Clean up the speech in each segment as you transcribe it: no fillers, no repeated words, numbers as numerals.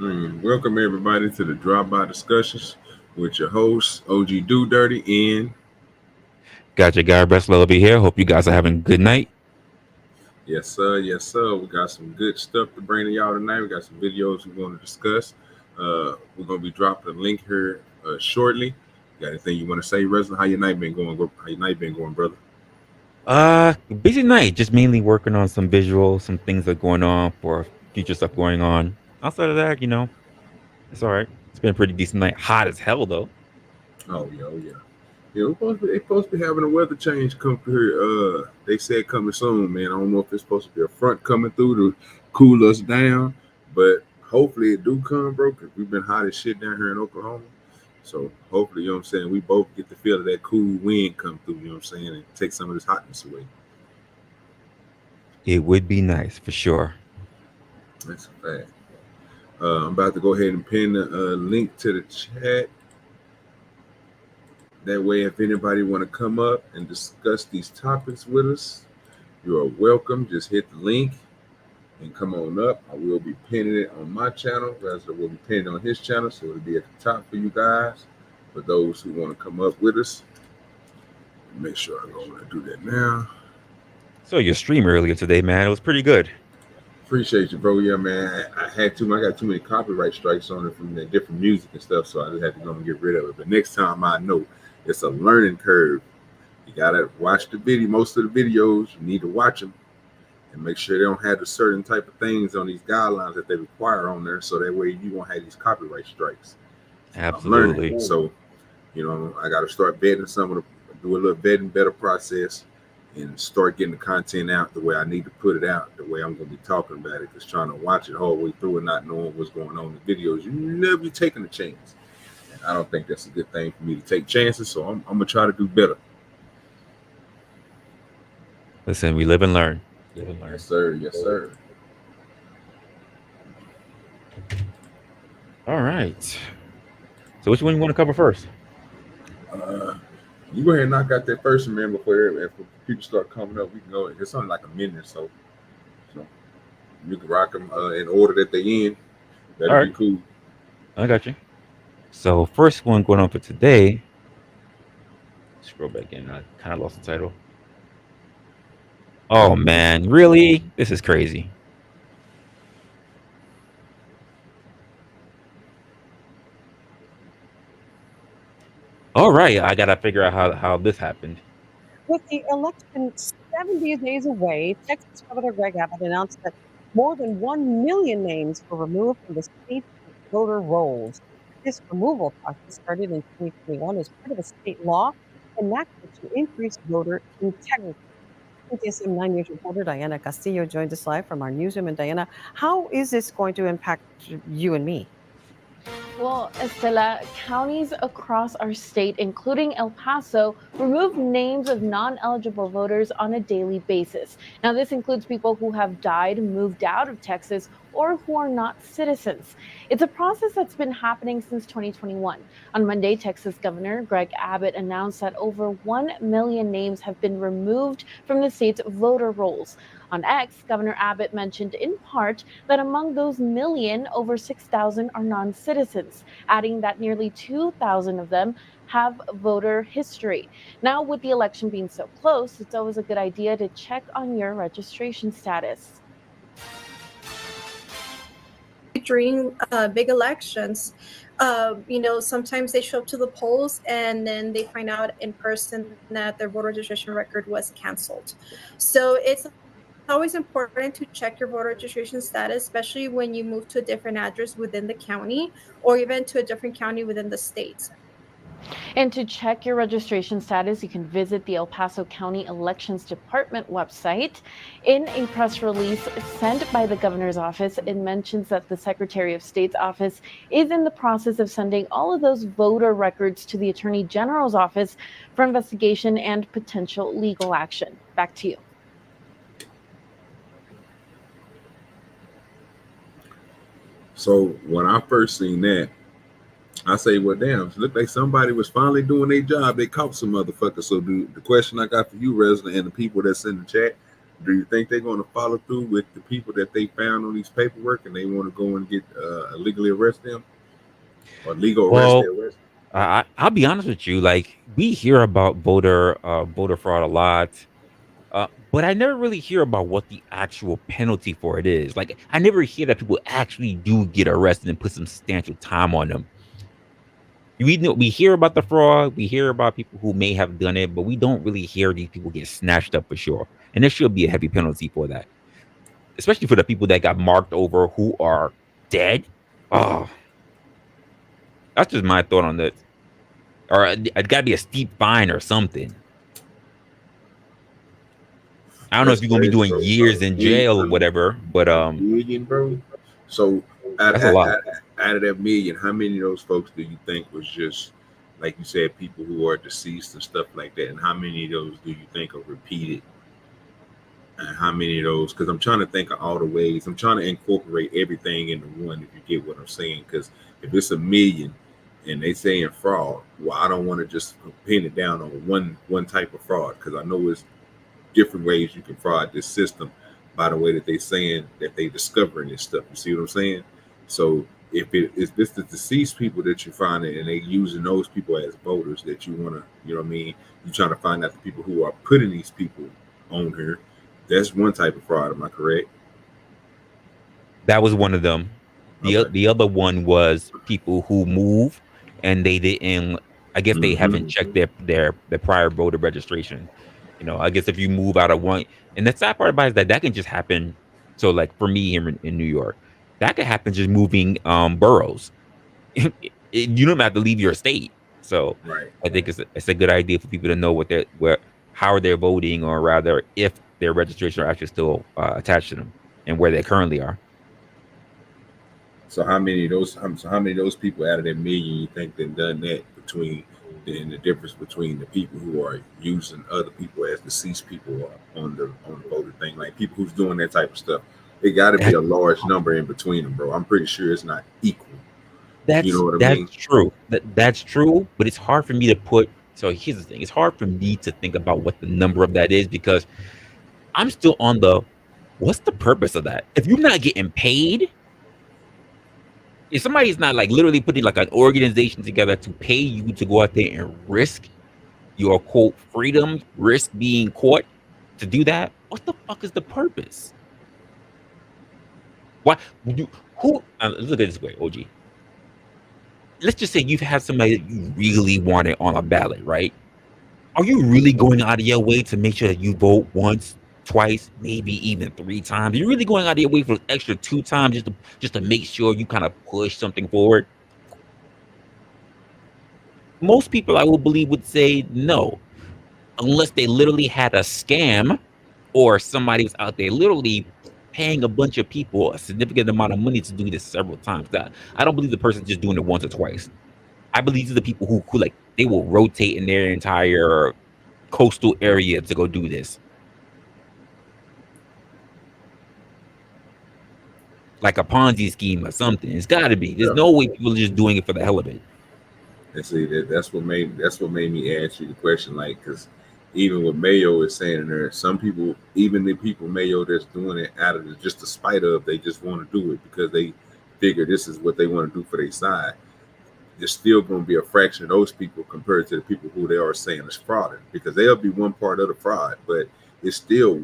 Welcome everybody to the Drop By Discussions with your host OGDoDirty and Got your guy Reslo over here. Hope you guys are having a good night. yes sir. We got some good stuff to bring to y'all tonight. We got some videos we want to discuss. We're gonna be dropping a link here shortly. Got anything you want to say, Resla? How your night been going? How your night been going, brother? Busy night. Just mainly working on some visuals, some things that are going on for future stuff going on. Outside of that, it's all right. It's been a pretty decent night. Hot as hell though. Oh yeah. Yeah, they supposed to be having a weather change come through here. They said coming soon, man. I don't know if it's supposed to be a front coming through to cool us down, but hopefully it do come, bro. Cause we've been hot as shit down here in Oklahoma. So hopefully, you know what I'm saying, we both get the feel of that cool wind come through, you know what I'm saying, and take some of this hotness away. It would be nice for sure. That's a fact. I'm about to go ahead and pin the link to the chat. That way, if anybody want to come up and discuss these topics with us, you are welcome. Just hit the link and come on up. I will be pinning it on my channel. Leslie will be pinning it on his channel, so it'll be at the top for you guys. For those who want to come up with us, make sure I go and do that now. So your stream earlier today, man, it was pretty good. Appreciate you, bro. Yeah, man. I got too many copyright strikes on it from the different music and stuff, so I just had to go and get rid of it. But next time, I know it's a learning curve. You gotta watch the video. Most of the videos, you need to watch them and make sure they don't have the certain type of things on these guidelines that they require on there, so that way you won't have these copyright strikes. Absolutely. So, I got to start vetting some of the, do a little vetting, better process, and start getting the content out the way I need to put it out, the way I'm going to be talking about it. Because trying to watch it the whole way through and not knowing what's going on in the videos, you never be taking a chance. And I don't think that's a good thing for me to take chances. So I'm going to try to do better. Listen, we live and learn. Yes, sir. Yes, sir. All right. So which one you want to cover first? You go ahead and knock out that first one, man, before people start coming up. We can go. It's only like a minute or so. So you can rock them in order that they in. That'd be cool. I got you. So first one going on for today. Scroll back in. I kind of lost the title. Oh man, really? This is crazy. All right, I gotta figure out how this happened. With the election 70 days away, Texas Governor Greg Abbott announced that more than 1 million names were removed from the state's voter rolls. This removal process started in 2021 as part of a state law enacted to increase voter integrity. TSM 9 News reporter Diana Castillo joined us live from our newsroom. And Diana, how is this going to impact you and me? Well, Estela, counties across our state, including El Paso, remove names of non-eligible voters on a daily basis. Now, this includes people who have died, moved out of Texas, or who are not citizens. It's a process that's been happening since 2021. On Monday, Texas Governor Greg Abbott announced that over 1 million names have been removed from the state's voter rolls. On X, Governor Abbott mentioned in part that among those million, over 6,000 are non-citizens, adding that nearly 2,000 of them have voter history. Now, with the election being so close, it's always a good idea to check on your registration status. During big elections, sometimes they show up to the polls and then they find out in person that their voter registration record was canceled. So it's always important to check your voter registration status, especially when you move to a different address within the county or even to a different county within the state. And to check your registration status, you can visit the El Paso County Elections Department website. In a press release sent by the governor's office, it mentions that the Secretary of State's office is in the process of sending all of those voter records to the Attorney General's office for investigation and potential legal action. Back to you. So when I first seen that, I say, well, damn, it looked like somebody was finally doing their job. They caught some motherfuckers. So the question I got for you, resident, and the people that's in the chat, Do you think they're going to follow through with the people that they found on these paperwork, and they want to go and get legally arrest them or legal arrest Well, their arrest? I'll be honest with you. Like we hear about voter fraud a lot, but I never really hear about what the actual penalty for it is. Like I never hear that people actually do get arrested and put some substantial time on them. We hear about the fraud, we hear about people who may have done it, but we don't really hear these people get snatched up for sure. And there should be a heavy penalty for that, especially for the people that got marked over who are dead. Oh, that's just my thought on that. Or it got to be a steep fine or something. I don't know if you're gonna be doing years in jail or whatever, but million, bro. So that's a lot. Out of that million, how many of those folks do you think was just like you said, people who are deceased and stuff like that? And how many of those do you think are repeated? And how many of those? Because I'm trying to think of all the ways. I'm trying to incorporate everything into one. If you get what I'm saying, because if it's a million and they saying fraud, well, I don't want to just pin it down on one type of fraud, because I know it's different ways you can fraud this system by the way that they saying that they discovering this stuff. You see what I'm saying? So if this the deceased people that you're finding and they using those people as voters that you want to, you know what I mean? You're trying to find out the people who are putting these people on here. That's one type of fraud. Am I correct? That was one of them. Okay. The other one was people who move and they didn't. I guess they haven't checked their prior voter registration. You know, I guess if you move out of one, and the sad part about it is that can just happen. So, like for me here in New York, that could happen just moving boroughs. You don't have to leave your state. So, Right. I think it's a good idea for people to know how they're voting, or rather, if their registration are actually still attached to them and where they currently are. So how many of those people out of that million you think they've done that, between the difference between the people who are using other people as deceased people on the voter thing, like people who's doing that type of stuff? It got to be a large number in between them, bro. I'm pretty sure it's not equal. You know what I mean? That's true. That's true, but it's hard for me to put. So here's the thing: it's hard for me to think about what the number of that is, because I'm still on what's the purpose of that? If you're not getting paid, if somebody's not like literally putting like an organization together to pay you to go out there and risk your quote freedom, risk being caught to do that, what the fuck is the purpose? Why would you look at it this way, OG? Let's just say you've had somebody that you really wanted on a ballot, right? Are you really going out of your way to make sure that you vote once, twice, maybe even 3 times? Are you really going out of your way for an extra 2 times just to make sure you kind of push something forward? Most people, I will believe, would say no, unless they literally had a scam, or somebody was out there literally paying a bunch of people a significant amount of money to do this several times. I don't believe the person's just doing it once or twice. I believe these are the people who like they will rotate in their entire coastal area to go do this. Like a Ponzi scheme or something. It's got to be. There's no way people are just doing it for the hell of it. And see, that's what made me ask you the question, like, because even what Mayo is saying in there, some people, even the people Mayo that's doing it out of just the spite of, they just want to do it because they figure this is what they want to do for their side. There's still going to be a fraction of those people compared to the people who they are saying is fraud, because they'll be one part of the fraud, but it's still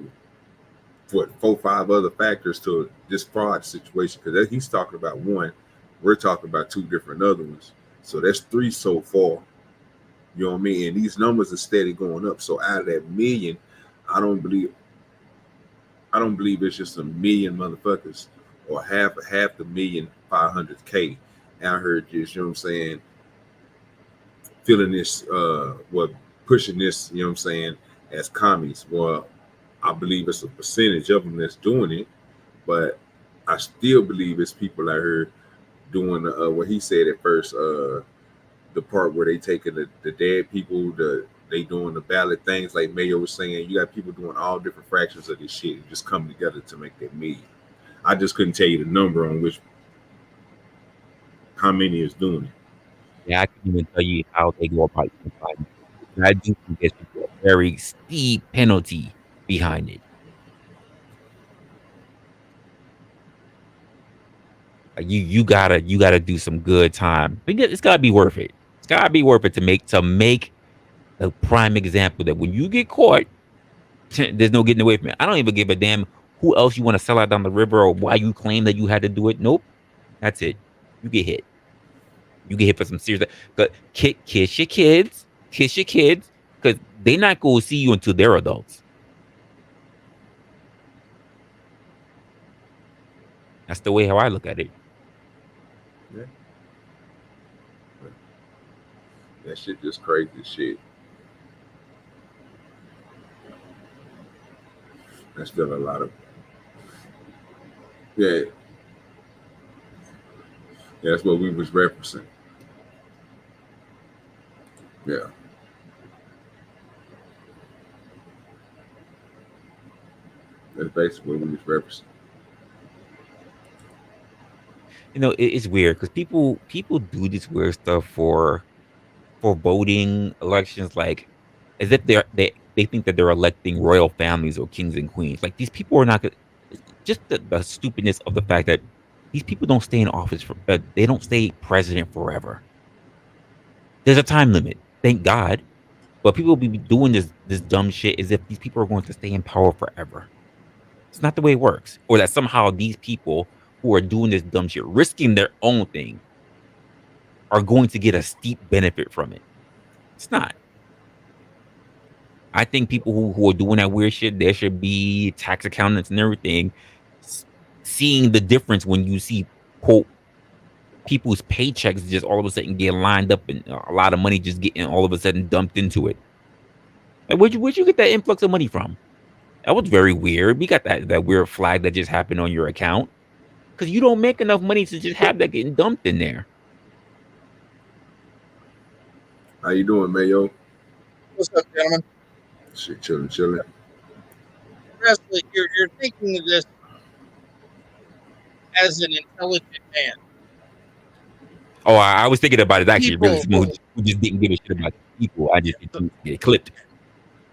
4 or 5 other factors to this fraud situation, because he's talking about one, we're talking about 2 different other ones, so that's 3 so far. You know what I mean? And these numbers are steady going up. So out of that million, I don't believe it's just a million motherfuckers, or half the 1,500,000 out here just, you know what I'm saying, feeling this pushing this, you know what I'm saying, as commies. Well, I believe it's a percentage of them that's doing it, but I still believe it's people out here doing what he said at first, the part where they taking the dead people, they doing the ballot things, like Mayo was saying. You got people doing all different fractions of this shit and just coming together to make that million. I just couldn't tell you the number on how many is doing it. Yeah, I can't even tell you how they go about it. I do think there's a very steep penalty behind it. Like you gotta do some good time. It's gotta be worth it. It's gotta be worth it to make a prime example that when you get caught, there's no getting away from it. I don't even give a damn who else you want to sell out down the river or why you claim that you had to do it. Nope, that's it. You get hit. You get hit for some serious. Kiss your kids, because they not gonna see you until they're adults. That's the way how I look at it. Yeah. That shit just crazy as shit. That's still a lot of. Yeah. Yeah, that's what we was referencing. Yeah. That's basically what we was referencing. You know, it's weird because people do this weird stuff for voting elections, like as if they think that they're electing royal families or kings and queens. Like these people are not gonna, just the stupidness of the fact that these people don't stay in office for they don't stay president forever. There's a time limit, thank God, but people be doing this dumb shit as if these people are going to stay in power forever. It's not the way it works. Or that somehow these people who are doing this dumb shit, risking their own thing, are going to get a steep benefit from it. It's not. I think people who are doing that weird shit, there should be tax accountants and everything, seeing the difference when you see, quote, people's paychecks just all of a sudden get lined up and a lot of money just getting all of a sudden dumped into it. Like, where'd you get that influx of money from? That was very weird. We got that weird flag that just happened on your account because you don't make enough money to just have that getting dumped in there. How you doing, Mayo? What's up, gentlemen? Shit, chilling. Presley, you're thinking of this as an intelligent man. Oh, I was thinking about it actually. Really, someone who just didn't give a shit about people. I just didn't get clipped.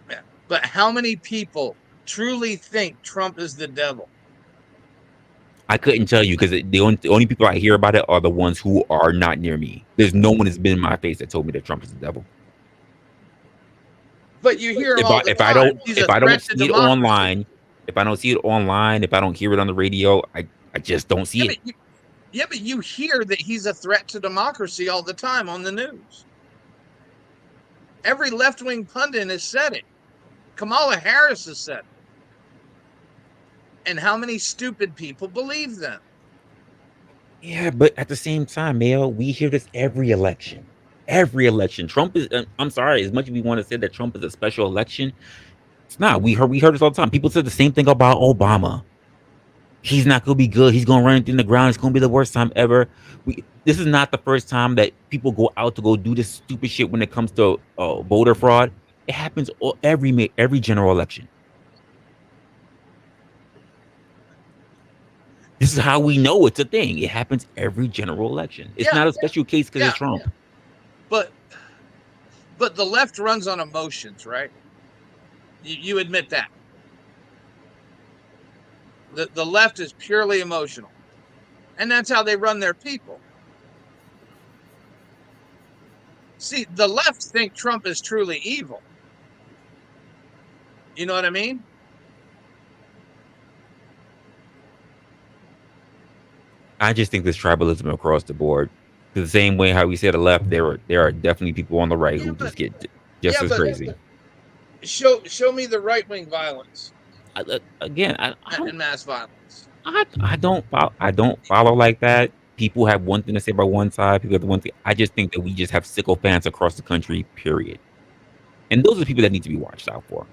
Yeah. But how many people truly think Trump is the devil? I couldn't tell you because the only people I hear about it are the ones who are not near me. There's no one that's been in my face that told me that Trump is the devil. But you hear him if I don't see it online, if I don't see it online, if I don't hear it on the radio, I just don't see it. But you hear that he's a threat to democracy all the time on the news. Every left-wing pundit has said it. Kamala Harris has said it. And how many stupid people believe them? Yeah, but at the same time, Mayo, we hear this every election. Every election. Trump is, I'm sorry, as much as we want to say that Trump is a special election, it's not. We heard this all the time. People said the same thing about Obama. He's not going to be good. He's going to run it in the ground. It's going to be the worst time ever. This is not the first time that people go out to go do this stupid shit when it comes to voter fraud. It happens every general election. This is how we know it's a thing. It happens every general election. It's not a special case because it's Trump. Yeah. But the left runs on emotions, right? You admit that. The left is purely emotional. And that's how they run their people. See, the left think Trump is truly evil. You know what I mean? I just think there's tribalism across the board. The same way how we say the left, there are definitely people on the right who just get just as crazy. Show me the right-wing violence. Again, and mass violence. I don't follow like that. People have one thing to say about one side. People have one thing. I just think that we just have sycophants across the country. Period. And those are the people that need to be watched out for.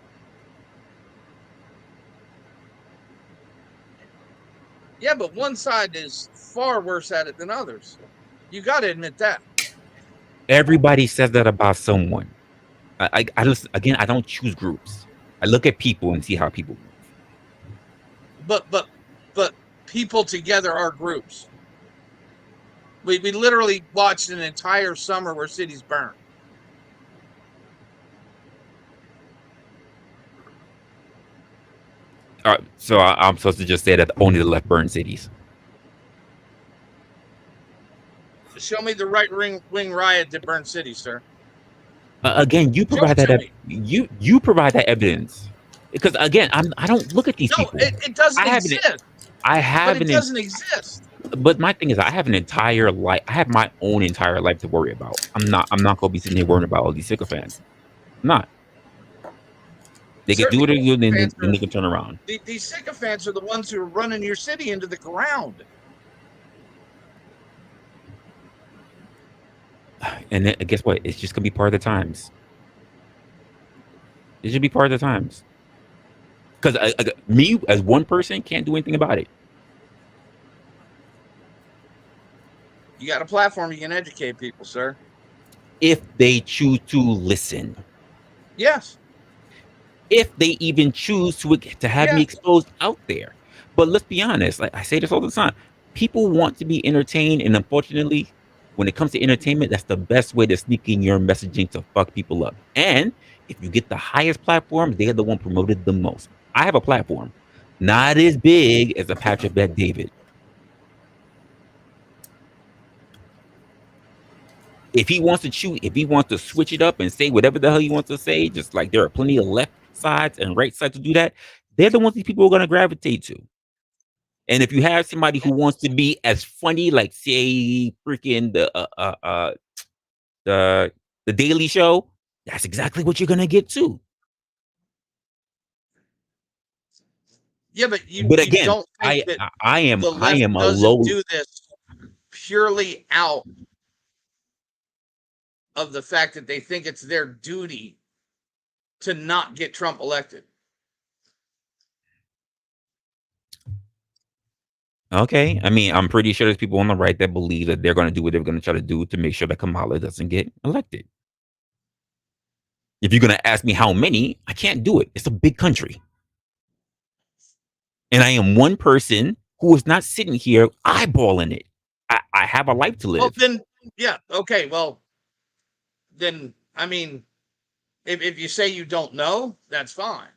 Yeah, but one side is far worse at it than others. You got to admit that. Everybody says that about someone. I don't choose groups. I look at people and see how people move. But people together are groups. We literally watched an entire summer where cities burned. So I'm supposed to just say that only the left burn cities. Show me the right wing riot that burned city, sir. Again, you provide that. You provide that evidence, because again, I don't look at these people. It doesn't exist. But it doesn't exist. But my thing is, I have an entire life. I have my own entire life to worry about. I'm not gonna be sitting here worrying about all these sycophants. I'm not. They can do what they do, then they can turn around. These sycophants are the ones who are running your city into the ground. And then, guess what? It's just gonna be part of the times. It should be part of the times. Because me as one person can't do anything about it. You got a platform, you can educate people, sir. If they choose to listen. Yes. If they even choose to have me exposed out there. But let's be honest, like I say this all the time, people want to be entertained, and unfortunately, when it comes to entertainment, that's the best way to sneak in your messaging to fuck people up. And if you get the highest platform, they're the one promoted the most. I have a platform, not as big as a Patrick Bet David. If he wants to switch it up and say whatever the hell he wants to say, just like there are plenty of left sides and right sides to do that, they're the ones these people are going to gravitate to. And if you have somebody who wants to be as funny, like say freaking the Daily Show, that's exactly what you're going to get too. Yeah, but again, you don't think that I am a low. Do this purely out of the fact that they think it's their duty to not get Trump elected. Okay, I mean, I'm pretty sure there's people on the right that believe that they're going to do what they're going to try to do to make sure that Kamala doesn't get elected. If you're going to ask me how many, I can't do it. It's a big country. And I am one person who is not sitting here eyeballing it. I have a life to live. Well, then, yeah, okay, well, then, I mean, if you say you don't know, that's fine.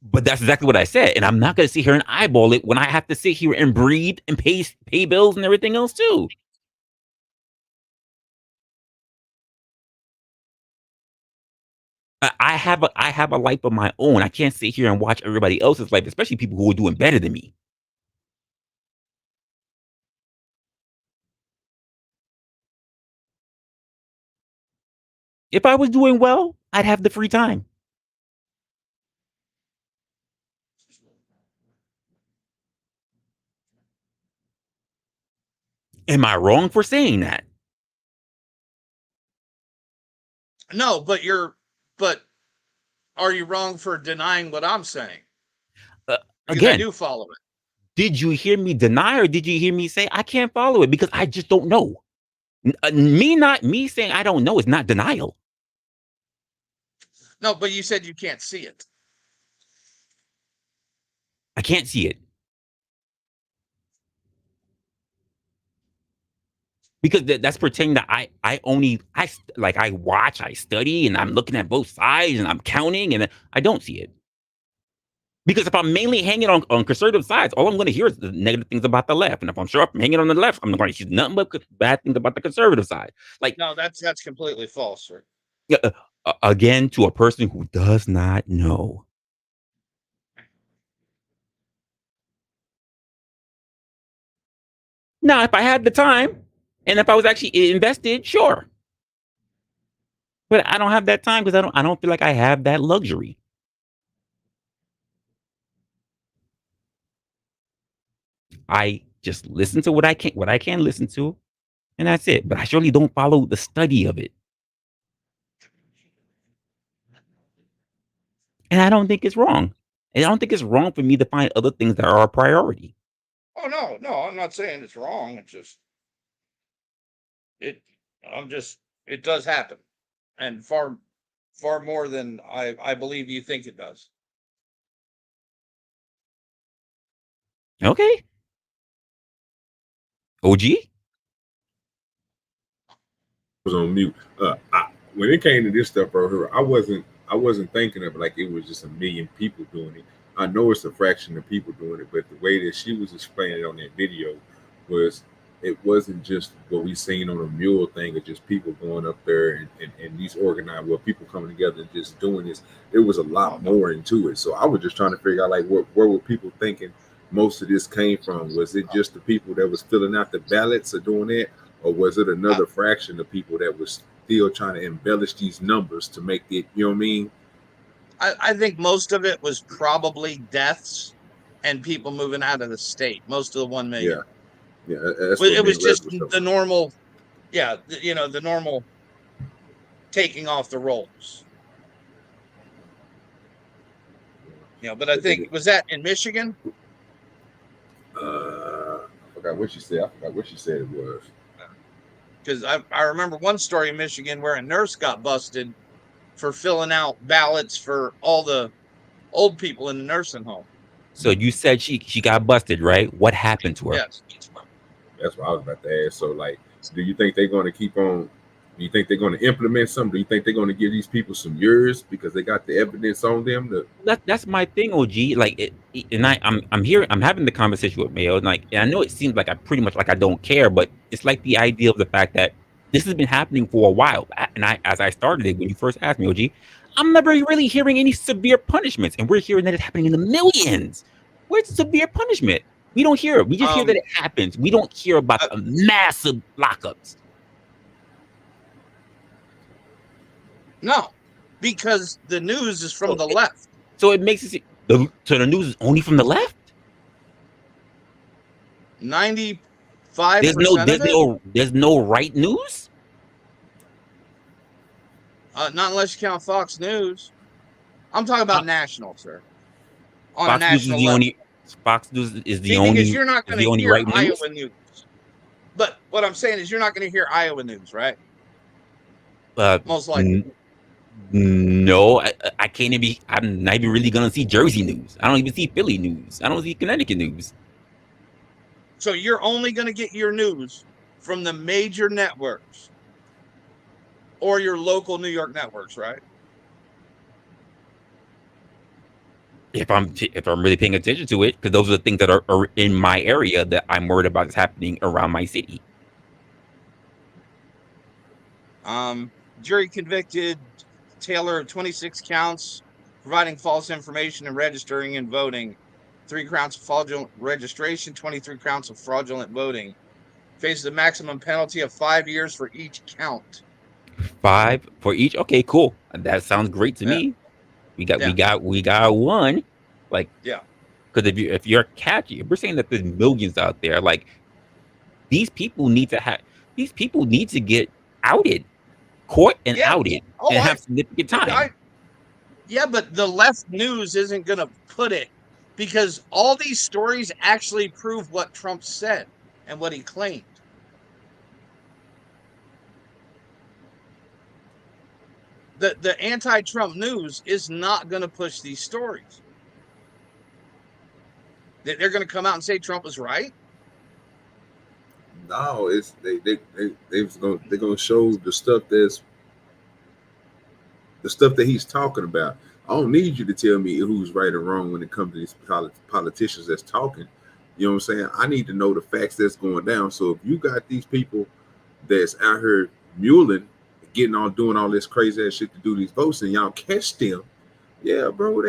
But that's exactly what I said. And I'm not going to sit here and eyeball it when I have to sit here and breathe and pay bills and everything else too. I have a life of my own. I can't sit here and watch everybody else's life, especially people who are doing better than me. If I was doing well, I'd have the free time. Am I wrong for saying that? No, but are you wrong for denying what I'm saying? Again, I do follow it. Did you hear me deny, or did you hear me say I can't follow it because I just don't know? Me saying I don't know is not denial. No, but you said you can't see it. I can't see it. Because that's pretending that I watch, I study, and I'm looking at both sides, and I'm counting, and I don't see it. Because if I'm mainly hanging on conservative sides, all I'm going to hear is the negative things about the left. And if I'm sure I'm hanging on the left, I'm going to hear nothing but bad things about the conservative side. Like, no, that's completely false, sir. Again, to a person who does not know. Now, if I had the time, and if I was actually invested, sure. But I don't have that time because I don't feel like I have that luxury. I just listen to what I can listen to, and that's it. But I surely don't follow the study of it. And I don't think it's wrong. And I don't think it's wrong for me to find other things that are a priority. Oh, no, I'm not saying it's wrong. It's just, it does happen. And far more than I believe you think it does. Okay. OG? Was on mute. When it came to this stuff right here, I wasn't thinking of it like it was just a million people doing it. I know it's a fraction of people doing it, but the way that she was explaining it on that video was it wasn't just what we seen on a mule thing, of just people going up there and these organized, well, people coming together and just doing this. There was a lot more into it. So I was just trying to figure out, like, where were people thinking most of this came from? Was it just the people that was filling out the ballots or doing it, or was it another fraction of people that was still trying to embellish these numbers to make it, you know what I mean? I think most of it was probably deaths and people moving out of the state. Most of the 1 million. Yeah, it was just the normal, the normal taking off the rolls. But I think, was that in Michigan? I forgot what she said. I forgot what she said it was. Because I remember one story in Michigan where a nurse got busted for filling out ballots for all the old people in the nursing home. So you said she got busted, right? What happened to her? Yes. That's what I was about to ask. So, like, do you think they're going to keep on? Do you think they're going to implement something? Do you think they're going to give these people some years because they got the evidence on them? That's my thing, OG. Like, I'm having the conversation with Mayo, and I know it seems like I don't care, but it's like the idea of the fact that this has been happening for a while. And as I started it, when you first asked me, OG, I'm never really hearing any severe punishments, and we're hearing that it's happening in the millions. Where's severe punishment? We don't hear it. We just hear that it happens. We don't hear about the massive lockups. No, because the news is from the left. So it makes it so the news is only from the left? 95%. There's no right news? Not unless you count Fox News. I'm talking about national, sir. On Fox a national level. Fox News is the only. Because you're not going to hear right Iowa news. But what I'm saying is, you're not going to hear Iowa news, right? Most likely. No, I can't even. I'm not even really going to see Jersey news. I don't even see Philly news. I don't see Connecticut news. So you're only going to get your news from the major networks or your local New York networks, right? If I'm really paying attention to it, because those are the things that are in my area that I'm worried about is happening around my city. Jury convicted Taylor of 26 counts, providing false information and registering and voting. 3 counts of fraudulent registration, 23 counts of fraudulent voting. Faces a maximum penalty of 5 years for each count. 5 for each? Okay, cool. That sounds great to me. We got one. Like, yeah. Because if you're catchy, if we're saying that there's millions out there, like, these people need to get outed, caught and outed, and have significant time. But the left news isn't going to put it, because all these stories actually prove what Trump said and what he claimed. The anti-Trump news is not going to push these stories. They're going to come out and say Trump was right. No, it's they're going to show the stuff that he's talking about. I don't need you to tell me who's right or wrong when it comes to these politicians that's talking. You know what I'm saying? I need to know the facts that's going down. So if you got these people that's out here muling, doing all this crazy ass shit to do these votes, and y'all catch them, yeah, bro,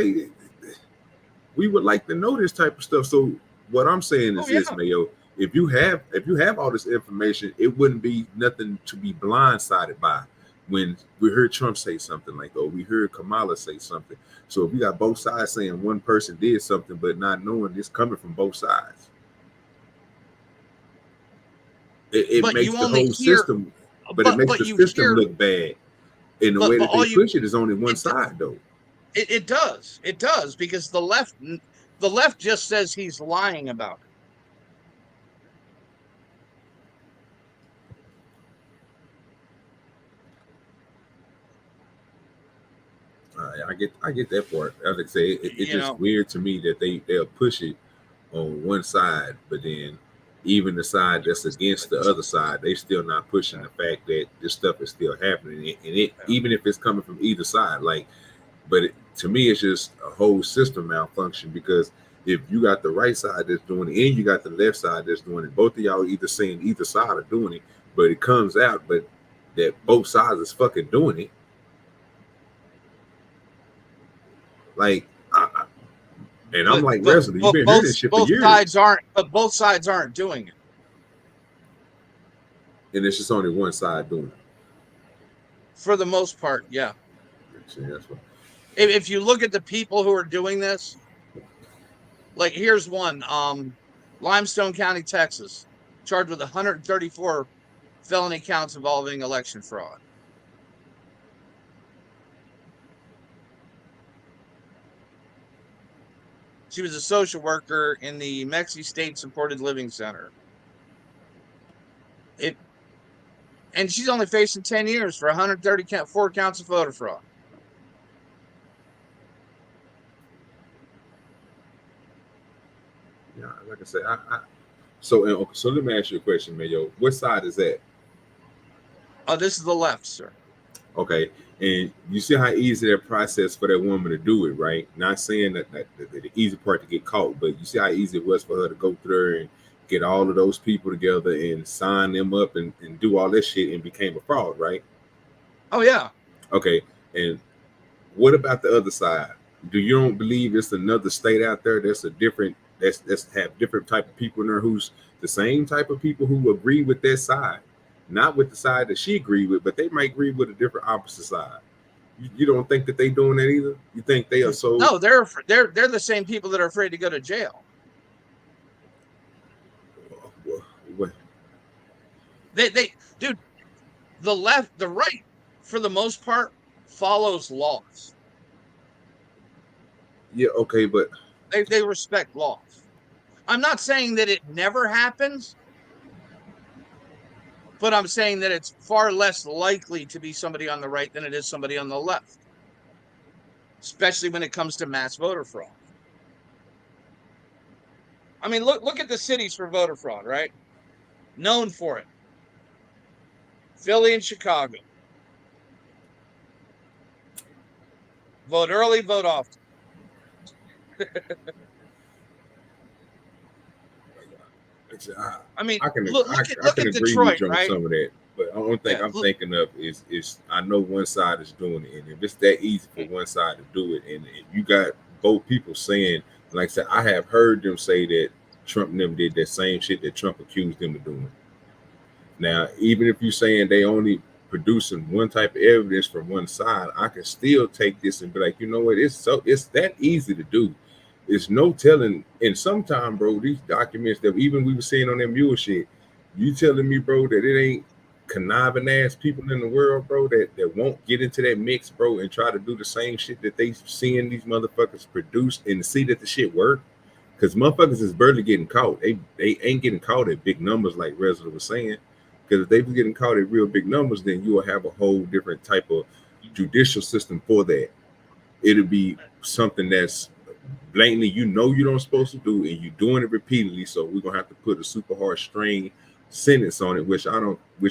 we would like to know this type of stuff. So what I'm saying is this, Mayo, if you have all this information, it wouldn't be nothing to be blindsided by when we heard Trump say something like, oh, we heard Kamala say something. So if you got both sides saying one person did something, but not knowing this coming from both sides, it makes the whole system. But it makes the system look bad. In the way that they push it is only one side, though. It does, because the left just says he's lying about it. I get that part. As I say, it's just weird to me that they'll push it on one side, but then even the side that's against the other side, they still not pushing the fact that this stuff is still happening, and even if it's coming from either side, like. But to me, it's just a whole system malfunction, because if you got the right side that's doing it and you got the left side that's doing it, both of y'all either saying either side are doing it, but it comes out, but that both sides is fucking doing it. Like, and I'm like, Resla, you've been hearing this shit for years. Both sides aren't doing it. And it's just only one side doing it. For the most part, yeah. See, that's what. If you look at the people who are doing this, like here's one, Limestone County, Texas, charged with 134 felony counts involving election fraud. She was a social worker in the Mexi State Supported Living Center. And she's only facing 10 years for 134 counts of voter fraud. Yeah, like I said, so let me ask you a question, Mayo. What side is that? Oh, this is the left, sir. Okay, and you see how easy that process for that woman to do it, right? Not saying that the easy part to get caught, but you see how easy it was for her to go through and get all of those people together and sign them up and do all this shit and became a fraud, right? Oh, yeah. Okay, and what about the other side? Do you don't believe it's another state out there that's a different, that's have different type of people in there who's the same type of people who agree with that side, not with the side that she agreed with, but they might agree with a different opposite side. You don't think that they doing that either? You think they are so? No, they're the same people that are afraid to go to jail. What? They dude, the left, the right, for the most part, follows laws. Yeah, okay, but they respect laws. I'm not saying that it never happens, but I'm saying that it's far less likely to be somebody on the right than it is somebody on the left, especially when it comes to mass voter fraud. I mean, look at the cities for voter fraud, right? Known for it. Philly and Chicago. Vote early, vote often. I mean, I can look at agree Detroit, with you on right? some of that, but the only thing I'm thinking of is I know one side is doing it, and if it's that easy for one side to do it, and you got both people saying, like I said, I have heard them say that Trump and them did that same shit that Trump accused them of doing. Now, even if you're saying they only producing one type of evidence from one side, I can still take this and be like, you know what, it's that easy to do. It's no telling. And sometimes, bro, these documents that even we were seeing on that mule shit, you telling me, bro, that it ain't conniving ass people in the world, bro, that won't get into that mix, bro, and try to do the same shit that they seeing these motherfuckers produce and see that the shit work. Because motherfuckers is barely getting caught. They ain't getting caught at big numbers like Resla was saying. Because if they were getting caught at real big numbers, then you will have a whole different type of judicial system for that. It'll be something that's blatantly, you know, you don't supposed to do, and you're doing it repeatedly. So we're gonna have to put a super hard strain sentence on it, which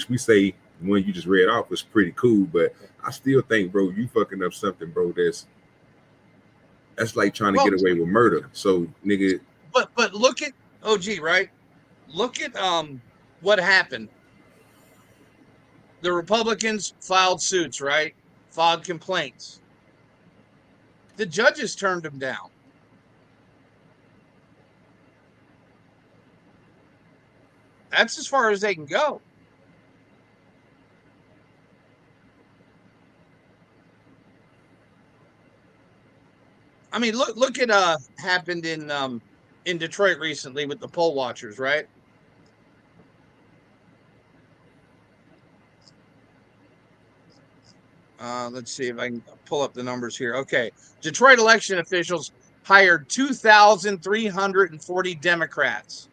we say when you just read off was pretty cool, but I still think, bro, you fucking up something, bro. That's like trying to get away with murder. So, nigga. But look at OG, right? Look at what happened. The Republicans filed suits, right? Filed complaints. The judges turned them down. That's as far as they can go. I mean, look at happened in Detroit recently with the poll watchers, right? Let's see if I can pull up the numbers here. Okay. Detroit election officials hired 2,340 Democrats,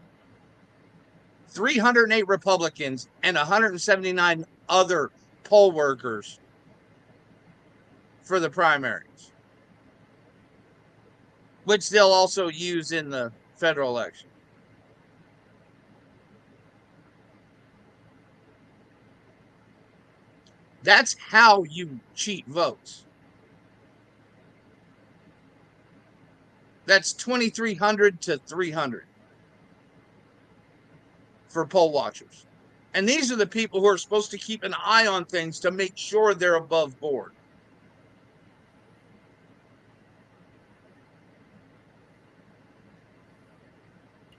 308 Republicans, and 179 other poll workers for the primaries, which they'll also use in the federal election. That's how you cheat votes. That's 2,300 to 300 for poll watchers. And these are the people who are supposed to keep an eye on things to make sure they're above board.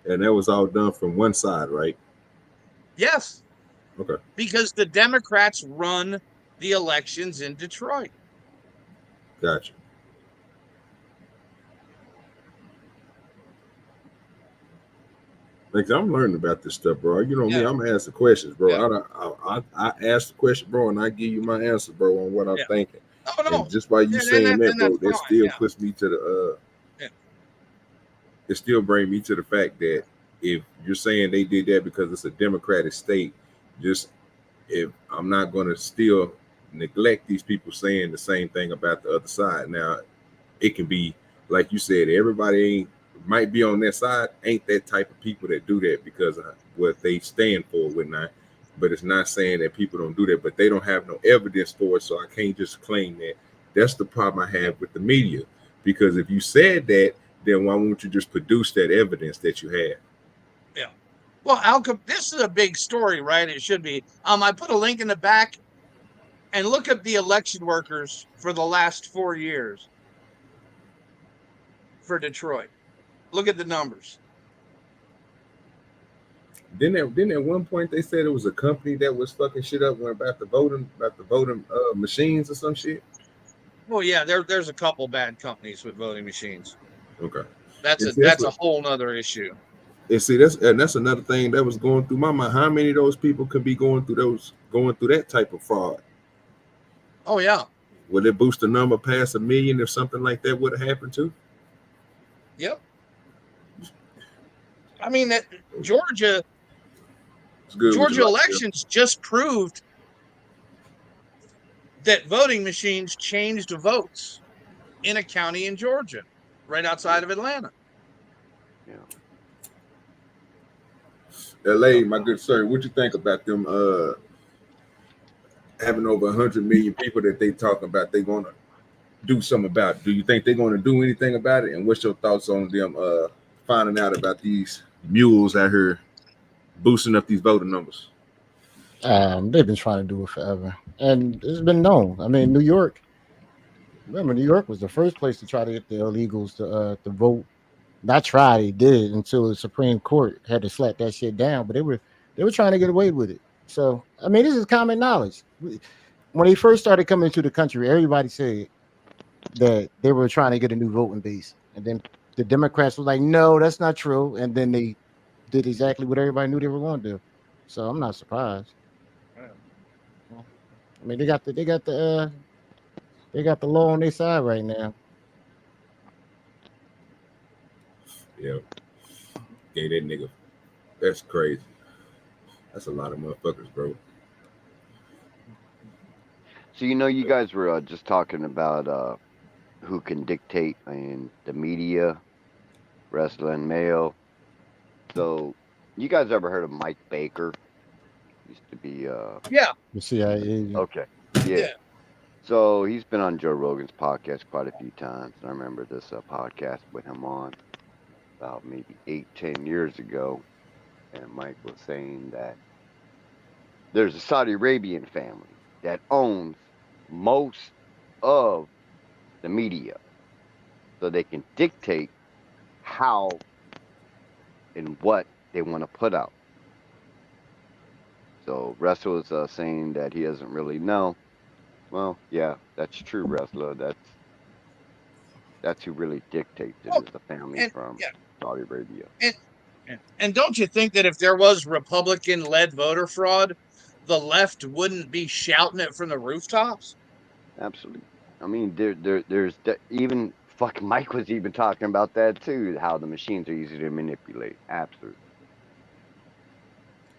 And that was all done from one side, right? Yes. Okay. Because the Democrats run the elections in Detroit. Gotcha. Like, I'm learning about this stuff, bro. You know me, I'm asking questions, bro. Yeah. I ask the question, bro, and I give you my answer, bro, on what I'm thinking. Oh, no. And just by you saying that, bro, that still puts me to the it still brings me to the fact that if you're saying they did that because it's a Democratic state, just if I'm not going to still neglect these people saying the same thing about the other side. Now, it can be like you said, everybody might be on that side, ain't that type of people that do that because of what they stand for, whatnot. But it's not saying that people don't do that, but they don't have no evidence for it, so I can't just claim that. That's the problem I have with the media, because if you said that, then why won't you just produce that evidence that you have? Yeah. Well, this is a big story, right? It should be. I put a link in the back, and look at the election workers for the last 4 years for Detroit. Look at the numbers. Didn't at one point they said it was a company that was fucking shit up about the voting machines or some shit? Well, yeah, there's a couple bad companies with voting machines. Okay. That's a whole nother issue. And see, that's another thing that was going through my mind. How many of those people could be going through that type of fraud? Oh yeah. Would it boost the number past 1 million if something like that would have happened to? Yep. I mean, that Georgia elections just proved that voting machines changed votes in a county in Georgia, right outside of Atlanta. Yeah. LA, my good sir, what you think about them having over 100 million people that they talk about they gonna do something about? Do you think they're gonna do anything about it? And what's your thoughts on them finding out about these mules out here boosting up these voting numbers? They've been trying to do it forever, and it's been known. I mean, New York. Remember, New York was the first place to try to get the illegals to vote. Not try, they did until the Supreme Court had to slap that shit down. But they were trying to get away with it. So I mean, this is common knowledge. When they first started coming into the country, everybody said that they were trying to get a new voting base, and then the Democrats were like, "No, that's not true," and then they did exactly what everybody knew they were going to do. So I'm not surprised. I mean, they got the law on their side right now. Yeah. Gay that nigga. That's crazy. That's a lot of motherfuckers, bro. So you guys were just talking about who can dictate in the media, wrestling, mail. So you guys ever heard of Mike Baker? Used to be the CIA. Okay. Yeah. So he's been on Joe Rogan's podcast quite a few times. I remember this podcast with him on about maybe 8-10 years ago, and Mike was saying that there's a Saudi Arabian family that owns most of the media, so they can dictate how and what they want to put out. So Wrestler was saying that he doesn't really know. Well, yeah, that's true, Wrestler. That's who really dictates it, is the family from Saudi Arabia. And don't you think that if there was Republican-led voter fraud, the left wouldn't be shouting it from the rooftops? Absolutely. I mean, there's even fucking Mike was even talking about that too, how the machines are easy to manipulate. Absolutely.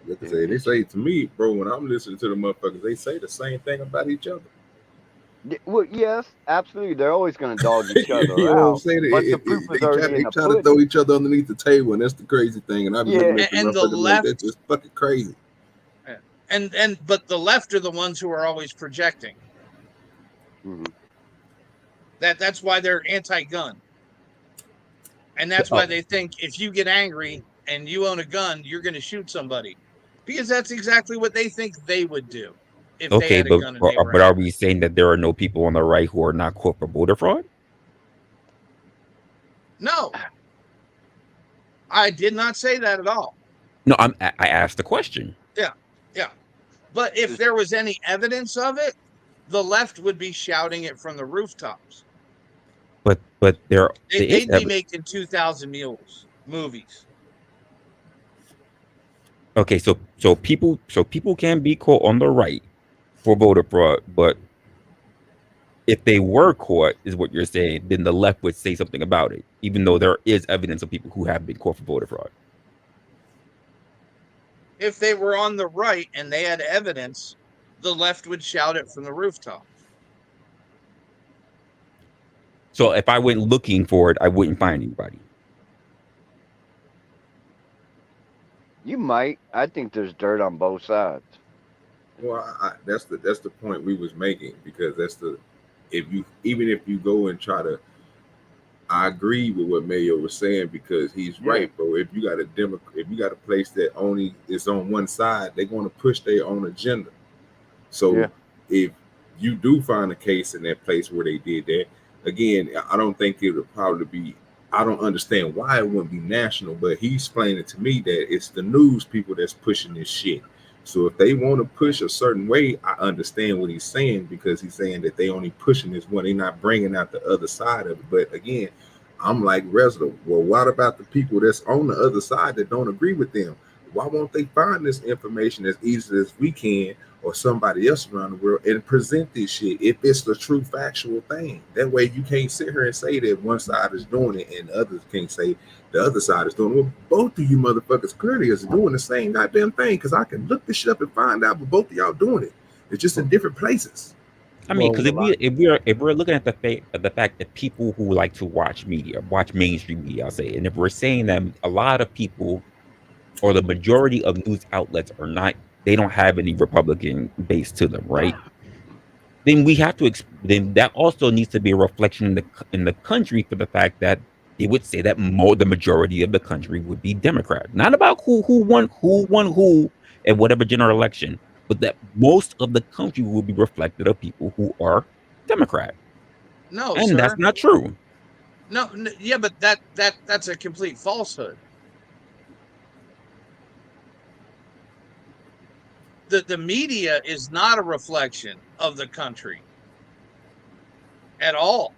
Like I say, they say to me, bro, when I'm listening to the motherfuckers, they say the same thing about each other. Well, yes, absolutely. They're always going to dog each other you know out. what I'm saying? But the proof is already in the pudding. They try to throw each other underneath the table, and that's the crazy thing. And I'm looking at and the left, that's just fucking crazy. But the left are the ones who are always projecting. Mm-hmm. That's why they're anti-gun. And that's why they think if you get angry and you own a gun, you're going to shoot somebody, because that's exactly what they think they would do if they Okay, had a gun and they were but are angry. we saying that there are no people on the right who are not caught for voter fraud? No, I did not say that at all. No, I asked the question. Yeah, yeah. But if there was any evidence of it, the left would be shouting it from the rooftops. But They'd be making 2,000 Mules movies. Okay, so people can be caught on the right for voter fraud, but if they were caught, is what you're saying, then the left would say something about it, even though there is evidence of people who have been caught for voter fraud. If they were on the right and they had evidence, the left would shout it from the rooftop. So if I went looking for it, I wouldn't find anybody. You might. I think there's dirt on both sides. Well, that's the point we was making, because even if you go and try to, I agree with what Mayo was saying, because he's right, bro. If you got a place that only is on one side, they're going to push their own agenda. So if you do find a case in that place where they did that, again, I don't think it would probably be. I don't understand why it wouldn't be national, but he's explaining to me that it's the news people that's pushing this shit. So if they want to push a certain way, I understand what he's saying, because he's saying that they only pushing this one. They're not bringing out the other side of it. But again, I'm like Resla. Well, what about the people that's on the other side that don't agree with them? Why won't they find this information as easily as we can, or somebody else around the world, and present this shit if it's the true factual thing? That way you can't sit here and say that one side is doing it and others can't say the other side is doing it. Well, both of you motherfuckers clearly is doing the same goddamn thing, because I can look this shit up and find out, but both of y'all doing it. It's just in different places. I mean, because if we're looking at the fact that people who like to watch mainstream media, I'll say, and if we're saying that a lot of people, or the majority of news outlets, they don't have any Republican base to them, right? Then we have to then that also needs to be a reflection in the country, for the fact that they would say that the majority of the country would be Democrat. Not about who won who at whatever general election, but that most of the country will be reflected of people who are Democrat. No, and sir. That's not true. No, yeah, but that's a complete falsehood. The media is not a reflection of the country at all.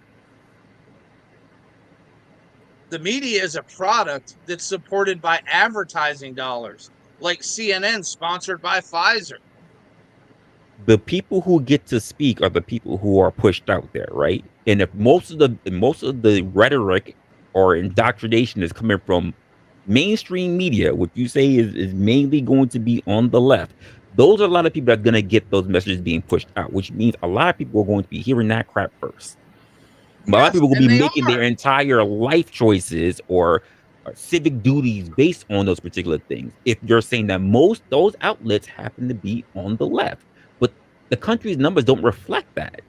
The media is a product that's supported by advertising dollars, like CNN, sponsored by Pfizer. The people who get to speak are the people who are pushed out there, right? And if most of the rhetoric or indoctrination is coming from mainstream media, what you say is mainly going to be on the left, those are a lot of people that are going to get those messages being pushed out, which means a lot of people are going to be hearing that crap first. A lot of people will be making their entire life choices or civic duties based on those particular things. If you're saying that most those outlets happen to be on the left, but the country's numbers don't reflect that.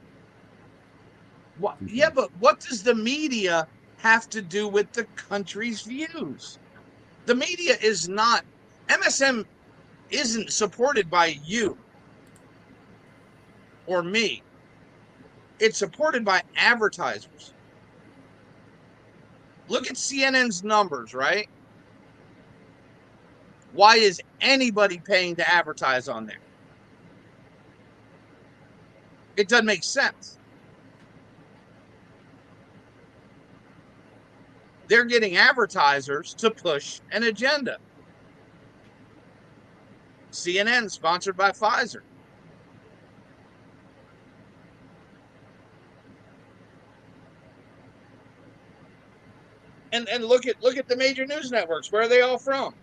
Well, yeah, but what does the media have to do with the country's views? The media is not, MSM isn't supported by you or me. It's supported by advertisers. Look at CNN's numbers, right? Why is anybody paying to advertise on there? It doesn't make sense. They're getting advertisers to push an agenda. CNN sponsored by Pfizer. And look at the major news networks. Where are they all from?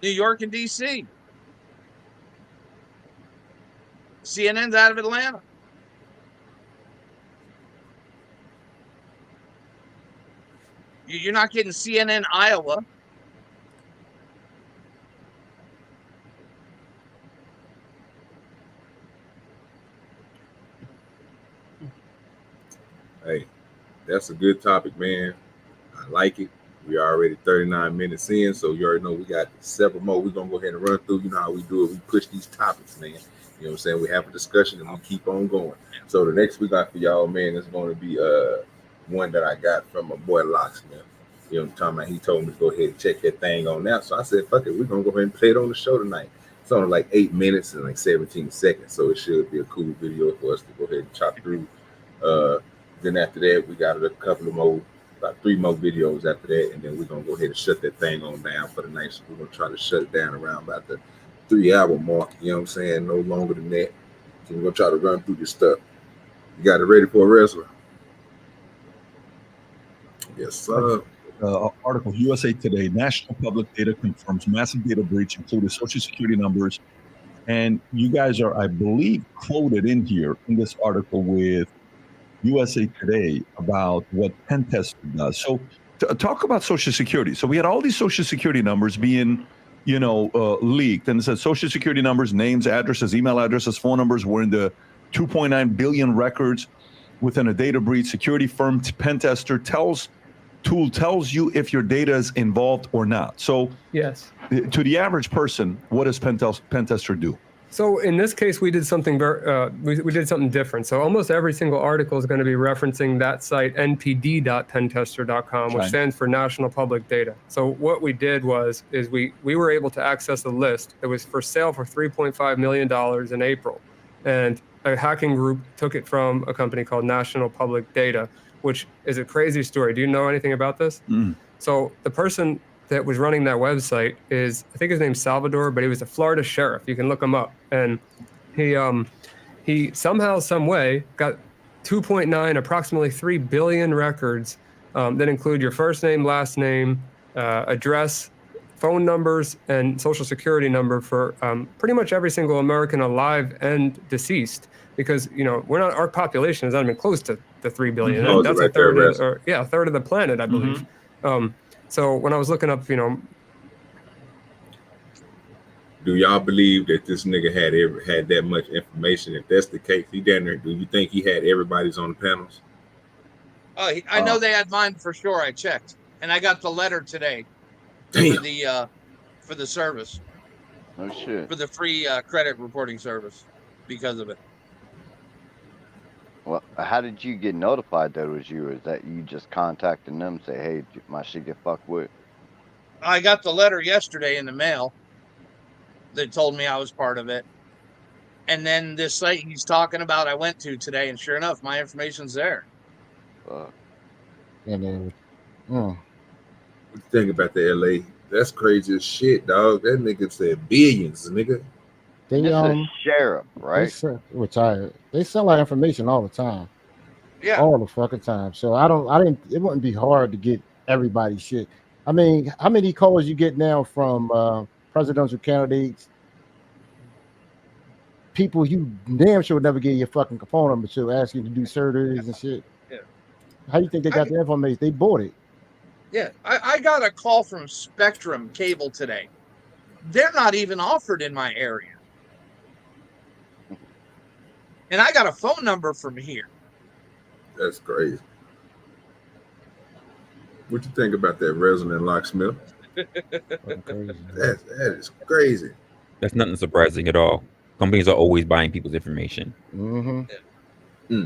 New York and DC. CNN's out of Atlanta. You're not getting CNN Iowa. Hey, that's a good topic, man. I like it. We are already 39 minutes in, so you already know we got several more. We're gonna go ahead and run through. You know how we do it. We push these topics, man. You know what I'm saying? We have a discussion and we keep on going. So the next we got for y'all, man, is going to be one that I got from my boy Locksmith. You know what I'm talking about? He told me to go ahead and check that thing on now. So I said, fuck it, we're gonna go ahead and play it on the show tonight. It's only like 8 minutes and like 17 seconds, so it should be a cool video for us to go ahead and chop through. Then after that, we got a couple of more, about 3 more videos after that, and then we're gonna go ahead and shut that thing on down for the night. So we're gonna try to shut it down around about the 3-hour mark. You know what I'm saying? No longer than that. So we're gonna try to run through this stuff. You got it ready for a wrestler? Yes, sir. Article USA Today: National Public Data confirms massive data breach, including Social Security numbers. And you guys are, I believe, quoted in here in this article with USA Today about what pen testing does. So talk about Social Security. So we had all these Social Security numbers being, leaked, and it said Social Security numbers, names, addresses, email addresses, phone numbers were in the 2.9 billion records within a data breach. Security firm pen tester tells you if your data is involved or not. So yes, to the average person, what does pen tester do? So in this case, we did something we did something different. So almost every single article is going to be referencing that site, npd.pentester.com, which stands for National Public Data. So what we did is we were able to access a list that was for sale for $3.5 million in April. And a hacking group took it from a company called National Public Data, which is a crazy story. Do you know anything about this? So the person that was running that website is, I think his name's Salvador, but he was a Florida sheriff. You can look him up. And he somehow, some way got 2.9, approximately 3 billion records that include your first name, last name, address, phone numbers, and social security number for pretty much every single American alive and deceased. Because, our population is not even close to the 3 billion. Mm-hmm. That's right a third, there, a third of the planet, I believe. So when I was looking up, do y'all believe that this nigga had that much information? If that's the case, he down there. Do you think he had everybody's on the panels? Oh, I know they had mine for sure. I checked, and I got the letter today for the service. Oh shit! For the free credit reporting service because of it. Well, how did you get notified that it was you? Or is that you just contacting them and say, hey, my shit get fucked with? I got the letter yesterday in the mail that told me I was part of it. And then this site he's talking about I went to today, and sure enough, my information's there. And What you think about the LA? That's crazy as shit, dog. That nigga said billions, nigga. they a sheriff, right? Retired. They sell our information all the time. Yeah. All the fucking time. So it wouldn't be hard to get everybody's shit. I mean, how many calls you get now from presidential candidates, people you damn sure never get your fucking phone number to, ask you to do surgeries and shit? Yeah. How do you think they got the information? They bought it. Yeah. I got a call from Spectrum Cable today. They're not even offered in my area. And I got a phone number from here. That's crazy. What you think about that resident Locksmith? That is crazy. That's nothing surprising at all. Companies are always buying people's information. Mm-hmm.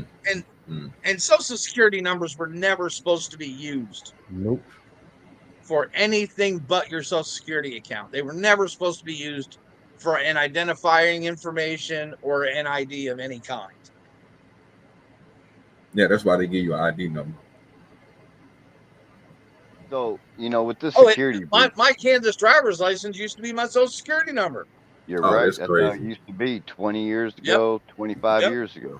And social security numbers were never supposed to be used. Nope. For anything but your social security account. They were never supposed to be used for an identifying information or an ID of any kind. Yeah, that's why they give you an ID number. So, with this security... my Kansas driver's license used to be my social security number. You're right. That's crazy. how it used to be 20 years ago, 25 years ago.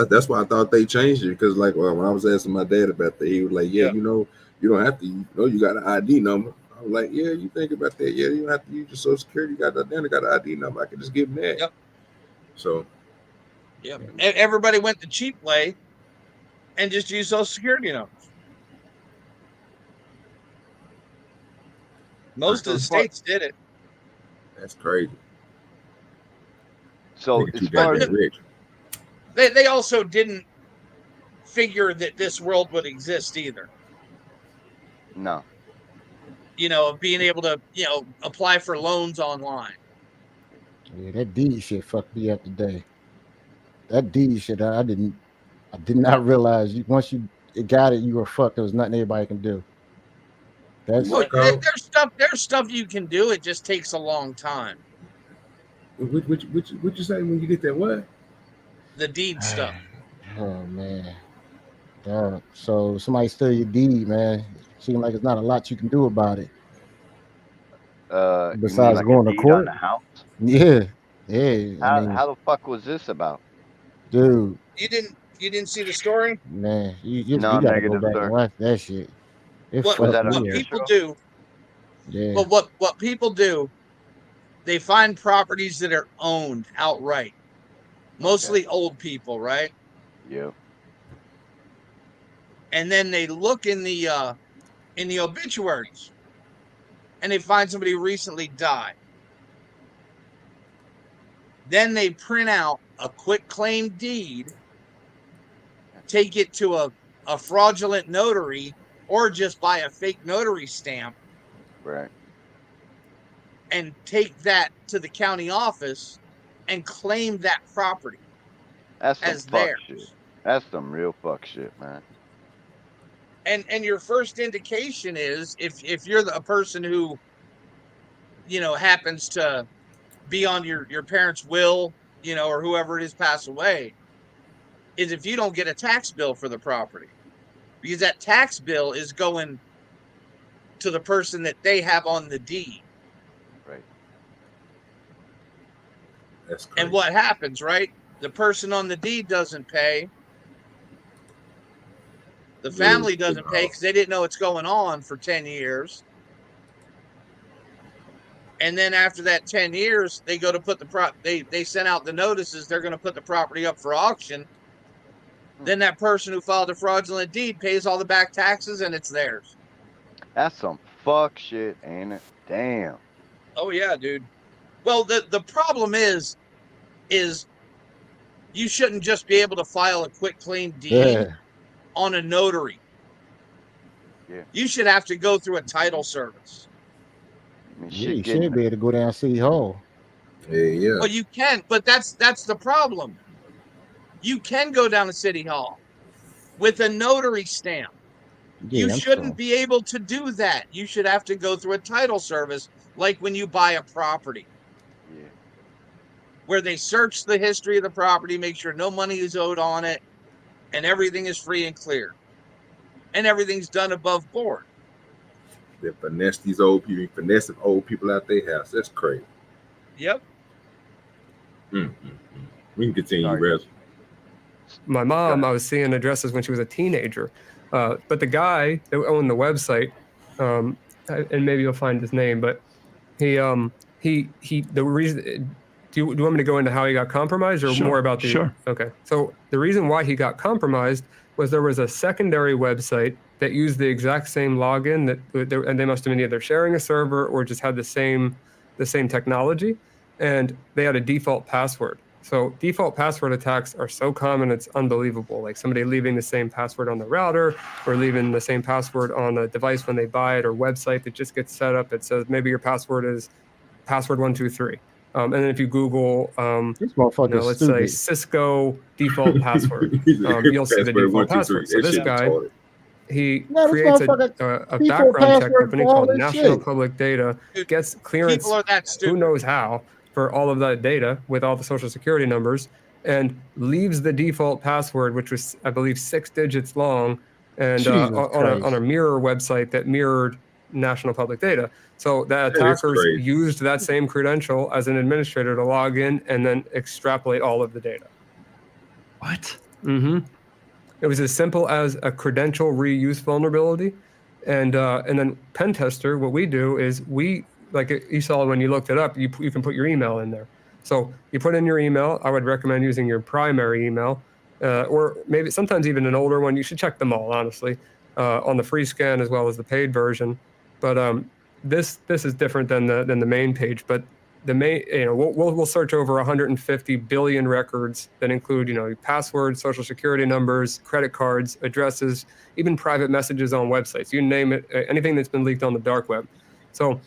That's why I thought they changed it, because when I was asking my dad about that, he was like, you don't have to, you got an ID number. I was like, yeah, you think about that. Yeah, you don't have to use your social security. You got an ID number. I can just give them that. Yep. So. Yep. Everybody went the cheap way and just used social security numbers. Most of the states did it. That's crazy. So as far as they also didn't figure that this world would exist either. No. Of being able to, apply for loans online. Yeah, that deed shit fucked me up today. That deed shit, I did not realize once you got it, you were fucked. There was nothing anybody can do. There's stuff you can do. It just takes a long time. What you say when you get that what? The deed stuff. Oh man. So somebody steal your deed, man. Seems like it's not a lot you can do about it. Besides like going to court. On the house? Yeah. How the fuck was this about? Dude. You didn't see the story? Man, you gotta go back and watch that shit. What people do? Yeah. But what people do, they find properties that are owned outright. Mostly old people, right? Yeah. And then they look in the obituaries, and they find somebody who recently died. Then they print out a quitclaim deed, take it to a fraudulent notary, or just buy a fake notary stamp. Right. And take that to the county office and claim that property. That's some as fuck theirs. shit. That's some real fuck shit, man. And your first indication is if you're a person who, happens to be on your parents' will, or whoever it is pass away, is if you don't get a tax bill for the property, because that tax bill is going to the person that they have on the deed. Right. That's crazy. And what happens, right? The person on the deed doesn't pay. The family doesn't pay because they didn't know what's going on for 10 years. And then after that 10 years, they go to put they sent out the notices. They're going to put the property up for auction. Then that person who filed a fraudulent deed pays all the back taxes and it's theirs. That's some fuck shit, ain't it? Damn. Oh yeah, dude. Well, the problem is you shouldn't just be able to file a quitclaim deed on a notary. Yeah. You should have to go through a title service. You should be able to go down City Hall. Yeah. Well, you can, but that's the problem. You can go down to City Hall with a notary stamp. Yeah, you shouldn't be able to do that. You should have to go through a title service, like when you buy a property. Yeah. Where they search the history of the property, make sure no money is owed on it, and everything is free and clear. And everything's done above board. They finesse these old people, finessing old people out their house. That's crazy. Yep. We can continue, Rez. My mom, I was seeing addresses when she was a teenager. But the guy that owned the website, and maybe you'll find his name, but the reason, do you want me to go into how he got compromised or more about the? Sure. Okay. So the reason why he got compromised was there was a secondary website that used the exact same login and they must have been either sharing a server or just had the same technology, and they had a default password. So default password attacks are so common, it's unbelievable. Like somebody leaving the same password on the router or leaving the same password on a device when they buy it, or website that just gets set up. It says maybe your password is password 123. And then if you Google, let's say Cisco default password, you'll see the default password. So this guy, he creates a background check company called National Public Data, gets clearance, who knows how, for all of that data with all the social security numbers, and leaves the default password, which was, I believe, 6 digits long, and on a mirror website that mirrored National Public Data. So the attackers used that same credential as an administrator to log in and then extrapolate all of the data. What? Mm-hmm. It was as simple as a credential reuse vulnerability. And then pen tester, what we do is like you saw when you looked it up, you can put your email in there. So you put in your email. I would recommend using your primary email, or maybe sometimes even an older one. You should check them all, honestly, on the free scan as well as the paid version. But this is different than the main page. But the main, we'll search over 150 billion records that include, passwords, social security numbers, credit cards, addresses, even private messages on websites. You name it, anything that's been leaked on the dark web. So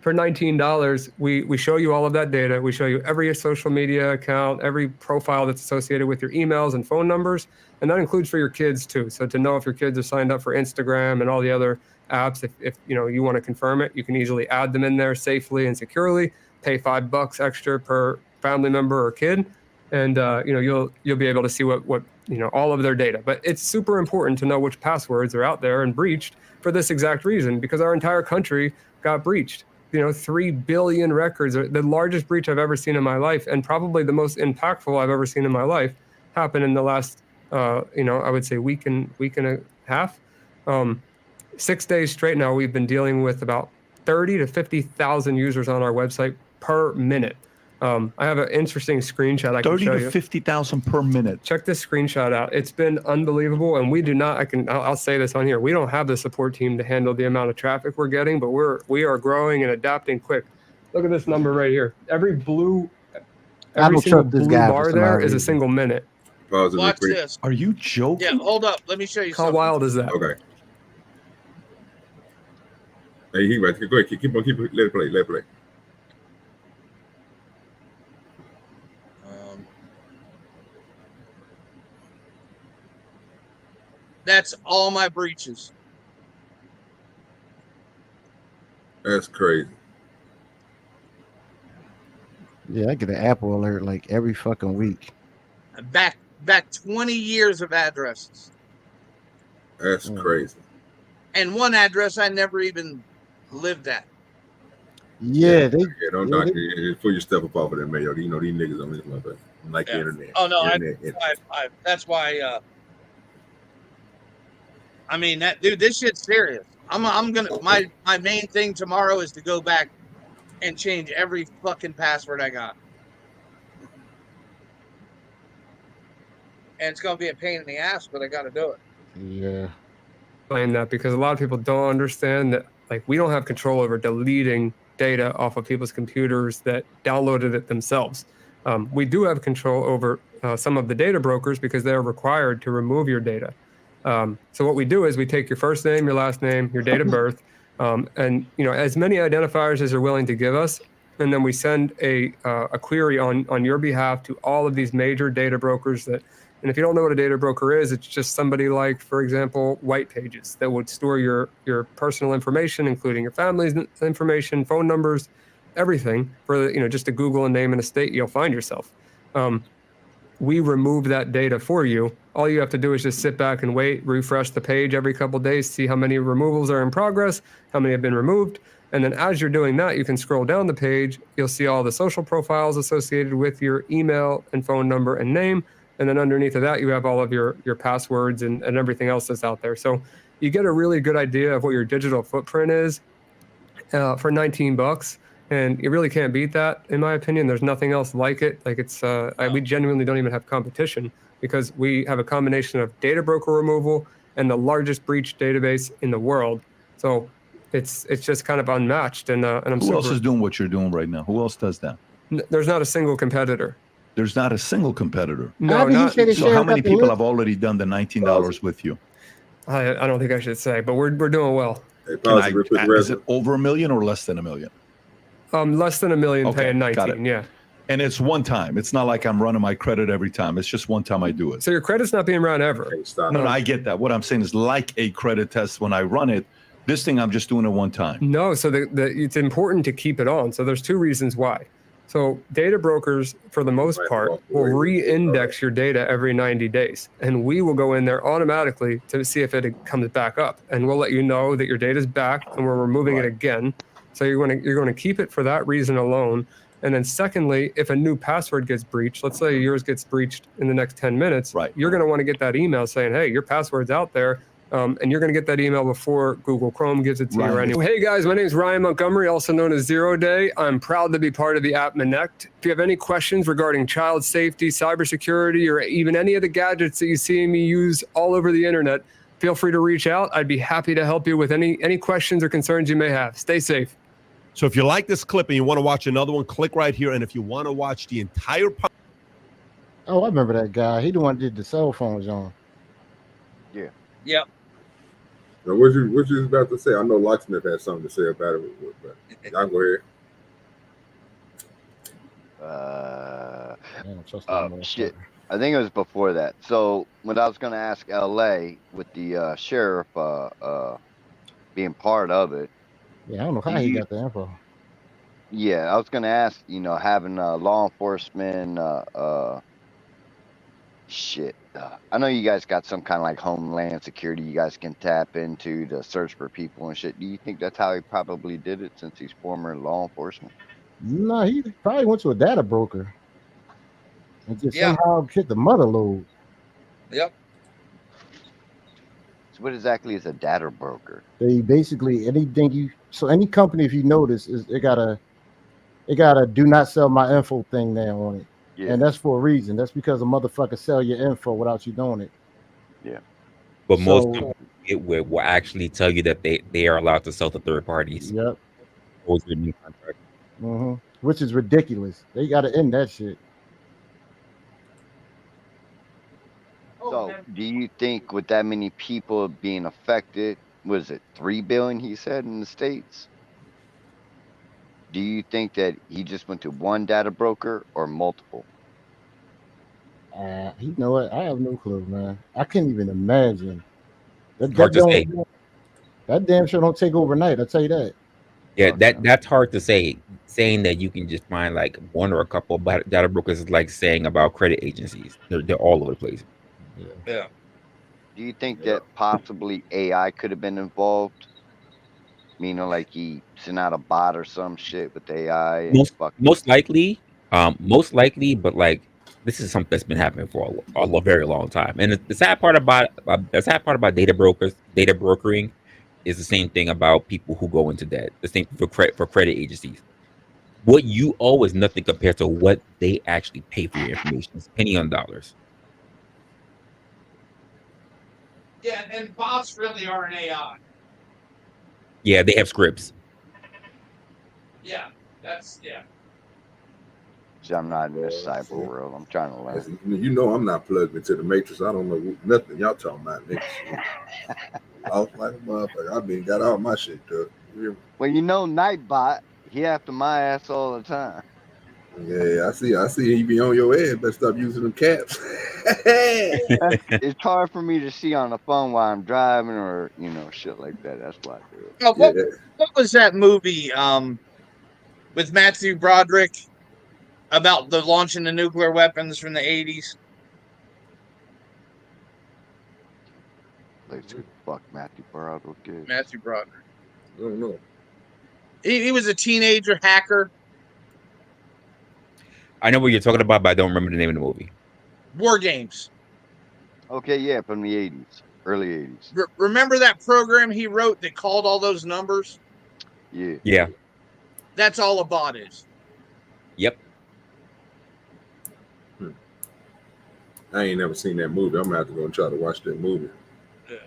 for $19, we show you all of that data. We show you every social media account, every profile that's associated with your emails and phone numbers, and that includes for your kids too. So to know if your kids are signed up for Instagram and all the other apps, if you want to confirm it, you can easily add them in there safely and securely. Pay $5 extra per family member or kid, and you'll be able to see what all of their data. But it's super important to know which passwords are out there and breached for this exact reason, because our entire country got breached. 3 billion records, the largest breach I've ever seen in my life, and probably the most impactful I've ever seen in my life, happened in the last, I would say week and a half. 6 days straight now, we've been dealing with about 30 to 50,000 users on our website per minute. I have an interesting screenshot I can show you. 30 to 50,000 per minute. Check this screenshot out. It's been unbelievable, and we do not. I'll say this on here. We don't have the support team to handle the amount of traffic we're getting, but we are growing and adapting quick. Look at this number right here. Every single blue bar there is a single minute. Watch this. Are you joking? Yeah, hold up. Let me show you How something. wild is that? Okay. Hey, go ahead. Keep it. Let it play. That's all my breaches. That's crazy. Yeah, I get an Apple alert like every fucking week. Back 20 years of addresses. That's crazy. And one address I never even lived at. Yeah, don't pull your stuff up off of that mail. These niggas on this motherfucker like the internet. Oh no, that's why. I mean, this shit's serious. I'm gonna. My main thing tomorrow is to go back and change every fucking password I got. And it's gonna be a pain in the ass, but I got to do it. Yeah. Explain that, because a lot of people don't understand that, like, we don't have control over deleting data off of people's computers that downloaded it themselves. We do have control over some of the data brokers, because they're required to remove your data. So what we do is we take your first name, your last name, your date of birth, and as many identifiers as you're willing to give us, and then we send a query on your behalf to all of these major data brokers and if you don't know what a data broker is, it's just somebody like, for example, White Pages, that would store your personal information, including your family's information, phone numbers, everything, for just a Google a name and a state, you'll find yourself. We remove that data for you. All you have to do is just sit back and wait, refresh the page every couple of days, see how many removals are in progress, how many have been removed. And then as you're doing that, you can scroll down the page. You'll see all the social profiles associated with your email and phone number and name. And then underneath of that, you have all of your passwords and everything else that's out there. So you get a really good idea of what your digital footprint is for $19. And you really can't beat that, in my opinion. There's nothing else like it. Like we genuinely don't even have competition, because we have a combination of data broker removal and the largest breach database in the world. So it's just kind of unmatched. And who else is doing what you're doing right now? Who else does that? There's not a single competitor. There's not a single competitor. No, so how many people have already done the $19 with you? I don't think I should say, but we're doing well. Is it over 1 million or less than 1 million? Less than 1 million paying 19, yeah. And it's one time. It's not like I'm running my credit every time. It's just one time I do it. So your credit's not being run ever. No, I get that. What I'm saying is, like a credit test, when I run it, this thing I'm just doing it one time. No, so it's important to keep it on. So there's two reasons why. So data brokers, for the most part, will re-index your data every 90 days. And we will go in there automatically to see if it comes back up. And we'll let you know that your data is back and we're removing it again. So you're going to keep it for that reason alone. And then secondly, if a new password gets breached, let's say yours gets breached in the next 10 minutes, you're going to want to get that email saying, hey, your password's out there. And you're going to get that email before Google Chrome gives it to you anyway. Hey guys, my name is Ryan Montgomery, also known as Zero Day. I'm proud to be part of the app Minect. If you have any questions regarding child safety, cybersecurity, or even any of the gadgets that you see me use all over the internet, feel free to reach out. I'd be happy to help you with any questions or concerns you may have. Stay safe. So if you like this clip and you want to watch another one, click right here. And if you want to watch the entire Oh, I remember that guy. He the one that did the cell phones on. Yeah. Yep. Now, what you about to say? I know Locksmith had something to say about it, but y'all go ahead. Shit. I think it was before that. So when I was going to ask LA with the sheriff being part of it. Yeah, I don't know how he got the info. Yeah, I was going to ask, having law enforcement, I know you guys got some kind of like homeland security you guys can tap into to search for people and shit. Do you think that's how he probably did it since he's former law enforcement? No, he probably went to a data broker and just somehow hit the mother load. Yep. So what exactly is a data broker? They basically any company, if you notice, it got a do not sell my info thing there on it. Yeah. And that's for a reason. That's because a motherfucker sell your info without you doing it. Yeah. But most companies will actually tell you that they are allowed to sell to third parties. Yep. Those are new contracts. Mm-hmm. Which is ridiculous. They got to end that shit. So, do you think with that many people being affected, was it 3 billion he said in the States? Do you think that he just went to one data broker or multiple? You know what? I have no clue, man. I can't even imagine. Hard to say. That damn sure don't take overnight. I'll tell you that. Yeah, that's hard to say. Saying that you can just find like one or a couple of data brokers is like saying about credit agencies. They're all over the place. Yeah. Do you think that possibly AI could have been involved? Meaning like he sent out a bot or some shit with AI? And most likely, but like this is something that's been happening for a very long time. And the sad part about data brokering is the same thing about people who go into debt. The same for credit agencies. What you owe is nothing compared to what they actually pay for your information. It's penny on dollars. Yeah, and bots really are an AI. Yeah, they have scripts. Yeah, See, I'm not in this cyber world. I'm trying to learn. You know I'm not plugged into the matrix. I don't know nothing y'all talking about, niggas. Off like a motherfucker. I been got all my shit done. Well, Nightbot, he after my ass all the time. Yeah, I see he be on your head. Better stop using them caps. It's hard for me to see on the phone while I'm driving or shit like that. That's why I do it. Oh, what was that movie with Matthew Broderick about the launching the nuclear weapons from the 80s? Like, who the fuck Matthew Broderick is? Matthew Broderick. I don't know. He was a teenager hacker. I know what you're talking about, but I don't remember the name of the movie. War Games. Okay, yeah, from the 80s, early 80s. Remember that program he wrote that called all those numbers? Yeah. Yeah. That's all a bot is. Yep. I ain't never seen that movie. I'm gonna have to go and try to watch that movie. Yeah.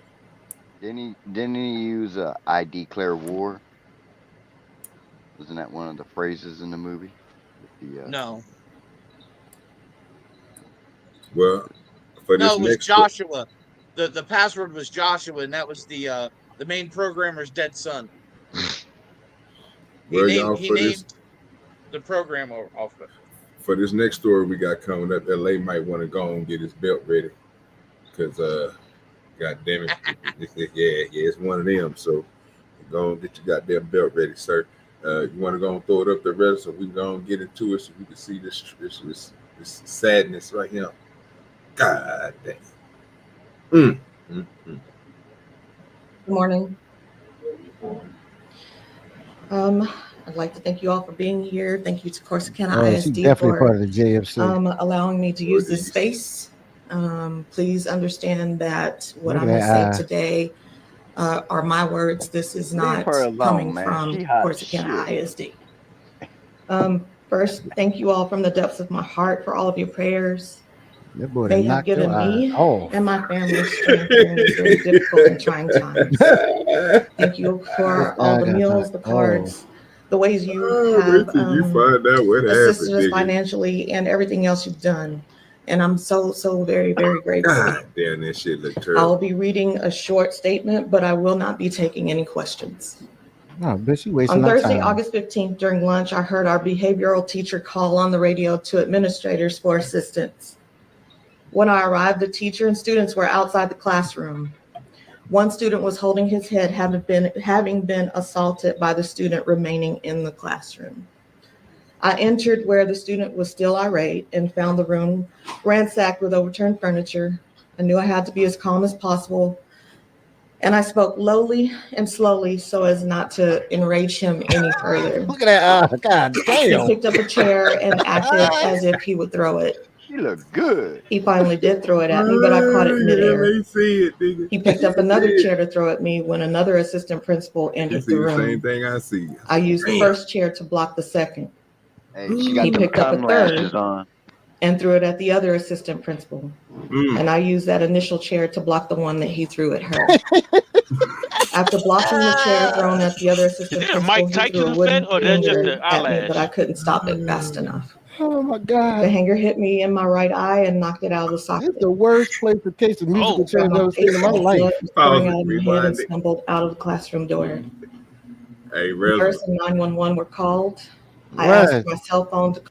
Didn't he use I declare war? Wasn't that one of the phrases in the movie? No. Well, it was Joshua. The password was Joshua, and that was the main programmer's dead son. He named the program off of it. For this next story we got coming up, LA might want to go and get his belt ready, because god damn it, it's one of them. So go and get your goddamn belt ready, sir. You want to go and throw it up the rest, so we can go and get into it, so we can see this sadness right here. God damn. Good morning. I'd like to thank you all for being here. Thank you to Corsicana ISD definitely for part of the JFC. allowing me to use this space. Please understand that what I'm going to say today are my words. This is not coming from Corsicana ISD. First, thank you all from the depths of my heart for all of your prayers. They have given me and my family strength during these very difficult and trying times. Thank you for all the meals, the cards, the ways you Wait have till you find out what assisted happened. us financially and everything else you've done. And I'm so very, very grateful. God damn, that shit look I terrible. will be reading a short statement, but I will not be taking any questions. No, bitch, you wasting On our Thursday, time. August 15th, during lunch, I heard our behavioral teacher call on the radio to administrators for assistance. When I arrived, the teacher and students were outside the classroom. One student was holding his head, having been assaulted by the student remaining in the classroom. I entered where the student was still irate and found the room ransacked with overturned furniture. I knew I had to be as calm as possible, and I spoke lowly and slowly so as not to enrage him any further. Look at that. God damn. He picked up a chair and acted as if he would throw it. He looked good. He finally did throw it at me, but I caught it midair. He picked up another chair to throw at me when another assistant principal entered the room. Same thing I see. I used the first chair to block the second. Hey, she got He the picked up a sunglasses third on. and threw it at the other assistant principal. And I used that initial chair to block the one that he threw at her. After blocking the chair thrown at the other assistant principal, he threw a wooden hanger at me, but I couldn't stop it fast enough. Oh my God. The hanger hit me in my right eye and knocked it out of the socket. It's the worst place for case of musical chairs I've ever seen in my life. Blood was pouring out of my head and stumbled out of the classroom door. Hey, Nurse and 911 were called. I asked for my cell phone to.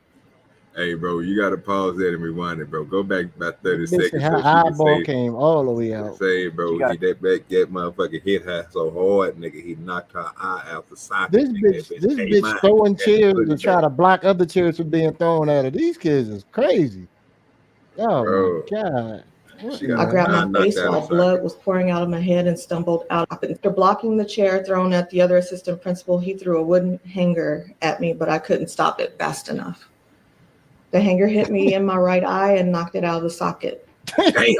Hey, bro, you got to pause that and rewind it, bro. Go back about 30 seconds. Her eyeball came all the way out. Say, bro, that motherfucker hit her so hard, nigga, he knocked her eye out the socket. This bitch throwing chairs to try to block other chairs from being thrown at her. These kids is crazy. Oh, bro. My God. I grabbed my face while blood was pouring out of my head and stumbled out. After blocking the chair thrown at the other assistant principal, he threw a wooden hanger at me, but I couldn't stop it fast enough. The hanger hit me in my right eye and knocked it out of the socket. Damn.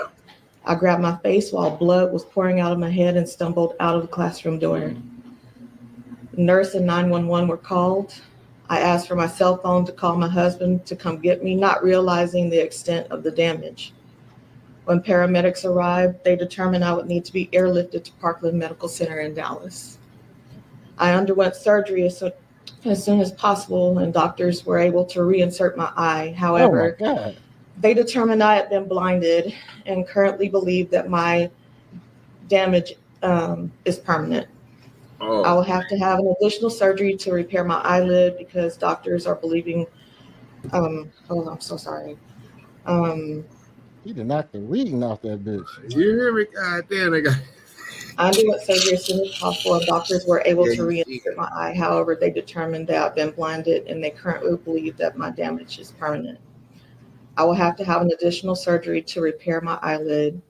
I grabbed my face while blood was pouring out of my head and stumbled out of the classroom door. Nurse and 911 were called. I asked for my cell phone to call my husband to come get me, not realizing the extent of the damage. When paramedics arrived, they determined I would need to be airlifted to Parkland Medical Center in Dallas. I underwent surgery as soon as possible, and doctors were able to reinsert my eye. However, they determined I had been blinded and currently believe that my damage is permanent. I will have to have an additional surgery to repair my eyelid because doctors are believing. I'm so sorry. He did knock the reading off that bitch. You hear me? God damn, I underwent surgery as soon as possible, and doctors were able to reinsert my eye. However, they determined that I've been blinded, and they currently believe that my damage is permanent. I will have to have an additional surgery to repair my eyelid.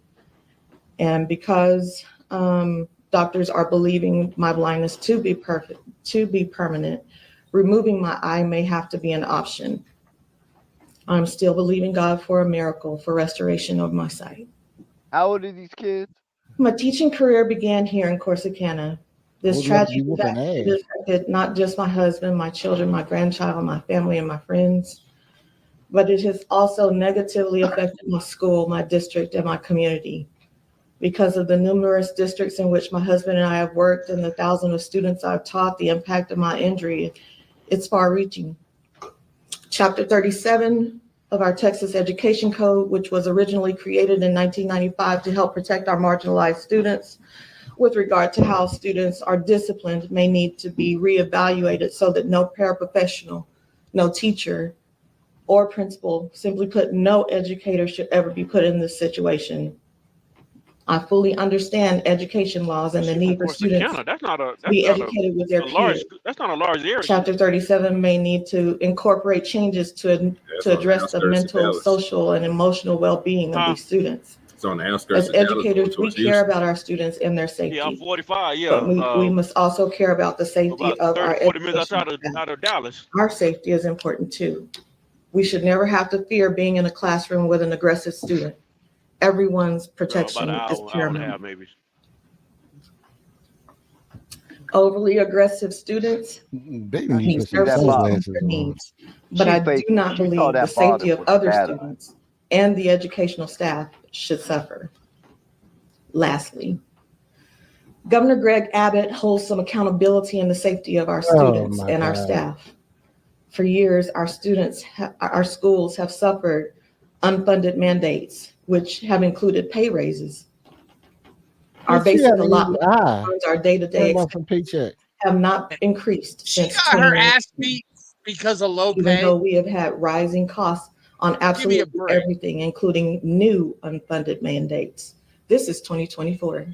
And because doctors are believing my blindness to be permanent, removing my eye may have to be an option. I'm still believing God for a miracle for restoration of my sight. How old are these kids? My teaching career began here in Corsicana. This tragedy affected not just my husband, my children, my grandchild, my family, and my friends, but it has also negatively affected my school, my district, and my community. Because of the numerous districts in which my husband and I have worked and the thousands of students I've taught, the impact of my injury, it's far-reaching. Chapter 37 of our Texas Education Code, which was originally created in 1995 to help protect our marginalized students with regard to how students are disciplined, may need to be reevaluated so that no paraprofessional, no teacher, or principal, simply put, no educator should ever be put in this situation. I fully understand education laws and the need for students to be educated with their peers. That's not a large area. Chapter 37 may need to incorporate changes to address the mental, social, and emotional well-being of these students. It's on the outskirts. As educators, we care about our students and their safety. Yeah, I'm 45. Yeah, but we must also care about the safety of our 40 minutes out of Dallas. Our safety is important too. We should never have to fear being in a classroom with an aggressive student. Everyone's protection is paramount. Overly aggressive students need services for their needs, but I do not believe the safety of other students and the educational staff should suffer. Lastly, Governor Greg Abbott holds some accountability in the safety of our students and our staff. For years, our schools have suffered unfunded mandates, which have included pay raises. Our basic allotment funds, our day-to-day expenses have not increased since She got her ass beat because of low pay. Even though we have had rising costs on absolutely everything, including new unfunded mandates. This is 2024.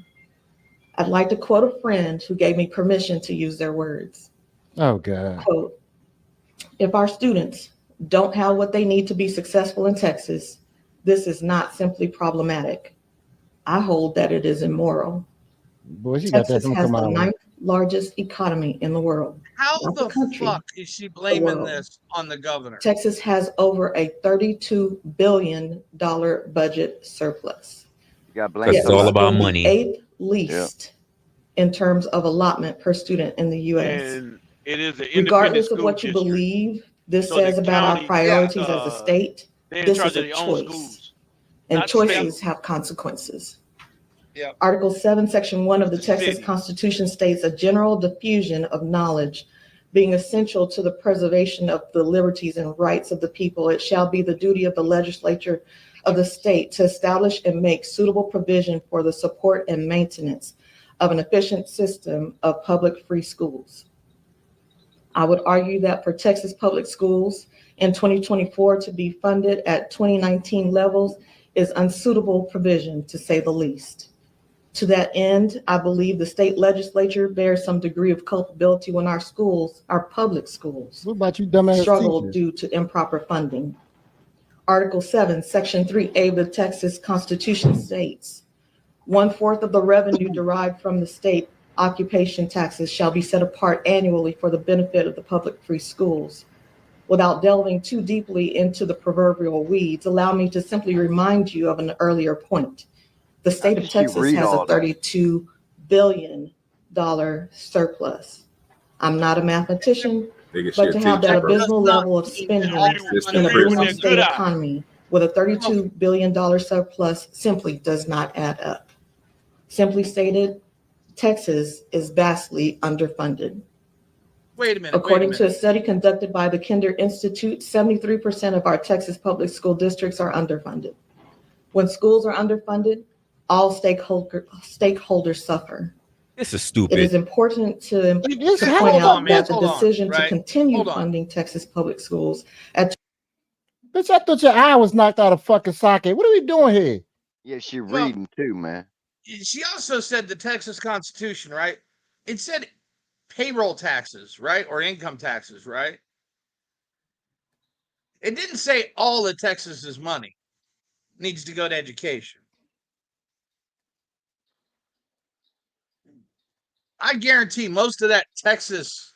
I'd like to quote a friend who gave me permission to use their words. Oh, God. Quote, if our students don't have what they need to be successful in Texas, this is not simply problematic. I hold that it is immoral. Boy, Texas has the ninth largest economy in the world. How the fuck is she blaming this on the governor? Texas has over a $32 billion budget surplus. It's all about money. Eighth least in terms of allotment per student in the U.S. And it is an regardless of what you believe this says about our priorities as a state, this is a choice. And choices have consequences. Article 7, Section 1 of the Texas Constitution states a general diffusion of knowledge being essential to the preservation of the liberties and rights of the people. It shall be the duty of the legislature of the state to establish and make suitable provision for the support and maintenance of an efficient system of public free schools. I would argue that for Texas public schools in 2024 to be funded at 2019 levels is unsuitable provision, to say the least. To that end, I believe the state legislature bears some degree of culpability when our schools, our public schools, what about you dumbass struggle teachers? due to improper funding. Article 7, Section 3A of the Texas Constitution states, 1/4 of the revenue derived from the state occupation taxes shall be set apart annually for the benefit of the public free schools. Without delving too deeply into the proverbial weeds, allow me to simply remind you of an earlier point. The state of Texas has a $32 billion surplus. I'm not a mathematician, but to have that abysmal level of spending in a booming state economy with a $32 billion surplus simply does not add up. Simply stated, Texas is vastly underfunded. Wait a minute. According to a study conducted by the Kinder Institute, 73% of our Texas public school districts are underfunded. When schools are underfunded, all stakeholders suffer. This is stupid. It is important to point out that the decision to continue funding Texas public schools at Bitch, I thought your eye was knocked out of fucking socket. What are we doing here? Yeah, she reading too, man. She also said the Texas Constitution, right? It said payroll taxes, right? Or income taxes, right? It didn't say all of Texas's money needs to go to education. I guarantee most of that Texas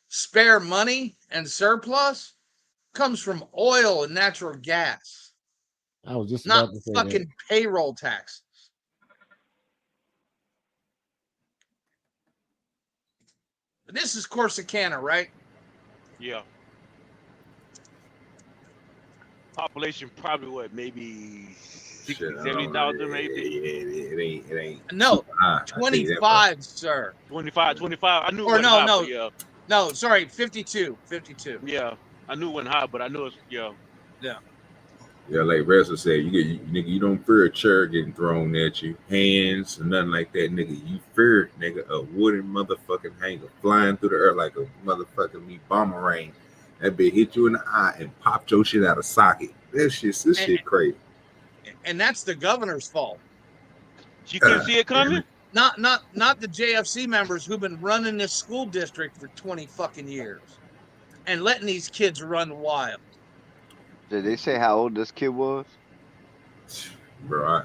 spare money and surplus comes from oil and natural gas. I was just not about to say fucking payroll taxes. But this is Corsicana, right? Yeah. Population probably what, maybe 60, 70,000 maybe? It ain't. No, 25, sir. 25. I knew it or wasn't high, no, but yeah. No, sorry, 52. Yeah, I knew it wasn't high, but I knew it's, yeah. Yeah, like Reza said, nigga, you don't fear a chair getting thrown at you, hands or nothing like that, nigga. You fear, nigga, a wooden motherfucking hanger flying through the air like a motherfucking boomerang. That bitch hit you in the eye and popped your shit out of socket. This shit crazy. And that's the governor's fault. She couldn't see it coming? Not the JFC members who've been running this school district for 20 fucking years and letting these kids run wild. Did they say how old this kid was? Bro,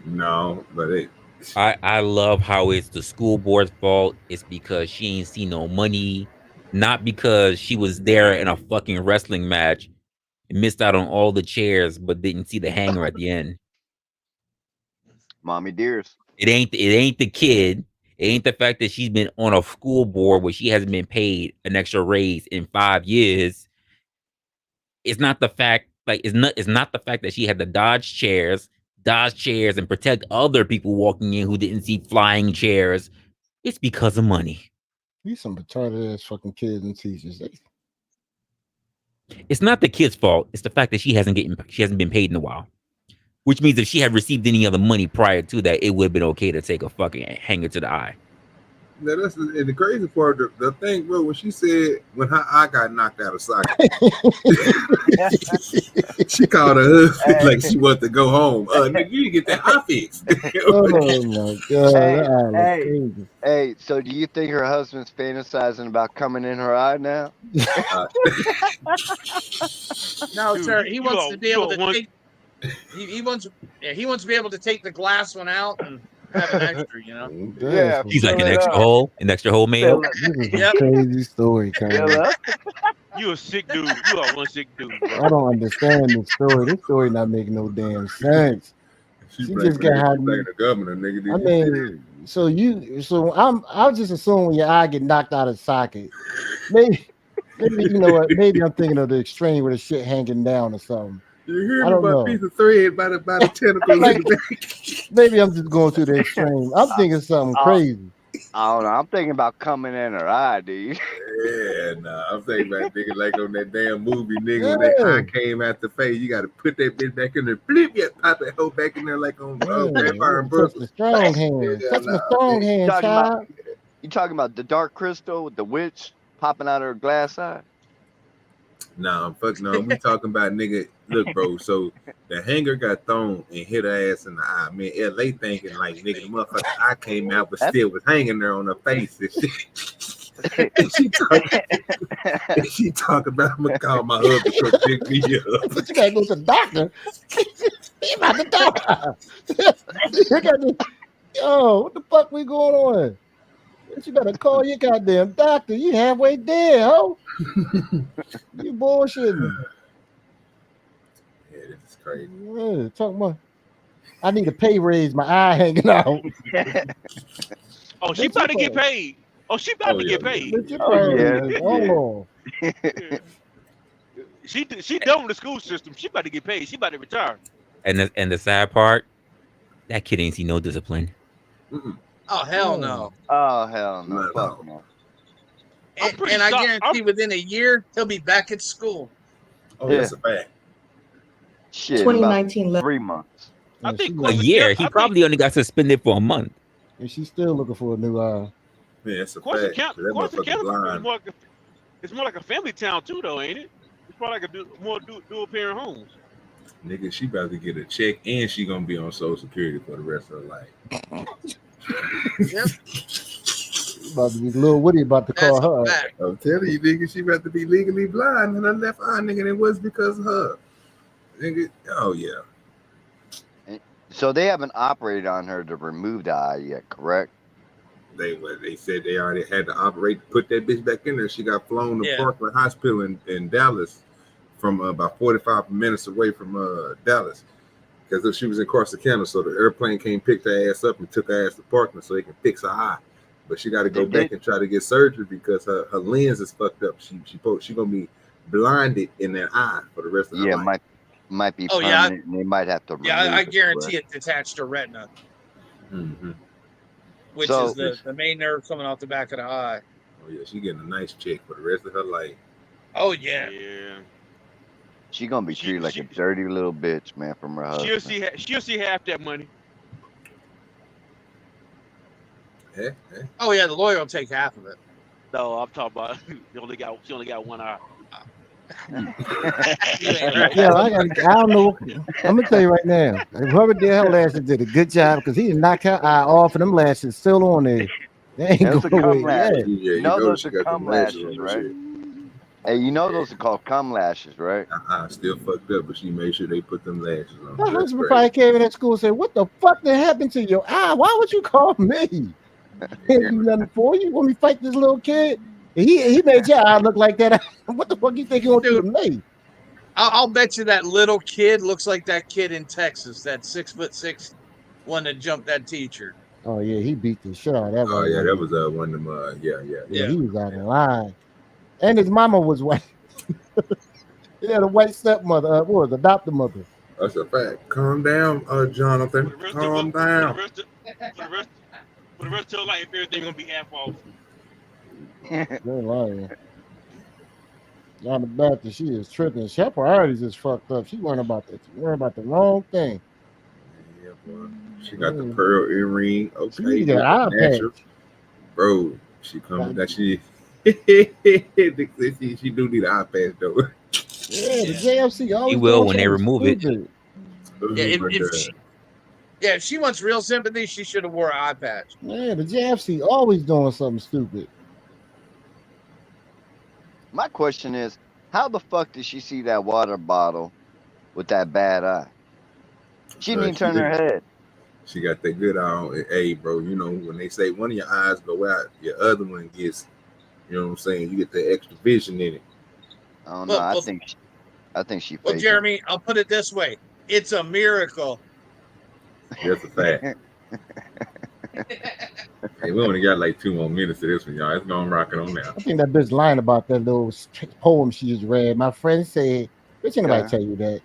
no, but I love how it's the school board's fault. It's because she ain't seen no money, not because she was there in a fucking wrestling match and missed out on all the chairs, but didn't see the hanger at the end. Mommy dears. It ain't the kid. It ain't the fact that she's been on a school board where she hasn't been paid an extra raise in 5 years. It's not the fact, it's not the fact that she had to dodge chairs, dodge chairs and protect other people walking in who didn't see flying chairs, it's because of money. These some retarded ass fucking kids and teachers. It's not the kid's fault. It's the fact that she hasn't been paid in a while. Which means if she had received any other money prior to that, it would have been okay to take a fucking hanger to the eye. Now that's the crazy part. The thing, bro, when she said when her eye got knocked out of socket, she called her husband like she wanted to go home. Nigga, you didn't get that eye fixed. Oh my god! Hey, so do you think her husband's fantasizing about coming in her eye now? No, sir. He wants to be able to take. He wants to be able to take the glass one out and have an extra, you know. Yeah, he's like an extra hole male. Yep. Crazy story, You a sick dude. You are one sick dude, bro. I don't understand this story. This story not making no damn sense. She just got how the governor, nigga. I mean, so I'll just assume when your eye get knocked out of socket, maybe you know what? Maybe I'm thinking of the extreme where the shit hanging down or something. You hear me about a piece of thread by the tentacle? Like, maybe I'm just going to the extreme. I'm thinking something crazy. I don't know. I'm thinking about coming in her eye, dude. Yeah, nah. I'm thinking about nigga like on that damn movie, nigga. When that eye came out the face, you got to put that bitch back in there. Flip your pop that hoe back in there like on Vampire and Touch the strong hand. Touch my strong hand, child. You talking about the Dark Crystal with the witch popping out of her glass eye? Nah, fuck no. We talking about nigga. Look, bro. So the hanger got thrown and hit her ass in the eye. Man, LA thinking like nigga, the motherfucker eye came out, but still was hanging there on her face. And she talk about I'm gonna call my husband to pick me up. But you gotta go to the doctor. He about to die. Yo, what the fuck we going on? You better call your goddamn doctor. You halfway dead, ho. You bullshitting. Yeah, this is crazy. Yeah, talking about I need a pay raise, my eye hanging out. Oh, she about to get paid. Oh, she about to get paid. She done with the school system. She about to get paid. She about to retire. And the sad part, that kid ain't see no discipline. Oh hell no! Oh hell no! Fuck no! And I guarantee within a year he'll be back at school. Oh, that's a fact. Shit, 2019 about 3 months. I think a year. He probably only got suspended for a month. And she's still looking for a new eye. Yeah, it's a fact. fact. It's more like a family town too, though, ain't it? It's probably like more dual parent homes. Nigga, she about to get a check and she gonna be on Social Security for the rest of her life. Yep. About to be Lil Woody about to call her. I'm telling you, nigga, she about to be legally blind and her left eye, nigga, and it was because of her. Nigga, oh yeah. So they haven't operated on her to remove the eye yet, correct? They said they already had to operate to put that bitch back in there. She got flown to Parkland Hospital in Dallas from about 45 minutes away from Dallas. Because she was in Corsicana, so the airplane came pick her ass up and took her ass to Parkland so they can fix her eye. But she got to go back and try to get surgery because her lens is fucked up. She gonna be blinded in that eye for the rest of her life. Might be permanent. And they might have to. Yeah, I guarantee it detached her retina, which is the main nerve coming off the back of the eye. Oh yeah, she getting a nice check for the rest of her life. Oh yeah. She gonna be treated like a dirty little bitch, man, from her husband. She'll see half that money. Oh yeah, the lawyer will take half of it. No, I'm talking about she only got one eye. Yeah, I don't know. I'm gonna tell you right now, whoever did her lashes did a good job because he did knock her eye off and them lashes still on there. They ain't going away. You know those are cum lashes, right? Hey, you know those are called cum lashes, right? Still fucked up, but she made sure they put them lashes on. My husband probably came in at school and said, "What the fuck did happen to your eye? Why would you call me? Can't do nothing for you. Want me to fight this little kid? He made your eye look like that. What the fuck you think you want to do to me?" I'll bet you that little kid looks like that kid in Texas, that 6'6" one that jumped that teacher. Oh yeah, he beat the shit out of that. Oh yeah, that was one of them. Yeah, he was out of line. And his mama was white. He had a white stepmother, adopted mother. That's a fact. Calm down, Jonathan. Calm down. For the rest of your life, everything gonna be half off. They're lying. John the Baptist, she is tripping. Her priorities is fucked up. She worrying about the wrong thing. Yeah, boy. She got the pearl earring. Okay, she got eye natural. patch. Bro, she coming that she she do need an eye patch though. Yeah, the JFC always He will doing when they something remove it. stupid. If she wants real sympathy, she should have wore an eye patch. Yeah, the JFC always doing something stupid. My question is, how the fuck did she see that water bottle with that bad eye? She didn't even turn her head. She got that good eye. Hey, bro, you know, when they say one of your eyes go out, your other one gets, you know what I'm saying? You get the extra vision in it. I don't know. I think she Well, faked Jeremy, I'll put it this way. It's a miracle. That's a fact. Hey, we only got like 2 more minutes of this one, y'all. It's going rocket on now. I think that bitch lying about that little poem she just read. My friend said, bitch, anybody tell you that?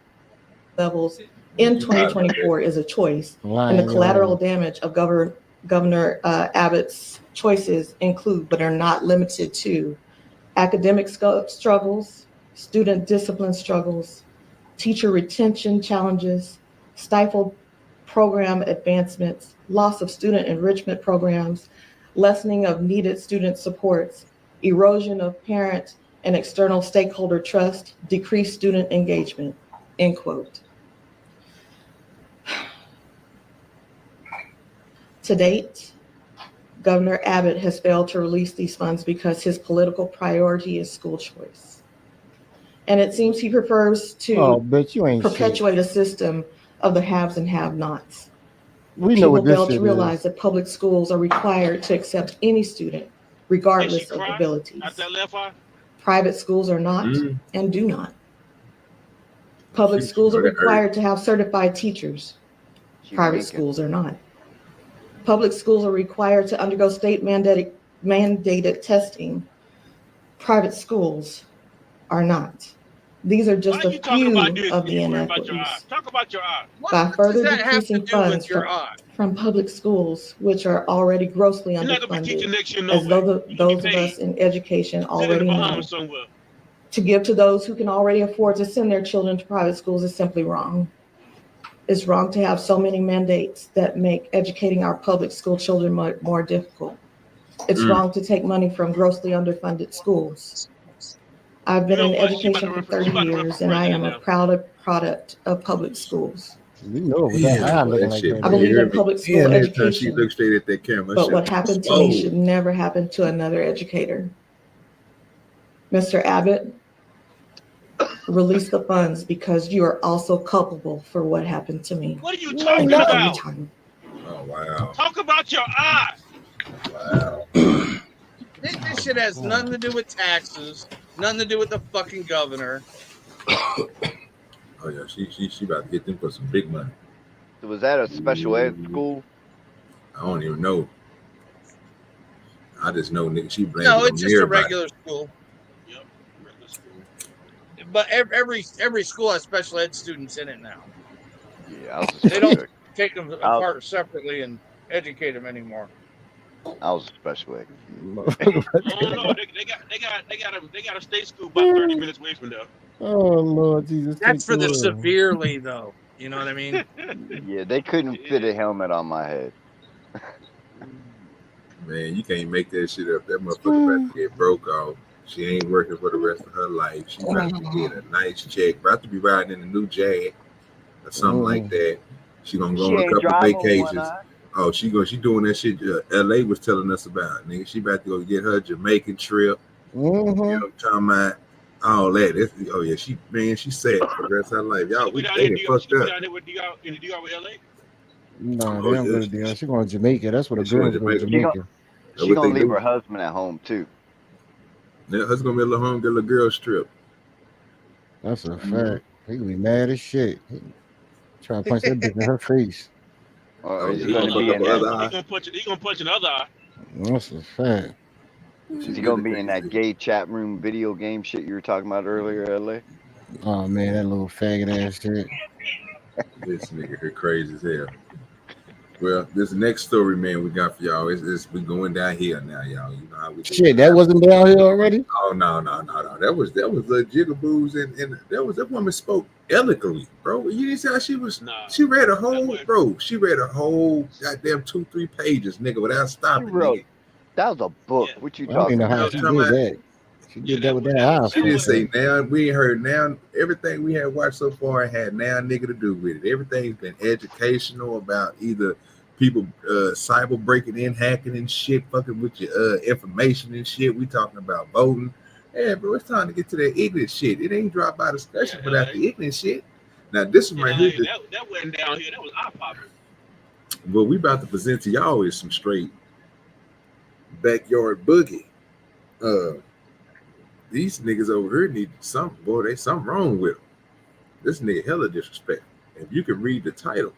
Levels in 2024 is a choice. And the collateral damage of Governor Abbott's choices include, but are not limited to, academic struggles, student discipline struggles, teacher retention challenges, stifled program advancements, loss of student enrichment programs, lessening of needed student supports, erosion of parent and external stakeholder trust, decreased student engagement, end quote. To date, Governor Abbott has failed to release these funds because his political priority is school choice. And it seems he prefers to perpetuate a system of the haves and have-nots. People fail to realize that public schools are required to accept any student, regardless of abilities. Private schools are not and do not. Public schools are required to have certified teachers. Private schools are not. Public schools are required to undergo state mandated testing. Private schools are not. These are just a few of the inequities. Talk about your eye. By further decreasing funds from public schools, which are already grossly underfunded, as though those of us in education already know, to give to those who can already afford to send their children to private schools is simply wrong. It's wrong to have so many mandates that make educating our public school children more difficult. It's wrong to take money from grossly underfunded schools. I've been in education for 30 years, and I am a proud product of public schools. You know, I believe in public school education. She looked straight at that camera. But what happened to me should never happen to another educator. Mr. Abbott, release the funds because you are also culpable for what happened to me. What are you talking about? Oh, wow. Talk about your eye. Wow. This shit has nothing to do with taxes, nothing to do with the fucking governor. Oh yeah, she about to get them for some big money. So was that a special ed school? I don't even know. I just know nigga, she blamed No, it's just a regular school. Yep, regular school. But every school has special ed students in it now. Yeah, they don't take them apart separately and educate them anymore. I was a special ed. No, they got a state school about 30 minutes away from there. Oh Lord Jesus! That's for the severely though. You know what I mean? Yeah, they couldn't fit a helmet on my head. Man, you can't make that shit up. That motherfucker about to get broke off. She ain't working for the rest of her life. She about to get a nice check. About to be riding in a new Jag or something like that. She gonna go on a couple vacations. Oh, she doing that shit LA was telling us about. Nigga, she about to go get her Jamaican trip. You know what I'm talking about? All that. Oh yeah, she set for the rest of her life. Y'all, we fucked up. In the DR with LA? No, they don't go to DR. She going to Jamaica. That's what a girl goes to Jamaica. She gonna leave her husband at home too. Yeah, her gonna be a little home, get a little girl strip. That's a fact. He gonna be mad as shit. Trying to punch that bitch in her face. He's gonna be in that. He gonna punch another eye. That's a fact. Is he gonna be in that gay chat room video game shit you were talking about earlier, LA? Oh man, that little faggot ass shit. This nigga here crazy as hell. Well, this next story, man, we got for y'all is we going down here now, y'all. You know how we Shit, that wasn't down here already. Oh no. That was the jigaboos and that woman spoke eloquently, bro. You didn't see how she was. She read a whole goddamn 2-3 pages, nigga, without stopping. Nigga. That was a book. What you I don't talking know about? how she did that. She did that with that house. She didn't say now. We ain't heard now. Everything we had watched so far had now nigga to do with it. Everything's been educational about either people cyber breaking in, hacking and shit, fucking with your information and shit. We talking about voting. Yeah, bro, it's time to get to that ignorant shit. It ain't drop by discussion without the ignorant shit. Now this one right here. That wasn't down here. That was eye popping. What we about to present to y'all is some straight backyard boogie. These niggas over here need something, boy. There's something wrong with them. This nigga hella disrespect. If you can read the title,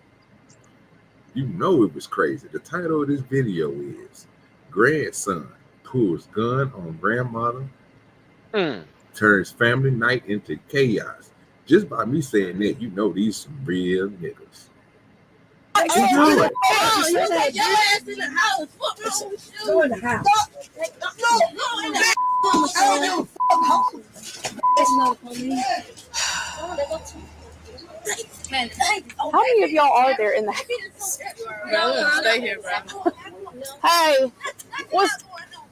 you know it was crazy. The title of this video is Grandson Pulls Gun on Grandmother, Turns Family Night into Chaos. Just by me saying that, you know these some real niggas. How many of y'all are there in the house? Stay here, bro. Hey,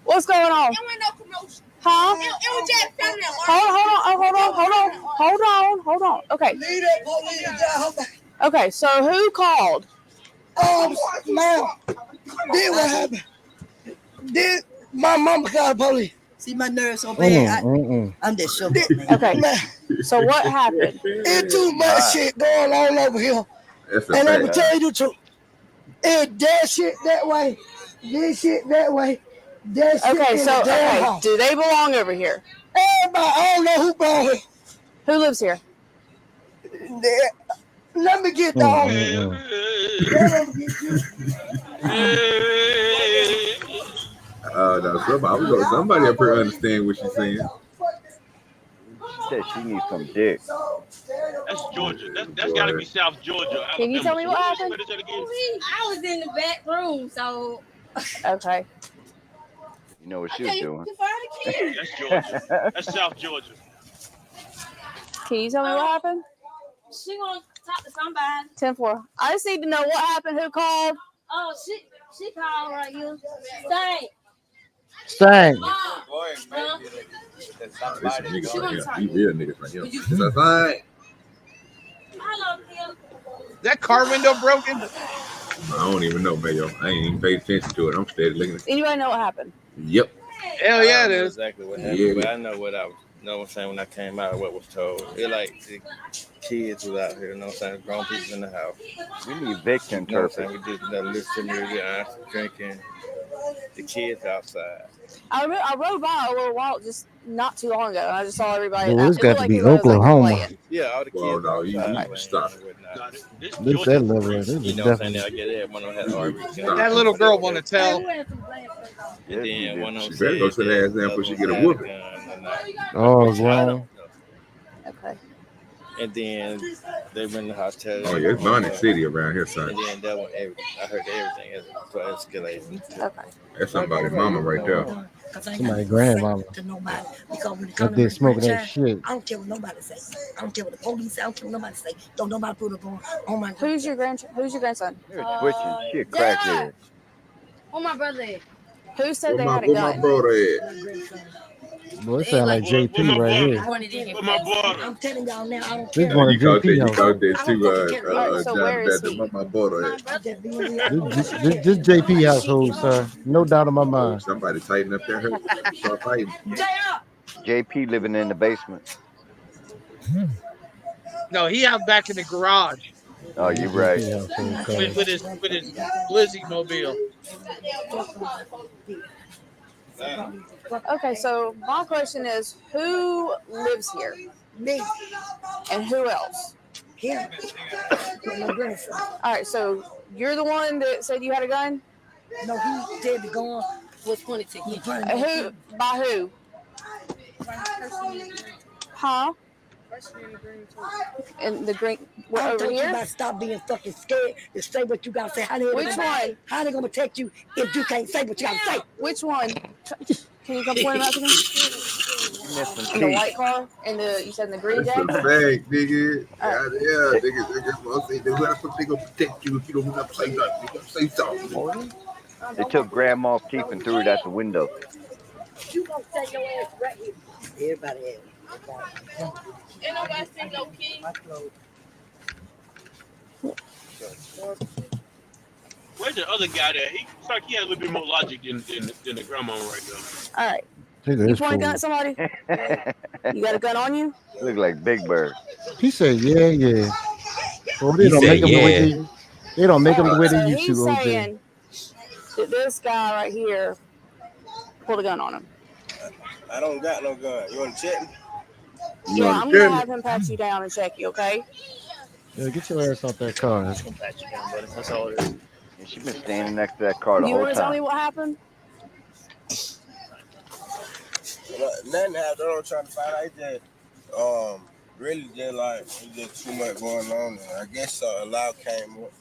what's going on? Huh? Hold on. Okay. Okay, so who called? Man, did what happened? Did my mama call the police? See my nerves so bad. I'm just shook. Okay. So what happened? It's too much shit going on over here. And I'm gonna tell you the truth. It's that shit that way, this shit that way, that shit. Okay, so do they belong over here? Everybody, I don't know who belong here. Who lives here? Let me get down. No, somebody up here understand what she's saying. She said she needs some dick. That's Georgia. That's got to be South Georgia. Can you tell me what happened? I was in the back room, so. Okay. You know what she was doing. That's Georgia. That's South Georgia. Can you tell me what happened? She gonna talk to somebody. 10-4. I just need to know what happened. Who called? Oh, she called right here. Stank. This nigga right here. These real niggas right here. That's fine. That car window broken? I don't even know, Mayo. I ain't even paid attention to it. I'm steady looking at it. Anybody know what happened? Yep. Hell yeah, it is. Exactly what happened, but I know what I was. Know what I'm saying? When I came out, what was told. It like the kids was out here. You know what I'm saying? Grown people in the house. We need victim You know what I'm interpret. saying? We just listen to music, drinking. The kids outside. I rode by a little while, just not too long ago, and I just saw everybody. Dude, it's it got looked to like be everybody was, Oklahoma. playing. Yeah, all the kids. Well, no, you need to stop. This that level. This You is know what I'm saying? definitely. I get it. One of them had arguments. That little girl want to tell. And then one of them She better go sit her ass down before she get a whooping. Oh, wow. Okay. And then they went in the hotel. Oh, yeah, it's Bonnet City around here, son. And then that one, I heard everything escalated. Okay. That's somebody's mama right there. Somebody's grandmama. To nobody, because when it Up comes there to smoking that franchise, shit. I don't care what nobody say. I don't care what the police say. I don't care what nobody say. Don't nobody put up on my. Who's your grandson? You're twitching shit, crackhead. Oh, my brother. Who said they Where had a my gun? brother at? Boy, it sound like JP right here. I'm telling y'all now, I don't This care. one You caught JP that house. too, So where is he? My brother at. This JP household, sir. No doubt in my mind. Somebody tighten up their hair. Start fighting. JP living in the basement. No, he out back in the garage Oh, you're right. with his Blizzy mobile. Okay, so my question is, who lives here? Me. And who else? Him. My grandson. All right, so you're the one that said you had a gun? No, he said the gun was pointed to him. Who? By who? Huh? And the green. What, I'm over talking here? about stop being fucking scared to say what you gotta say. Which one? How they gonna protect you if you can't say what you gotta say? Which one? Can you come point him out to me? In the white car? You said in the green That's a jacket? fact, nigga. Yeah, nigga. Well, they gonna protect you if you don't have to say nothing. You gotta say something. They took grandma's teeth and threw it out the window. You gonna say your ass right here. Everybody else. Ain't nobody seen no key. Where's the other guy there? He looks like he has a little bit more logic than the grandma right now. All right. You point a gun at somebody? You got a gun on you? Look like Big Bird. He said, yeah. Well, they don't make them the way they don't make them the way they used to. He's saying that this guy right here pulled a gun on him. I don't got no gun. You want to check me? Yeah, I'm gonna have him pat you down and check you, okay? Yeah, get your ass off that car. I'm gonna pat you down, buddy. That's all it is. And she's been standing next to that car the You whole want to tell me time. what happened? Nothing happened. I'm trying to find out. It just, really just like it's just too much going on. And I guess a loud came up.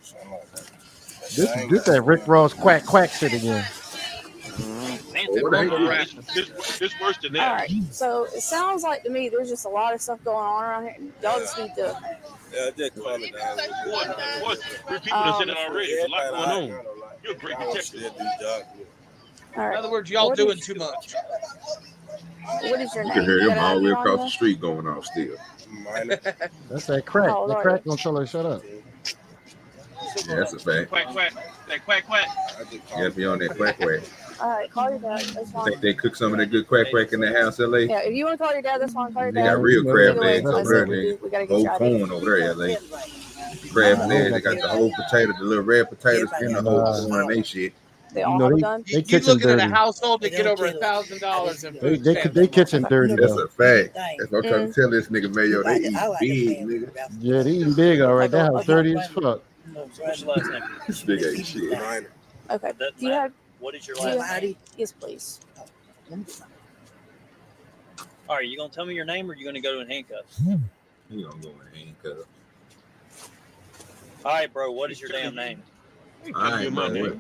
Something like that. This that Rick Ross quack shit again. This worse than that. All right. So it sounds like to me there's just a lot of stuff going on around here. Y'all just need to. Yeah, just calm it down. Three people that said it already. There's a lot going on. You're a great detective. All right. In other words, y'all doing too much. What is your You name? can hear You him got all the way ID on across you? the street going off still. That's that crack. Oh, that Lord. crack gonna tell her shut up. Yeah, that's a fact. Quack. That quack. You gotta be on that quack. All right, call your dad. That's fine. Think they cook some of that good quack in the house, LA? Yeah, if you want to call your dad, that's fine. Call your They dad. got real crab Either way, legs like I over said, there. we gotta get Whole your ID. corn over there, LA. Crab legs, they got the whole potato, the little red potatoes in the whole corn and they shit. They all have a gun. They You kitchen looking at dirty. a household to get over $1,000 in food They stamps. kitchen dirty That's though. a fact. That's what I'm trying to tell this nigga, Mayo. They eat big, nigga. Yeah, they eating big all right. That house dirty as fuck. What's your last name? This big ain't shit. Okay. Do you have? What is your do you last have- name? Yes, please. All right, you gonna tell me your name, or you gonna go in handcuffs? He gonna go in handcuffs. All right, bro. What is your damn name? All right, bro.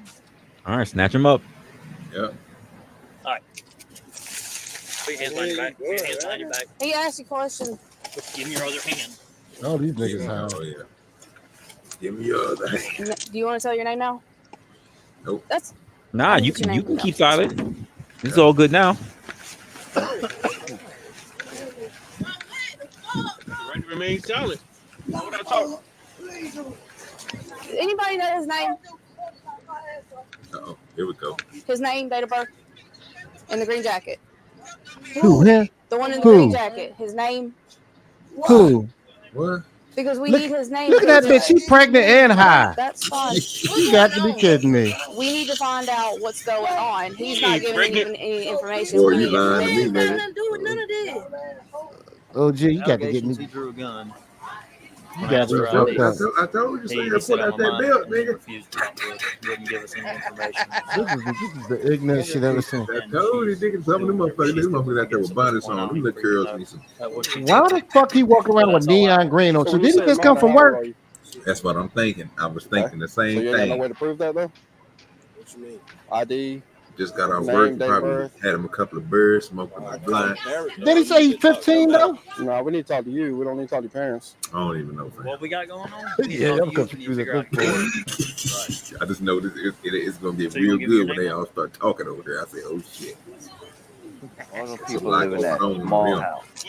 All right, snatch him up. Yep. All right. Put your hands behind your back. Put your hands behind your back. He asked you a question. Give me your other hand. Oh, these niggas high. Oh yeah. Give me your other hand. Do you want to tell your name now? Nope. That's Nah, I you need your can name now. keep silent. It's all good now. Right to remain silent. What I talk? Anybody know his name? Uh-oh. Here we go. His name, date of birth, in the green jacket. Who? Him? The one in the Who? green jacket. His name. Who? What? Because we Look- need his name. Look at that because- bitch. She's pregnant and high. That's fine. You got to be kidding me. We need to find out what's going on. He's not giving pregnant. any information. Boy, We you need lying to me, information. nigga. do with none of this. OG, you got to get me. He drew a gun. You got to be I fucked up. told you, He so said put out on that mine, belt, and nigga. refused to do it. Wouldn't give us any information. This is the ignorant shit I've ever seen. I told you, nigga, some of them motherfuckers out there with bonnets on. Them little girls need some. Why the fuck he walking around with neon green on? So didn't this come from work? That's what I'm thinking. I was thinking the same So you ain't got no way thing. to prove that though? What you mean? ID. Just got off Name, work, date of probably birth. had him a couple of birds, smoking a blunt. Did he say he's 15 though? No, we need to talk to you. We don't need to talk to your parents. I don't even know. What we got going on? Yeah, I'm confused at this point. I just know this it's gonna get So you real gonna give me good your when they name? all start talking over there. I say, oh shit. All those It's a people lot live in going that on. small Real. house.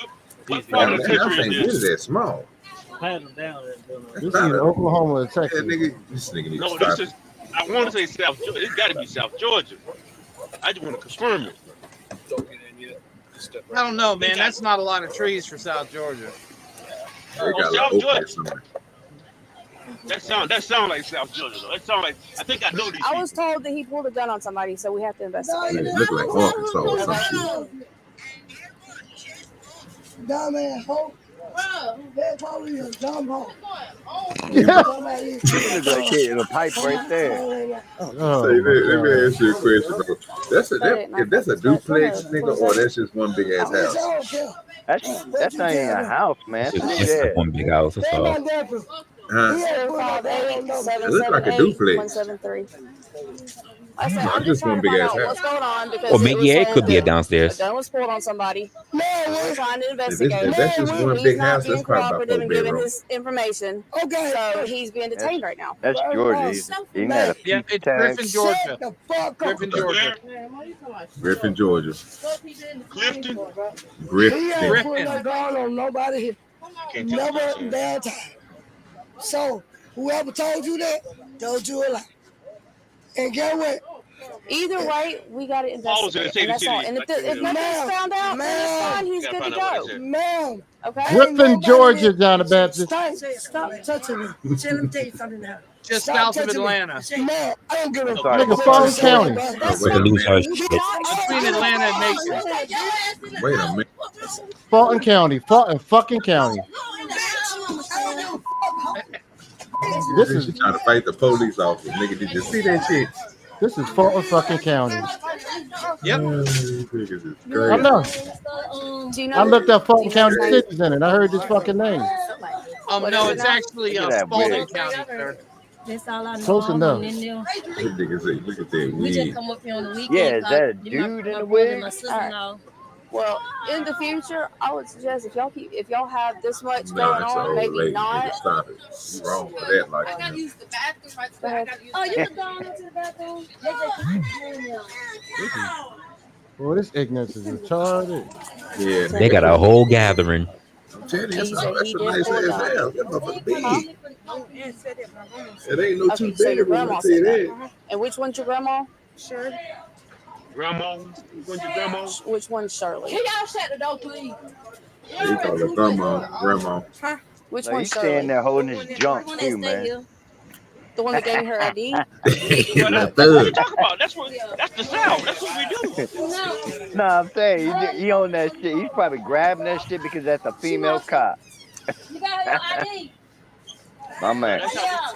What part of the I country think is this is this? that small. Pat him down. This is either Oklahoma or Yeah, Texas. nigga, this nigga needs No, to this stop. is. I want to say South Georgia. It's got to be South Georgia. I just want to confirm it. I don't know, man. That's not a lot of trees for South Georgia. They got South like open Georgia. or something. That sound like South Georgia though. That sound like I think I know these I people. was told that he pulled a gun on somebody, so we have to investigate. It look like Arkansas or some shit. Dumb ass hoe. That's probably a dumb hoe. Yeah. Dumb ass is- Look like kid in a pipe right there. Oh, Say, let me my ask you a question, bro. If that's a duplex, nigga, or that's just one big ass Bitch, I house? don't care. That's not even a house, man. It's just one big house. That's all. It looks like a duplex. 058-778-173. I said, No, I'm just just trying one to big find ass out house. what's going on because Well, it was yeah, it saying could be a that downstairs. a gun was pulled on somebody. We're trying to investigate. If that's just one He's big not house, being that's probably about cooperative 4 and giving bedrooms. his information. Okay. So he's being detained right now. That's Georgia. He's not a Yeah, peep it's tag. Griffin, Georgia. The fuck Griffin, Georgia. Griffin, Georgia. Clifton. He Griffin. ain't putting no gun on nobody here. Never damn time. So whoever told you that, told you a lie. And get what? Either way, we got to Paul's in the investigate, and that's all. And if nothing's found out, then it's fine. He's good to go. Ma'am. Okay. Griffin, Georgia, John the Baptist. Stop touching me. Tell him to tell you something now. Just Stop south of touching me. Atlanta. Man, I don't give a fuck. Nigga, Fulton County. Between Atlanta and Macon. Wait a minute. Fulton County. Fulton fucking County. This is trying to fight the police officer. Nigga, did you see that shit? This is Fulton fucking County. Yep. I know. I looked up Fulton County cities in it. I heard this fucking name. No, it's actually Spalding County, sir. That's all I know. Close enough. That nigga say, look at that We just wig. come up here on the weekend. Yeah, is that a dude in the wig? My sister-in-law. Well, in the future, I would suggest if y'all have this much Nah, going it's an on, old maybe lady. not. Nigga, stop it. You wrong for that. Like, I got to use the bathroom right Go ahead. Oh, you can go on into the bathroom. Boy, this ignorance is retarded. yeah, They got a whole gathering. I'm telling you, that's He a said he did nice pull ass it house. out. That motherfucker big. It ain't no Okay, two so your bedroom. grandma I tell you said that. that. And which one's your grandma? Sure. Grandma. When's your grandma? Which one's Shirley? Can y'all shut the door, please? They call her grandma. Which So one's he's standing Shirley? there holding his junk too, man. The one that gave me her ID? Well, that's what we talk about. That's the South. That's what we do. No, I'm saying he on that shit. He's probably grabbing that shit because that's a female cop. You got her ID. My man.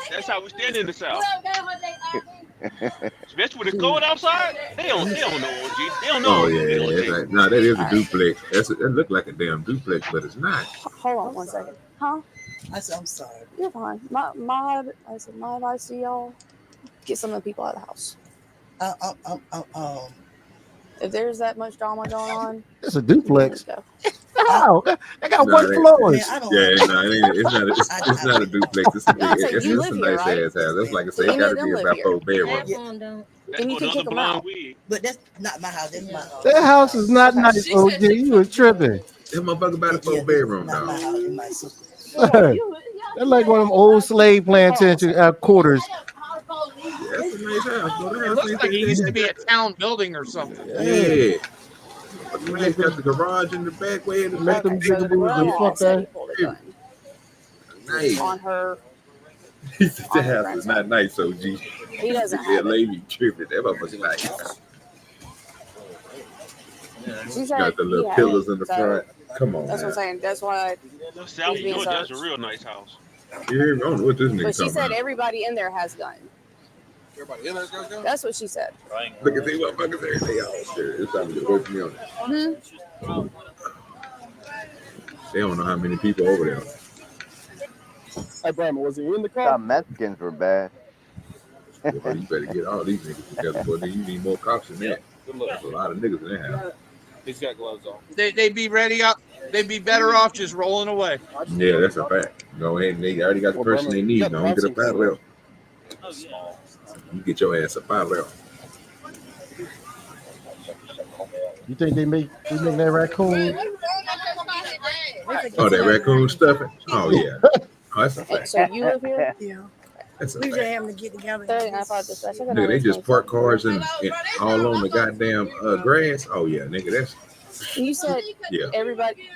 That's how we stand in the South. Especially when it's cold outside, they don't know OG. They don't know. Oh yeah. No, that is a duplex. That look like a damn duplex, but it's not. Hold on one second. Huh? I said, I'm sorry. You're fine. My advice to y'all, get some of the people out of the house. If there's that much drama going on, It's a duplex. let's go. How? They got one floors. It's not a duplex. It's a nice ass house. That's like I say, it gotta be about 4 bedrooms. Then you can kick them out. But that's not my house. That's my house. That house is not nice, OG. You was tripping. That motherfucker about a 4 bedroom, dog. That's like one of them old slave plantation quarters. That's a nice house. It looks like it used to be a town building or something. Yeah. They got the garage in the back way in the Make them jigaboos and fuck that. Nice. On her. He said the house is not nice, OG. He doesn't Yeah, have it. lady tripping. That motherfucker nice. She said Got the little he had pillars it, in the so front. Come on, That's what I'm man. saying. That's why. South he's being Georgia, that's a searched. real nice house. You hear me? I don't know what this nigga But she talking said about. everybody in there has guns. Everybody in there got guns? That's what she said. Look at these motherfuckers there. They all serious. It's time to work me on it. They don't know how many people over there. Hey, Brandon, was he in the car? Thought Mexicans were bad. Boy, you better get all these niggas together, boy. Then you need more cops than that. There's a lot of niggas in that house. He's got gloves on. They'd be ready up. They'd be better off just rolling away. Yeah, that's a fact. Go ahead and they already got the person they need. Don't get up out of there. You get your ass up out of there. You think they make that raccoon? Oh, that raccoon stuffing? Oh, yeah. Oh, that's a fact. So you live here? Yeah. That's a We just fact. having to get together. Nigga, they just park cars and all on the goddamn grass. Oh, yeah, nigga, that's... You said Yeah. everybody.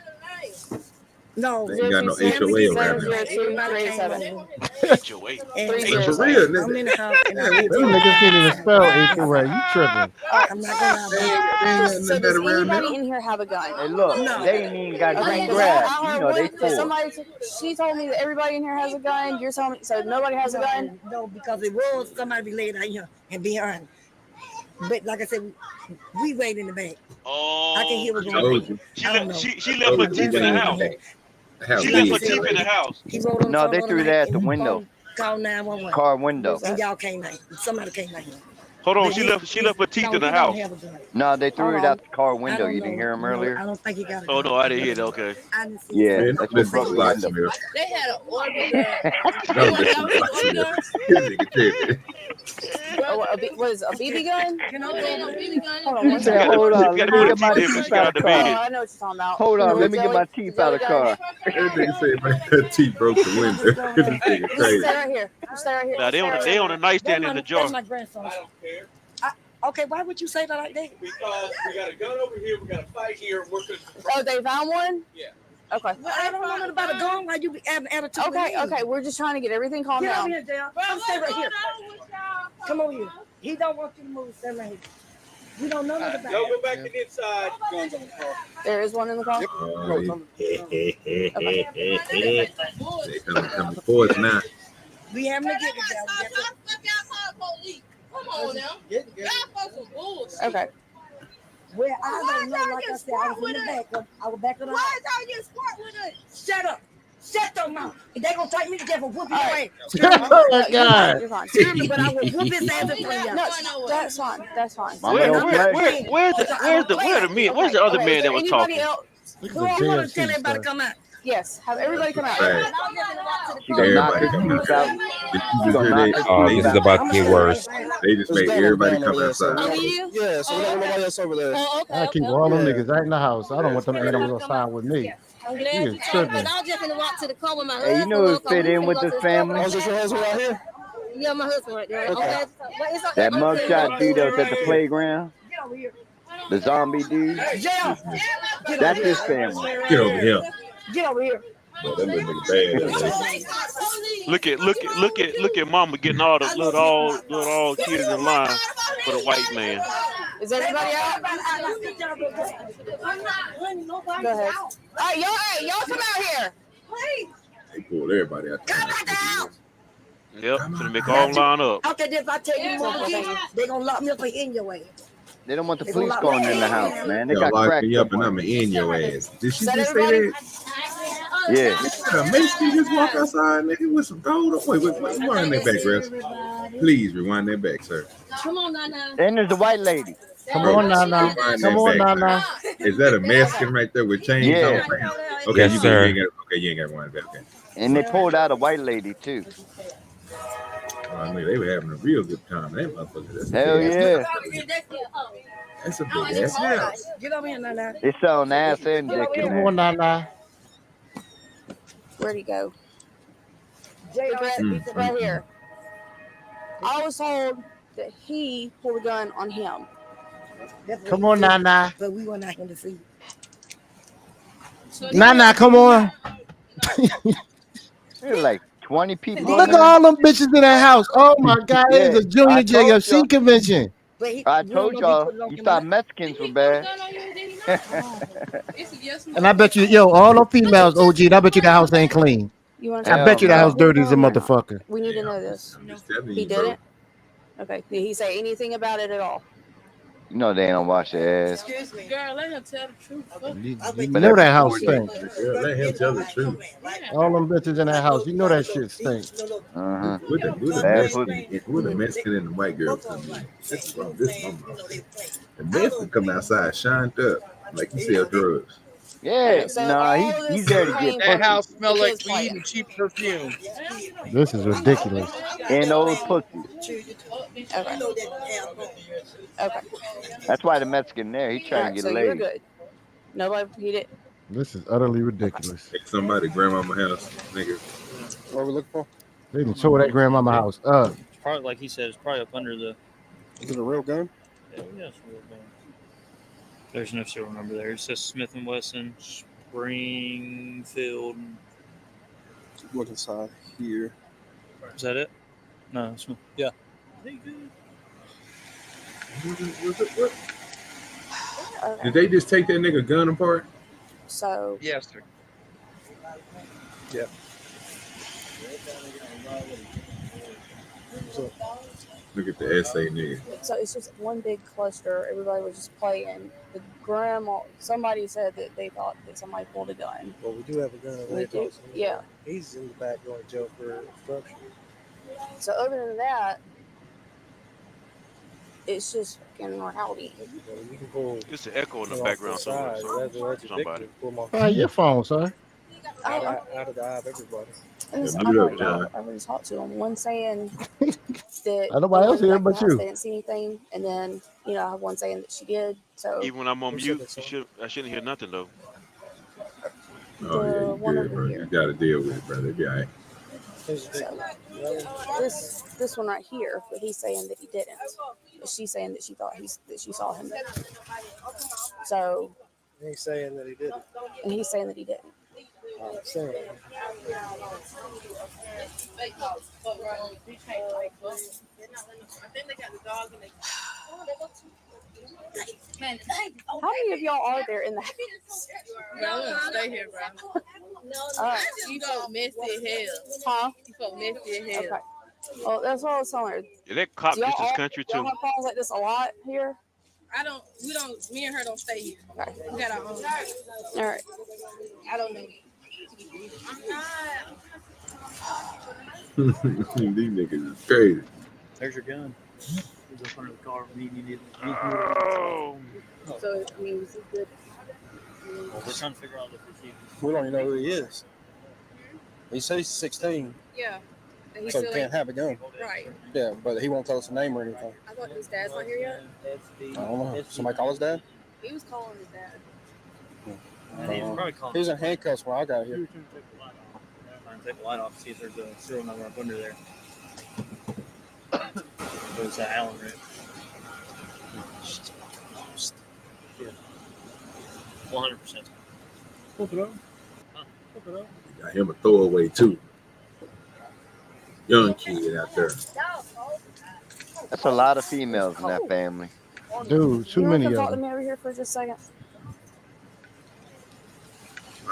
No, They ain't got no HOA around here. HOA. For real, nigga. I'm in the house. And Them niggas can't even spell HOA. You tripping. I'm not gonna lie. So does anybody in here have a gun? Hey, look, they ain't even got green grass. You know they full. She told me that everybody in here has a gun. You're telling me so nobody has a gun? No, because it was somebody be laid out here and be earned. But like I said, we wait in the back. Oh, I can hear what's going on. She left her teeth in the house. She left her teeth in the house. He wrote on the No, phone they the threw other that night at the and window. called 911. Car window. And y'all came out. Somebody came out here. Hold on, But she this- left her teeth no, in the he don't house. have a gun. No, they threw Hold it on. out the car I window. don't You didn't know. hear him No, earlier? I don't think he got a Oh gun. no, I didn't hear that. Okay. I didn't see Yeah, it. that's what broke the window. They had an order. What is it, a BB gun? Hold on, He said, hold on, let me get my teeth teeth out of the car. I know what you're talking about. Hold on, let me get Jelly- my teeth out of the car. That nigga said, man, her teeth broke the window. This nigga Just crazy. stay right here. Just stay right here. Now they on the nightstand in the jar. That's my grandson. Okay, why would you say that like that? Because we got a gun over here, we got a fight here. Oh, they found one? Yeah. Okay. Well, I don't know nothing about a gun. Why you be adding attitude? Okay, we're just trying to get everything calmed Get over down. here, Dale. Come stay right here. Come over here. He don't want you to move. Stay right here. We don't know nothing about Y'all it. go back to the inside. Guns on the car. There is one in the car? They coming for us now. We having to get it, Dale. Come on now. Y'all folks some bullshit. Okay. Well, I don't know. Like I said, I was in the back. I was back of the house. Why is y'all getting smart with it? Shut up. Shut your mouth. They gonna take me to jail for whooping your ass. Oh my God. You're fine. Screw me, but I will whoop his ass in front of y'all. No, that's fine. That's fine. Where's the other man that was talking? Who want to tell everybody to come out? Yes, have everybody come out. Right. She gonna knock his teeth out. She gonna knock his Oh, teeth this is out. about to get worse. They just made everybody come outside. Yeah, so we don't know nobody else over there. I keep all them niggas right in the house. I don't want them animals outside with me. I'm He glad is you told me. tripping. I was just gonna walk to the car with my Hey, husband. you know it fit in with this family. Oh, is this your husband right here? Yeah, my husband right there. Okay. Okay. But it's That mugshot dude that was at the playground, Get over here. the zombie dude, Jail. that's his family. Get over here. Get over here. Boy, that little nigga bad. Look at Mama getting all the little kids in line for the white man. Is everybody out? Go ahead. All right, y'all come out here. They pulled everybody out. Yep, gonna make all line up. Okay, if I tell you more again, they gonna lock me up for hitting your ass. They don't want the police going in the house, man. They got lock cracked me up up and on I'm it. in your ass. Did she Is that just say everybody? that? Yeah. A Mexican just walk outside, nigga, with some gold. Wait, rewind that back, Russ. Please rewind that back, sir. Come on, Nana. Then there's the white lady. Come on, Nana. Come on, Nana. Is that a Mexican right there with chains Yeah. on? Okay, Yes, you sir. ain't got, you ain't got to rewind that. Okay. And they pulled out a white lady too. Oh, I mean, they were having a real good time. That motherfucker. That's a Hell big ass yeah. house. That's a big ass house. Get over here, Nana. They selling ass and dick in Come on, there. Nana. Where'd he go? Jay, Right here. I was told that he pulled a gun on him. Come on, Nana. But we were not here to see. Nana, come on. There's like 20 people. Look at all them bitches in that house. Oh my God, it is a junior JFC convention. I told y'all, you thought Mexicans were bad. And I bet you, yo, all them females, OG, and I bet you the house ain't clean. You want I bet you the house dirty as a motherfucker. We need to know this. He He did it? Okay. Did he say anything about it at all? You know they don't wash their ass. Excuse me. Girl, let him tell the truth. You know that house stink. Girl, let him tell the truth. All them bitches in that house, you know that shit stink. Uh-huh. With the Mexican and the white girl come in. This is wrong. This is wrong. The Mexican come outside, shined up, like he sell drugs. Yeah, he's there to get That house pussy. smell like weed and cheap perfume. This is ridiculous. And old pussy. Okay. Okay. That's why the Mexican there, he trying to get so laid. you're good. Nobody, he did. This is utterly ridiculous. Take somebody grandmama house, nigga. What are we looking for? They even tore that grandmama house up. It's probably like he said, it's probably up under the. Is it a real gun? Yeah, it's a real gun. There's no serial number there. It says Smith and Wesson, Springfield. Look inside here. Is that it? No, it's not. Yeah. Did they just take that nigga gun apart? So. Yes, sir. Yeah. Look at the essay nigga. So it's just one big cluster. Everybody was just playing. The grandma, somebody said that they thought that somebody pulled a gun. Well, we do have a gun. We do, yeah. He's in the back going to jail for obstruction. So other than that, it's just fucking rowdy. It's an echo in the background somewhere. Somebody. Your phone, sir. Out of the eye of everybody. And I already talked to him. One saying that nobody else here but you. They didn't see anything, and then I have one saying that she did. So even when I'm on mute, I shouldn't hear nothing though. Oh yeah, you good, bro. You got to deal with it, brother. It'll be all right. So this one right here, but he's saying that he didn't. But she's saying that she thought that she saw him. So he's saying that he didn't. And he's saying that he didn't. How many of y'all are there in the house? Bro, I want to stay here, bro. You so messy as hell. Huh? You so messy as hell. Okay. Well, that's what I was telling her. Yeah, that cop gets this country too. Y'all have problems like this a lot here? Me and her don't stay here. Okay. We got our own. All right. I don't know. These niggas is crazy. There's your gun. It's in front of the car. Oh. So, I mean, was he good? Well, we're trying to figure out if it's even. We don't even know who he is. He says he's 16. Yeah. And So he can't have a gun. Right. Yeah, but he won't tell us a name or anything. I thought his dad's not here yet. I don't know. Somebody call his dad? He was calling his dad. He was in handcuffs when I got here. Trying to take the light off, see if there's a serial number up under there. There's that Allen Ridge. Yeah. 100%. Flip it up. Flip it up. Got him a throwaway too. Young kid out there. That's a lot of females in that family. Dude, too many of Talk to them. me over here for just a second.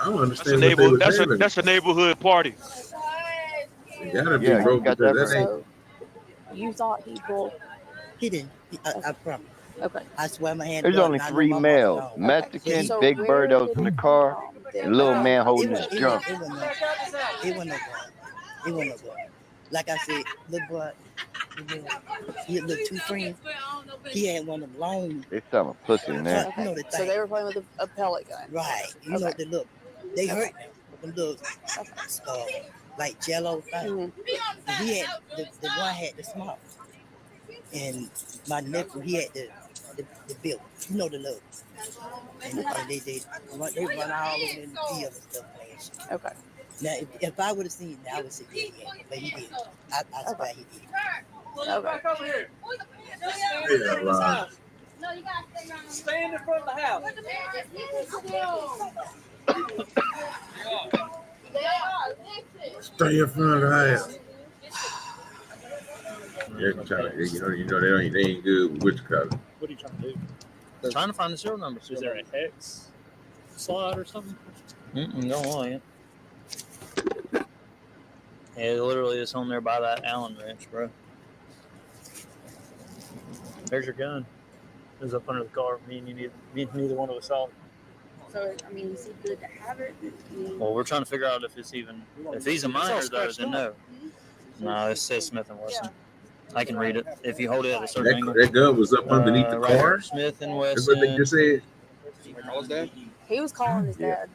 I don't understand what they were having. That's a neighborhood party. It gotta be, bro. Because that ain't. So, you thought he pulled? He didn't. I promise. Okay. I swear my hand. There's only 3 males: Mexican, So Big where Birdo's did in the he car, from? and little man holding his drum. It wasn't no gun. Like I said, little boy, he had little 2 friends. He had one of them long. They selling pussy in there. You know the So thing. they were playing with a pellet gun. Right. You know the look. They hurt them. The look, like Jello thing. And he had the one had the small. And my nephew, he had the bill. You know the look. And they run all over in the field and stuff, man. Okay. Now, if I would have seen it, I would say, yeah, but he did. I swear he did. Okay. Yeah, wow. No, you gotta stay in the front of the house. Stay in front of the house. They're trying to, you know, they ain't good with witchcraft. What are you trying to do? I'm trying to find the serial number. Is there a hex slot or something? Don't lie. Yeah, it literally is on there by that Allen wrench, bro. There's your gun. It was up under the car. Me and neither one of us saw it. So, I mean, is he good to have it? Well, we're trying to figure out if it's even, if he's a minor though, then no. No, it says Smith & Wesson. I can read it if you hold it at a certain angle. That gun was up underneath the right car. here, Smith & That's Wesson. what they just said. He was calling his dad.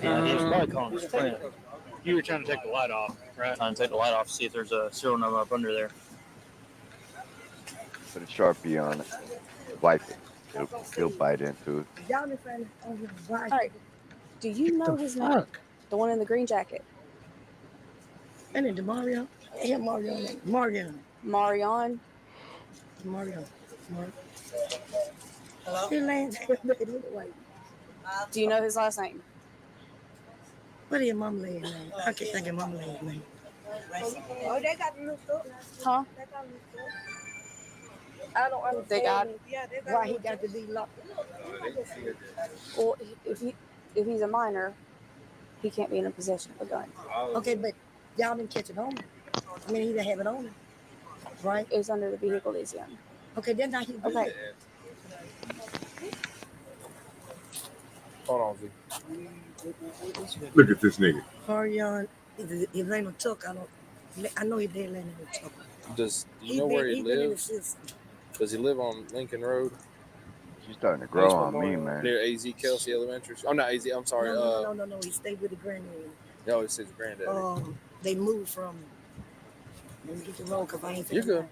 Yeah, he was probably calling his friend. You were trying to take the light off, right? Trying to take the light off to see if there's a serial number up under there. Put a Sharpie on it. Wipe it. He'll bite into it. All right. Do you know his name? The one in the green jacket. And then Mario. Yeah, Marion. Marion. Marion. Hello? Do you know his last name? What is your mom lady's name? I can't think of mom lady's name. Oh, they got the new stuff. Huh? They got new stuff. I don't understand. They got Why he got to be locked? Well, if he's a minor, he can't be in a possession of a gun. Okay, but y'all didn't catch it home. I mean, he didn't have it on him, right? It's under the vehicle he's in. Okay, then now he Okay. Hold on, V. Look at this nigga. Farion, his name is Tuck. I know he did land in Tuck. Do you know where he been in the lives? system. Does he live on Lincoln Road? She's starting to grow on me, man. Near AZ Kelsey Elementary. Oh, not AZ. I'm sorry. No. He stayed with the granddaddy. No, it's his granddaddy. They moved from. Let me get the road because I ain't. You're good.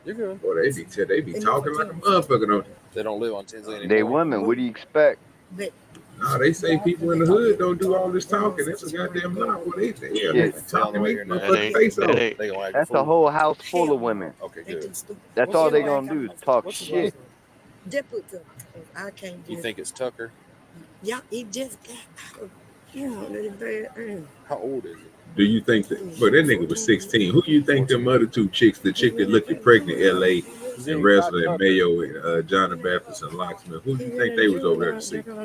You're good. Boy, they be talking like a motherfucker, don't they? They don't live on Tinsley anymore. They women. What do you expect? Nah, they say people in the hood don't do all this talking. That's a goddamn lie. Boy, they talking their motherfucking face off. That's a whole house full of women. Okay, good. That's all they gonna do is talk shit. I can't. You think it's Tucker? Yeah, he just got out of. How old is he? Do you think that? But that nigga was 16. Who you think them other two chicks, the chick that looked pregnant, L.A. and Wrestler and Mayo and John the Baptist and Locksmith, who do you think they was over there to see? Probably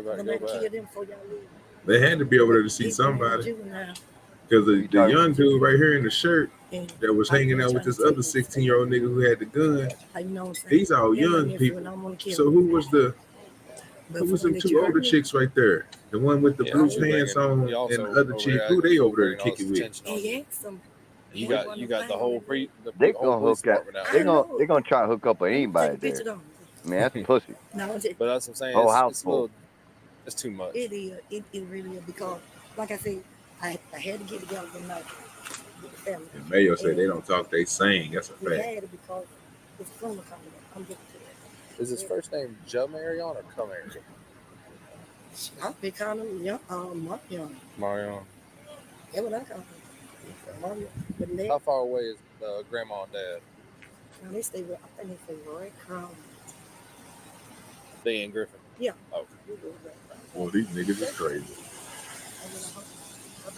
about to go back. They had to be over there to see somebody. Because the young dude right here in the shirt that was hanging out with this other 16-year-old nigga who had the gun, these all young people. So who was them two older chicks right there? The one with the blue pants on and the other chick, who they over there to kick it with? You got the whole They gonna hook up. They gonna try to hook up with anybody there. I mean, that's pussy. No, but that's what I'm saying. Whole house full. It's too much. It is. It really is because, like I said, I had to get together tonight with the family. And Mayo said they don't talk, they sing. That's a We fact. had it because it's funeral coming up. I'm getting to that. Is his first name Jamarion or Camarion? I'll be calling him Marion. Marion. That's what I call him. Marion. But How far away is grandma and dad? now they stay with, I think they stay right Crown. They in Griffin. Yeah. Oh. Well, these niggas is crazy. I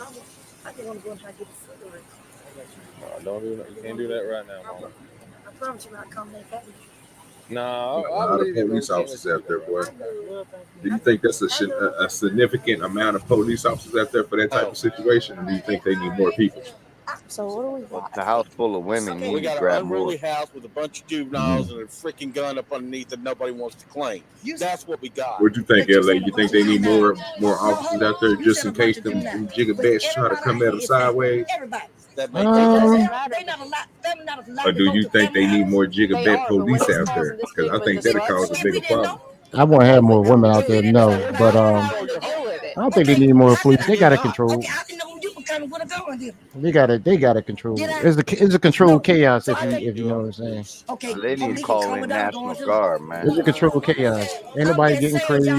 just want to go and try to get the cigarette. Don't do that. You can't do that right now, Mama. I promise you I'll come back. No, A lot of police officers out there, boy. Do you think that's a significant amount of police officers out there for that type of situation, or do you think they need more people? So what do we got? It's a house full of women. We You got an grab more. unruly house with a bunch of juveniles and a freaking gun up underneath that nobody wants to claim. That's what we got. What do you think, LA? You think they need more officers out there just in case them jigabets try to come at them sideways? Or do you think they need more jigabet police out there? Because I think that'll cause a bigger problem. I want to have more women out there, no, but I don't think they need more police. They got to control. They got to control. It's a controlled chaos if you know what I'm saying. Okay. They need to call in National Guard, man. It's a controlled chaos. Ain't nobody getting crazy.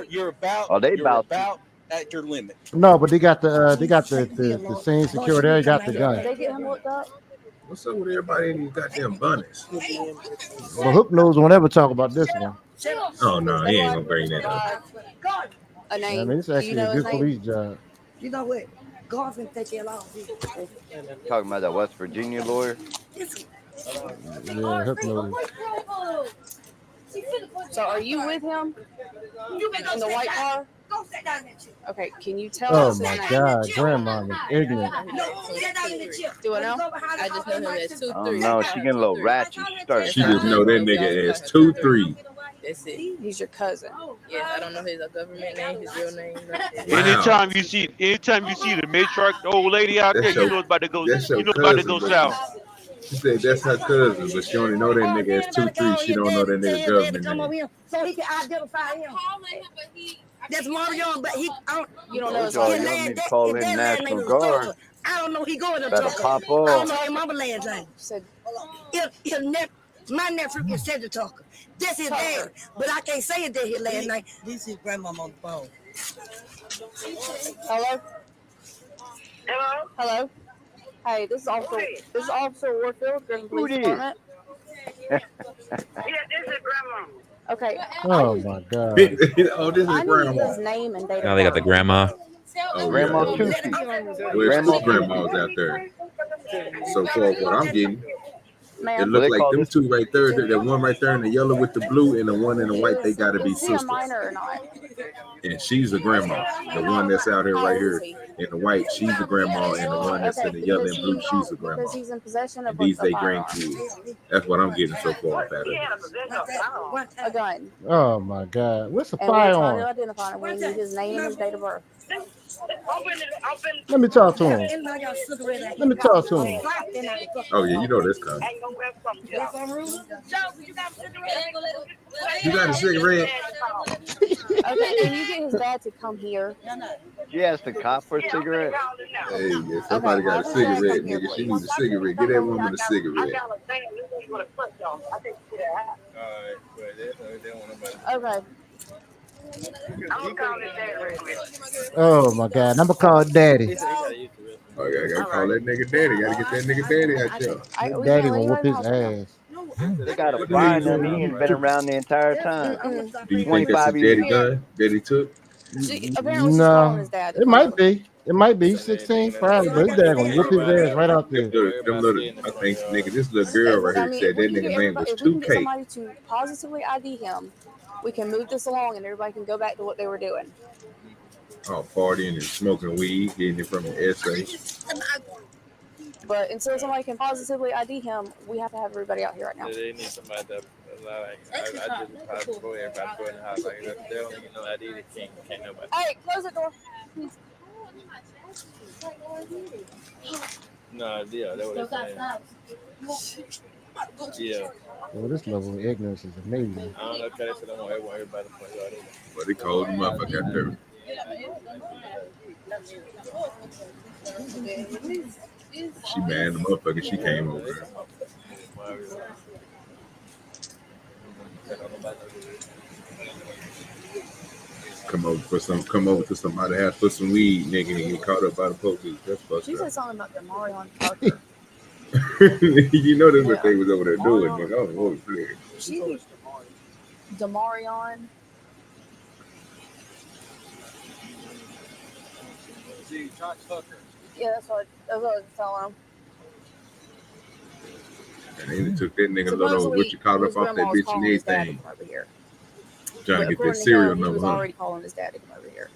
You're about. Oh, they you're about at your limit. No, but they got the same security. They got the gun. They get him looked up. What's up with everybody in these goddamn bunnies? Well, Hook knows won't ever talk about this one. Oh no, he ain't gonna bring that up. A name. I mean, it's actually a good police job. You know what? God's gonna take care of all. Talking about that West Virginia lawyer. Yeah, Hook knows. So are you with him in the white car? Okay, can you tell Oh us his my name? God, grandma is ignorant. Do I know? I just know him as 2-3. Oh no, she getting a little ratchet. She started. She just know that nigga as 2-3. That's it. He's your cousin. Yes, I don't know his government name, his real name. Anytime you see the matriarch, the old lady out there, That's you your- know it's about to go. that's your You know it's about to cousin, go but- south. She said that's her cousin, but she only know that nigga as 2-3. She don't know that nigga government Come over name. here so he can identify him. That's Marion, but you don't know his Y'all last need to name. call His in last name National is Guard. Tucker. I don't know he going to Better Tucker. pop I don't off. know his mama last name. My nephew is Cedric Tucker. That's his dad, but I can't say it that his last name. This is grandmama on the phone. Hello? Hello? Hey, this is Officer Warfield, Griffin Police Department. Yeah, this is grandma. Okay. Oh my God. Oh, this I is need grandma. his name and date Now of they got the birth. grandma. Oh, Grandma yeah. Tuki. Where's two grandmas out there? So far, what I'm getting, it Ma'am, look like them two right there. That one right there in the yellow with the blue, and the one in the white. They gotta be is he a sisters. minor or not? And she's a grandma. The one that's out here right here In the white, she's the grandma, and the one that's in the yellow and blue, she's the grandma. Because he's in possession of And these a they firearm. grandkids. That's what I'm getting so far out of it. A gun. Oh my God, what's a And we're trying to firearm? identify him. We need his name and his date of birth. Let me talk to him. Let me talk to him. Oh yeah, you know this coming. You got a cigarette? Okay, can you get his dad to come here? She asked the cop for a cigarette. Hey, yeah, somebody got a cigarette, nigga. She needs a cigarette. Get that woman a cigarette. Okay. Oh my God, I'm gonna call Daddy. Oh, yeah, I gotta call that nigga daddy. Gotta get that nigga daddy out there. Daddy gonna whoop his ass. They got a find him. He ain't been around the entire time. Do you think that's his daddy gun that he took? No, it might be. It might be 16, probably. But his dad gonna whoop his ass right out there. Them little, I think, nigga, this little girl right here said that nigga name was If we can get 2K. somebody to positively ID him, we can move this along and everybody can go back to what they were doing. Oh, partying and smoking weed, getting it from the essay. But until somebody can positively ID him, we have to have everybody out here right now. They need somebody that, like, I just probably before everybody go in the house. Like, they don't get no ID, they can't nobody. Hey, close the door. No, yeah, that's what they're saying. Yeah. Well, this level of ignorance is amazing. I don't know if they said I want everybody to point out. But they called him up. I got there. She mad the motherfucker. She came over there. Come over to somebody's house for some weed, nigga, and get caught up by the police. That's fucked She up. said something about Demarion Parker. You know that's what they was over there doing, nigga. I don't know what it is. She Demarion. Yeah, that's what I was telling him. And they took that nigga little what you call up off that bitch and everything. Trying to get that serial He was number, huh? already calling his dad to come over here.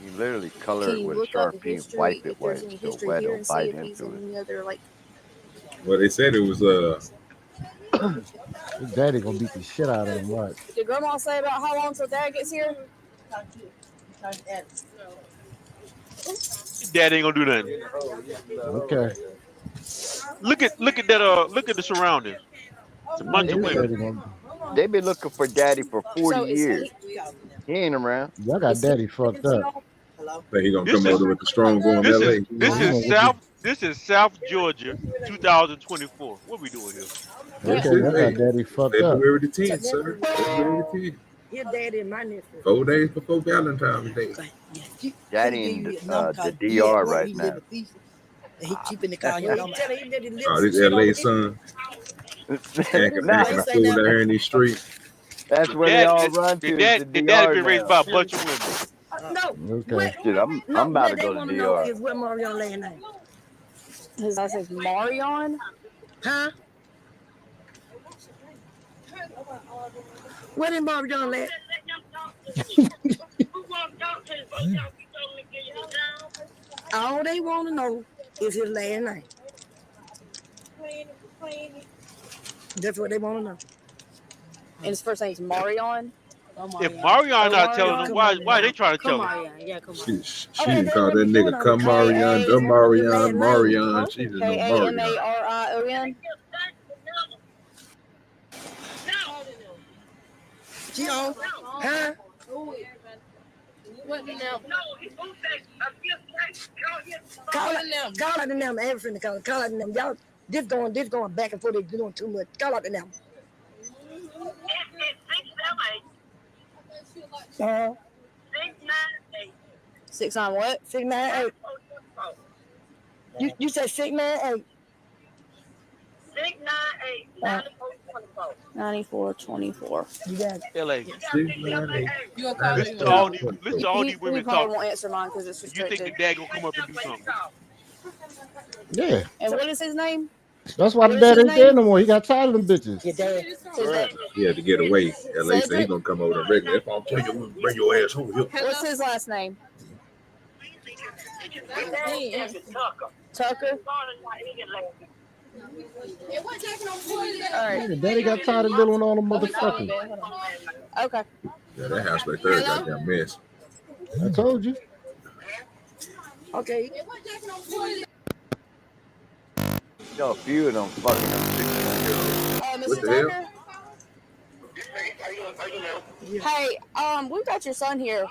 You literally color Can it you with a look up the Sharpie and history, wipe it if where there's any it's still history wet. here, It'll and see bite if he's into in it. any other like. Well, they said it was His daddy gonna beat the shit out of him. What? Did Grandma say about how long till Dad gets here? Dad ain't gonna do nothing. Okay. Look at the surroundings. It's a bunch of women. They been looking for daddy for 40 years. He ain't around. Y'all got daddy fucked up. But he gonna come over with the strong going LA. This is South Georgia, 2024. What we doing here? Okay, y'all got daddy fucked up. February the 10th, sir. February the 10th. Your daddy and my nephew. 4 days before Valentine's Day. Daddy in the DR right now. He keep in the car. Oh, this LA son. Acting a fool out here in these streets. That's where they all run to. The dad been raised by a bunch of women. No. Okay. Dude, I'm about to go to DR. Is where Marion last name? His last name's Marion. Huh? Where did Marion last? All they want to know is his last name. That's what they want to know. And his first name's Marion. If Marion not telling them, why are they trying to tell them? She didn't call that nigga come Marion, the Marion. She didn't know Marion. K-A-M-A-R-I-O-N. She on? Huh? What now? Call out the number. Everything call out the number. Y'all, this going back and forth. They're doing too much. Call out the number. 6-9 what? 698. You said 698. 9424. You got it. LA. You gonna Listen to all these women He probably talk. won't answer mine because it's You think restricted. the dad gonna come up and do something? Yeah. And what is his name? That's why the dad ain't there no more. He got tired of them bitches. Your dad. He had to get away. LA said he gonna come over to regular. If I'll tell you, bring your ass over here. What's his last name? Tucker. All right. Man, Daddy got tired of dealing with all the motherfuckers. Okay. Yeah, that house right there is a goddamn mess. I told you. Okay. You know, a few of them fucking 61-year-olds. Mr. What the hell? Tucker. Hey, we've got your son here.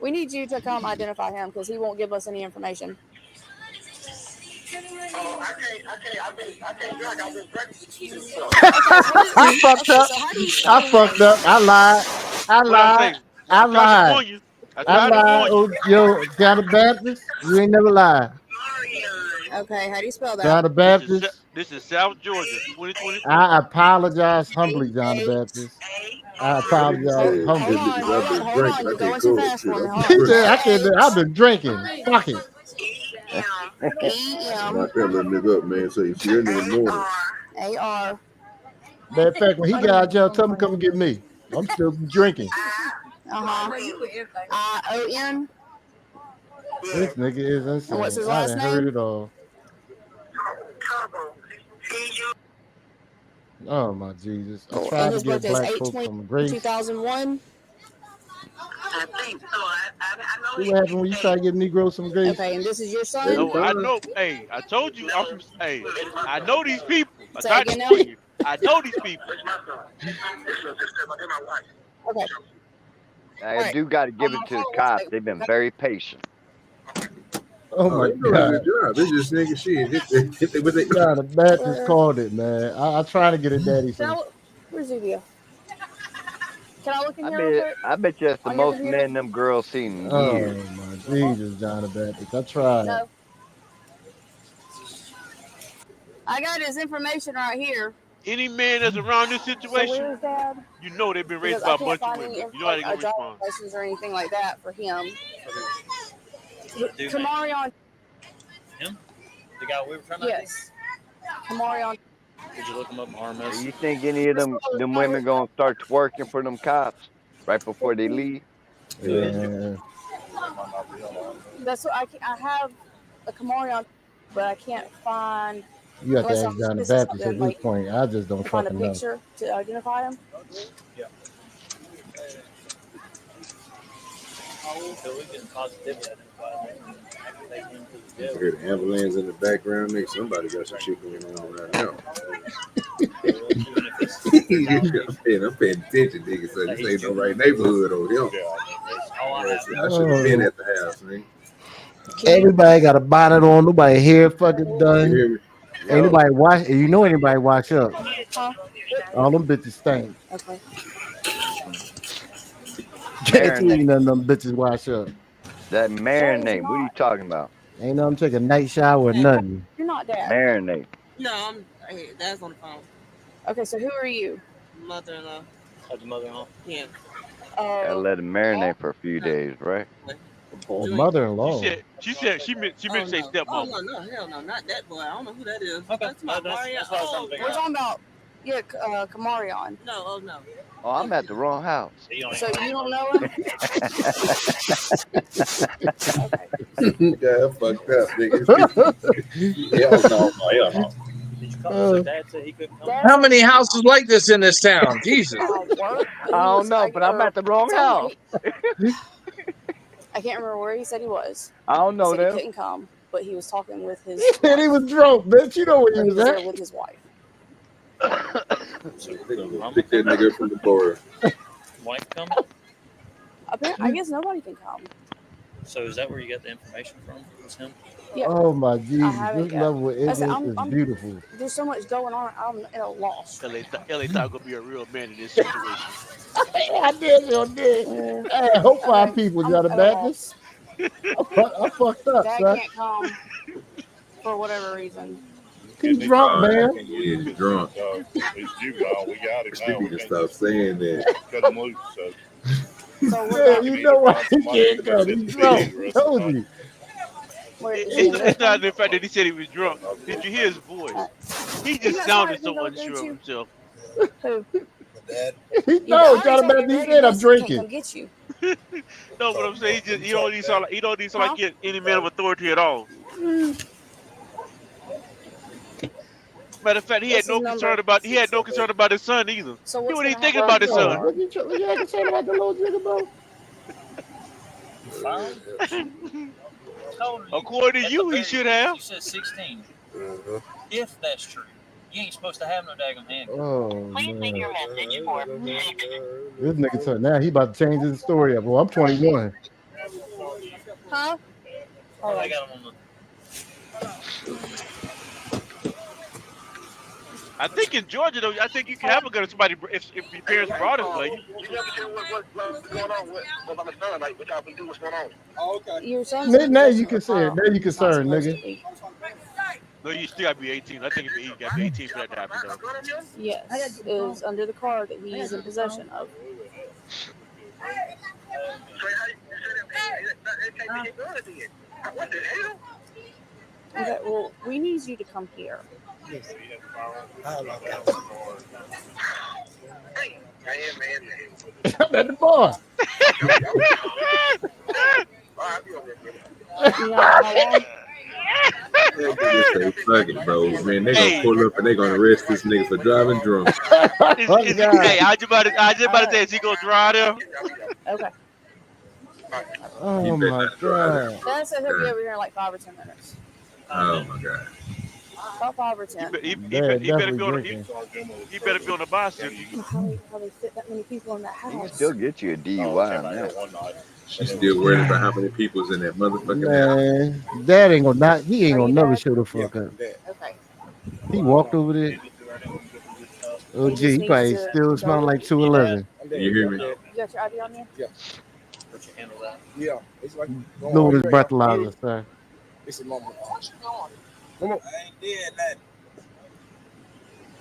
We need you to come identify him because he won't give us any information. I fucked up. I fucked up. I lied. I lied. I lied. I lied. Oh, yo, John the Baptist, you ain't never lied. Okay, how do you spell that? John the Baptist. This is South Georgia, 2020. I apologize humbly, John the Baptist. I apologize humbly. Hold on. You're going too fast for me. He said, I can't do. I've been drinking. Fuck it. Lock that little nigga up, man. So it's here in the morning. A-R. Matter of fact, when he got out of jail, tell him to come get me. I'm still drinking. I-O-N. This nigga is insane. And what's his I last done name? heard it all. Oh my Jesus! I And tried his to get birthday is black folks from Grace. 8/20/2001. I think so. I know See what happened when you try to get Negroes from Grace? Okay, and this is your son? No, I know. Hey, I told you. Hey, I know these people. I Say tried to again tell now? you. I know these people. Okay. I do got to give it to the cops. They've been very patient. Oh my they know God! how to drive. They just nigga shit. Hit they with it. God, the Baptist called it, man. I try to get a daddy. Where's Zubia? Can I look in here real quick? I bet you that's the On your most computer? men them girls seen in Oh years. my Jesus, John the Baptist! I tried. No. I got his information right here. Any man that's around this So situation, where's Dad? you know they've been raised Because by I a can't bunch of find women. any You know how they a gonna driver's respond. license or anything like that for him. Kamarion. Him? The guy we were trying to Yes. Kamarion. Did you look him up on RMS? You think any of them women gonna start twerking for them cops right before they leave? Yeah. That's what I have a Kamarion, but I can't find. You have to unless ask I'm John the missing Baptist something, at this like, point. I just don't find a fucking know. picture to identify him. Yeah. So we can positively identify him. Take him to the I jail. hear the ambulance in the background. Nigga, somebody got some shit going on right now. I'm paying attention, nigga. So this ain't no right neighborhood over here. I should have been at the house, man. Everybody got a bonnet on. Nobody hair fucking You done. hear me? Ain't nobody wash. You know anybody wash up? Huh? All them bitches stink. Okay. Can't see none of them bitches wash up. That marinade. What are you talking about? Ain't no, I'm taking a night shower or nothing. You're not Dad. Marinade. No, Dad's on the phone. Okay, so who are you? Mother-in-law. Oh, the mother-in-law? Yeah. Gotta let it marinate for a few days, right? Oh, mother-in-law. She meant to say stepmom. Oh, no, hell no, not that boy. I don't know who that is. Okay. That's my That's what I was trying to figure We're out. talking about Kamarion. No, oh no. Oh, I'm at the wrong house. So you don't know him? Yeah, fucked up, nigga. Hell no. Did you call so Dad said he couldn't come? How many houses like this in this town? Jesus. I don't know, but I'm at the wrong house. I can't remember where he said he was. I don't know He said them. he couldn't come, but he was talking with his. And he was drunk, bitch. You know where he was there at. with his wife. They gonna pick that nigga up from the border. Wife come? Apparently, I guess nobody can come. So is that where you got the information from? Was him? Yeah. Oh my I Jesus, haven't this yet. level of I said, ignorance is beautiful. There's so much going on. I'm at a loss. LA thought gonna be a real man in this situation. I did. Hey, hope five people, John the Baptist. I fucked up, Dad son. can't come for whatever reason. He's drunk, man. He's drunk. He's juvenile. We got him now. You need to stop saying that. Cut him loose. So. Yeah, you know why he can't come. He's drunk. Told you. It's not the fact that he said he was drunk. Did you hear his voice? He just sounded so unsure of himself. Who? Dad. No, Johnny Baptiste said I'm Can't drinking. come get you. No, but I'm saying he don't need to like get any man of authority at all. Matter of fact, he had no concern about his son either. So He what's wasn't even gonna thinking happen? about his son. What you had concerned about the little nigga, bro? According to you, he should have. You said 16. If that's true, you ain't supposed to have no daggum hand. Oh man. This nigga said now he about to change his story up. Well, I'm 21. Huh? Oh, I got him on the. I think in Georgia though, I think you can have a gun if somebody if your parents brought it for you. You never tell what's going on with my son. Like, what y'all been doing? What's going on? Oh, okay. Your son's Now you can say it. Now you concerned, nigga. No, you still gotta be 18. I think you gotta be 18 for that to happen though. Yes, is under the car that he is in possession of. What the hell? Okay, well, we need you to come here. Yes. I'm at the bar. They fuck it, bro. Man, they gonna pull up and they gonna arrest this nigga for driving drunk. Hey, I just about to say, is he gonna drive there? Okay. Oh my god. Dad said he'll be over here in like 5 or 10 minutes. Oh my god. About 5 or 10. He better be on the bicycle. How they fit that many people in that You can house? still get you a DUI on that. She's still worried about how many people's in that motherfucking house. Man, Dad ain't gonna he ain't gonna never show the fuck up. Okay. He walked over there. Oh gee, he probably still smelling like 211. You hear me? You got your ID on there? Yeah. Yeah. It's like Blowing his breathalyzer, sir. It's a moment. I ain't did nothing.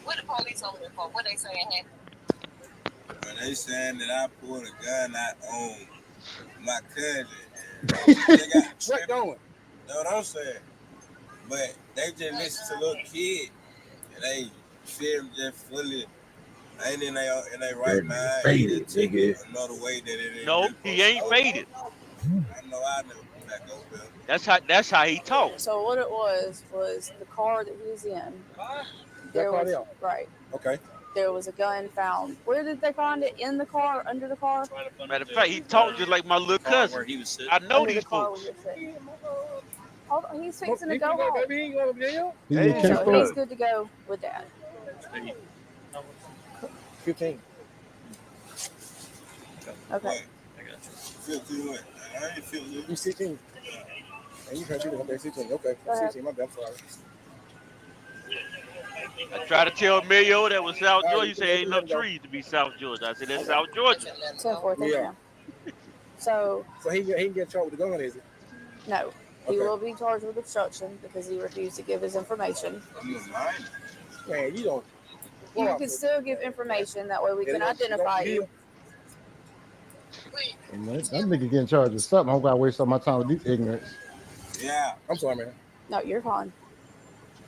What the police over there for? What they saying happened? But they saying that I pulled a gun out on my cousin. They got What going? Know what I'm saying? But they just listen to little kid and they feel just fully ain't in their right mind. Faded, nigga. Another way that it is. No, he ain't faded. I know I never come back over there. That's how he talks. So what it was the car that he was in. There was, right. Okay. There was a gun found. Where did they find it? In the car? Under the car? Matter of fact, he talked just like my little cousin. I know these folks. Hold on, he's fixing to go home. So he's good to go with that. 15. Okay. 15 what? I ain't 15. You 16. And you heard you okay, 16. Okay. 16, my bad, I'm sorry. I tried to tell Mayo that was South Georgia. He said ain't enough trees to be South Georgia. I said that's South Georgia. 10-4, thank you. So he can get charged with the gun, is it? no. He will be charged with obstruction because he refused to give his information. Man, you don't. You can still give information. That way we can identify you. Man, that nigga getting charged with something. I don't gotta waste all my time with these ignorants. Yeah. I'm sorry, man. No, you're fine.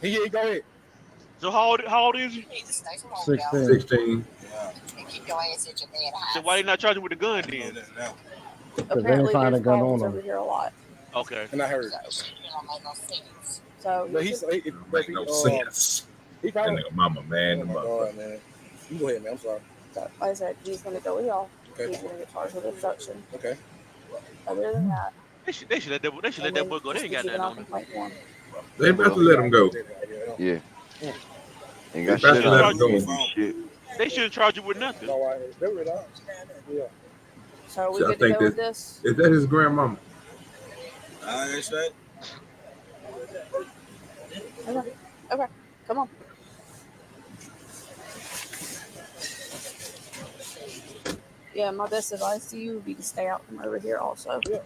He go ahead. So how old is he? 16. 16. Keep your ass at your dad's house. So why they not charging with the gun then? Because they ain't find a gun on over him. here a lot. Okay. And I heard. So But Make no sense. He That probably. nigga mama, man. Oh the my motherfucker. God, man. You go ahead, man. I'm sorry. So, like I said, he's going to go with y'all. Okay. He's going to get charged with obstruction. Okay. Other than that, They should let that boy go. They ain't got nothing on him. They about to let him go. Yeah. Ain't They got about shit to let on him go. shit. They shouldn't charge you with nothing. Yeah. so we So I good to think go with this? Is that his grandmama? That's right. Okay. Come on. Yeah, my best advice to you would be to stay out from over here also. What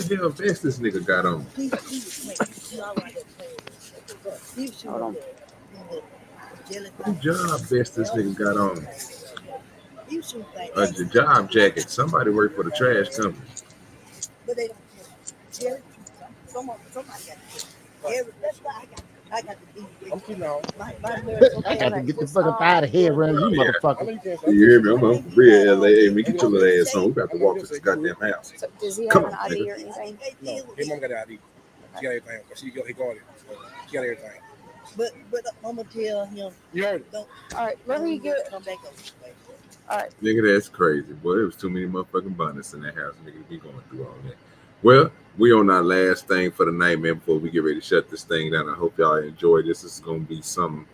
the hell vest this nigga got on? Hold on. What job vest this nigga got on? The job jacket. Somebody work for the trash company. That's why I got to be. I'm keeping on. My nerves, I okay? got to get the fuck up out of here, man. You motherfucker. You hear me? I'm on real LA. Hey, man, get your little ass on. We got to walk to this goddamn house. So does he Come have an on, ID nigga. or anything? No, his mom got the ID. She got everything. He got it. She got everything. But I'm gonna tell him. You heard it. Don't. All right, let me get. Come back up. All right. Nigga, that's crazy. Boy, there was too many motherfucking abundance in that house. Nigga, be going through all that. Well, we on our last thing for the night, man, before we get ready to shut this thing down. I hope y'all enjoy this. This is going to be some,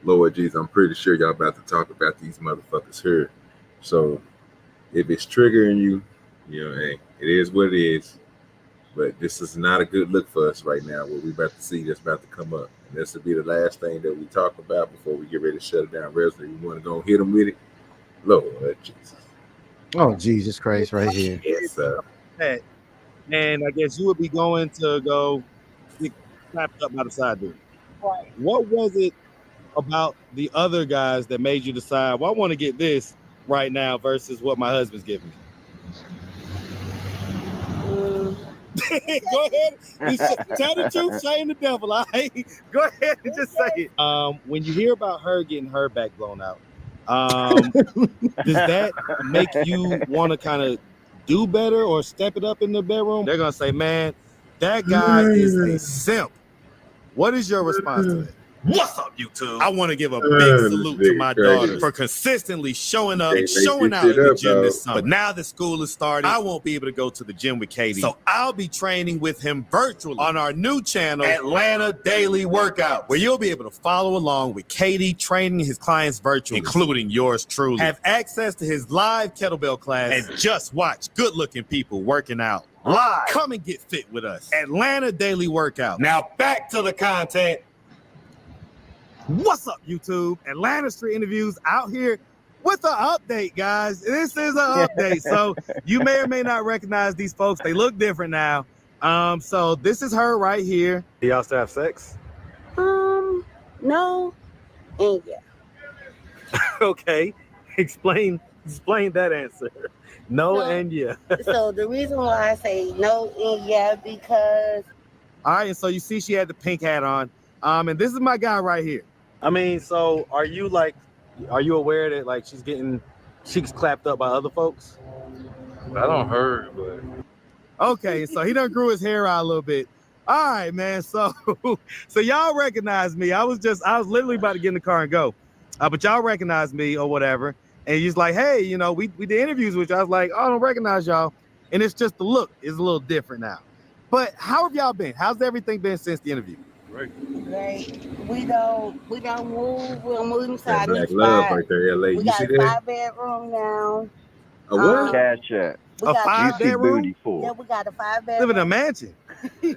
Lord Jesus, I'm pretty sure y'all about to talk about these motherfuckers here. So if it's triggering you, you know, hey, it is what it is. But this is not a good look for us right now. What we about to see that's about to come up. And this will be the last thing that we talk about before we get ready to shut it down. Resler, you want to go hit them with it? Lord Jesus. Oh, Jesus Christ, right here. Yes, sir. And I guess you would be going to go get clapped up by the side dude. Right. What was it about the other guys that made you decide, well, I want to get this right now versus what my husband's giving me? Go ahead. Tell the truth, shame the devil. All right? Go ahead and just say it. When you hear about her getting her back blown out, does that make you want to kind of do better or step it up in the bedroom? They're going to say, man, that guy is a simp. What is your response to that? What's up, YouTube? I want to give a big salute to my daughter for consistently showing up and showing out in the gym this summer. But now that school is starting, I won't be able to go to the gym with Katie. So I'll be training with him virtually on our new channel, Atlanta Daily Workout, where you'll be able to follow along with Katie training his clients virtually, including yours truly. Have access to his live kettlebell class and just watch good-looking people working out live. Come and get fit with us. Atlanta Daily Workout. Now back to the content. What's up, YouTube? Atlanta Street Interviews out here with an update, guys. This is an update. So you may or may not recognize these folks. They look different now. So this is her right here. Do y'all still have sex? No. And yeah. Okay. Explain that answer. No and yeah. So the reason why I say no and yeah, because. All right, and so you see she had the pink hat on. And this is my guy right here. I mean, so are you aware that like she's getting cheeks clapped up by other folks? I don't heard, but okay, so he done grew his hair out a little bit. All right, man. So y'all recognize me. I was literally about to get in the car and go. But y'all recognize me or whatever. And he's like, hey, you know, we did interviews with you. I was like, oh, I don't recognize y'all. And it's just the look is a little different now. But how have y'all been? How's everything been since the interview? Great. We don't move. We're moving inside. Black love right there, LA. We You got see a that? 5-bedroom now. A what? CashApp. We got 5-bedroom? Yeah, we got a 5-bedroom. Live in a mansion. We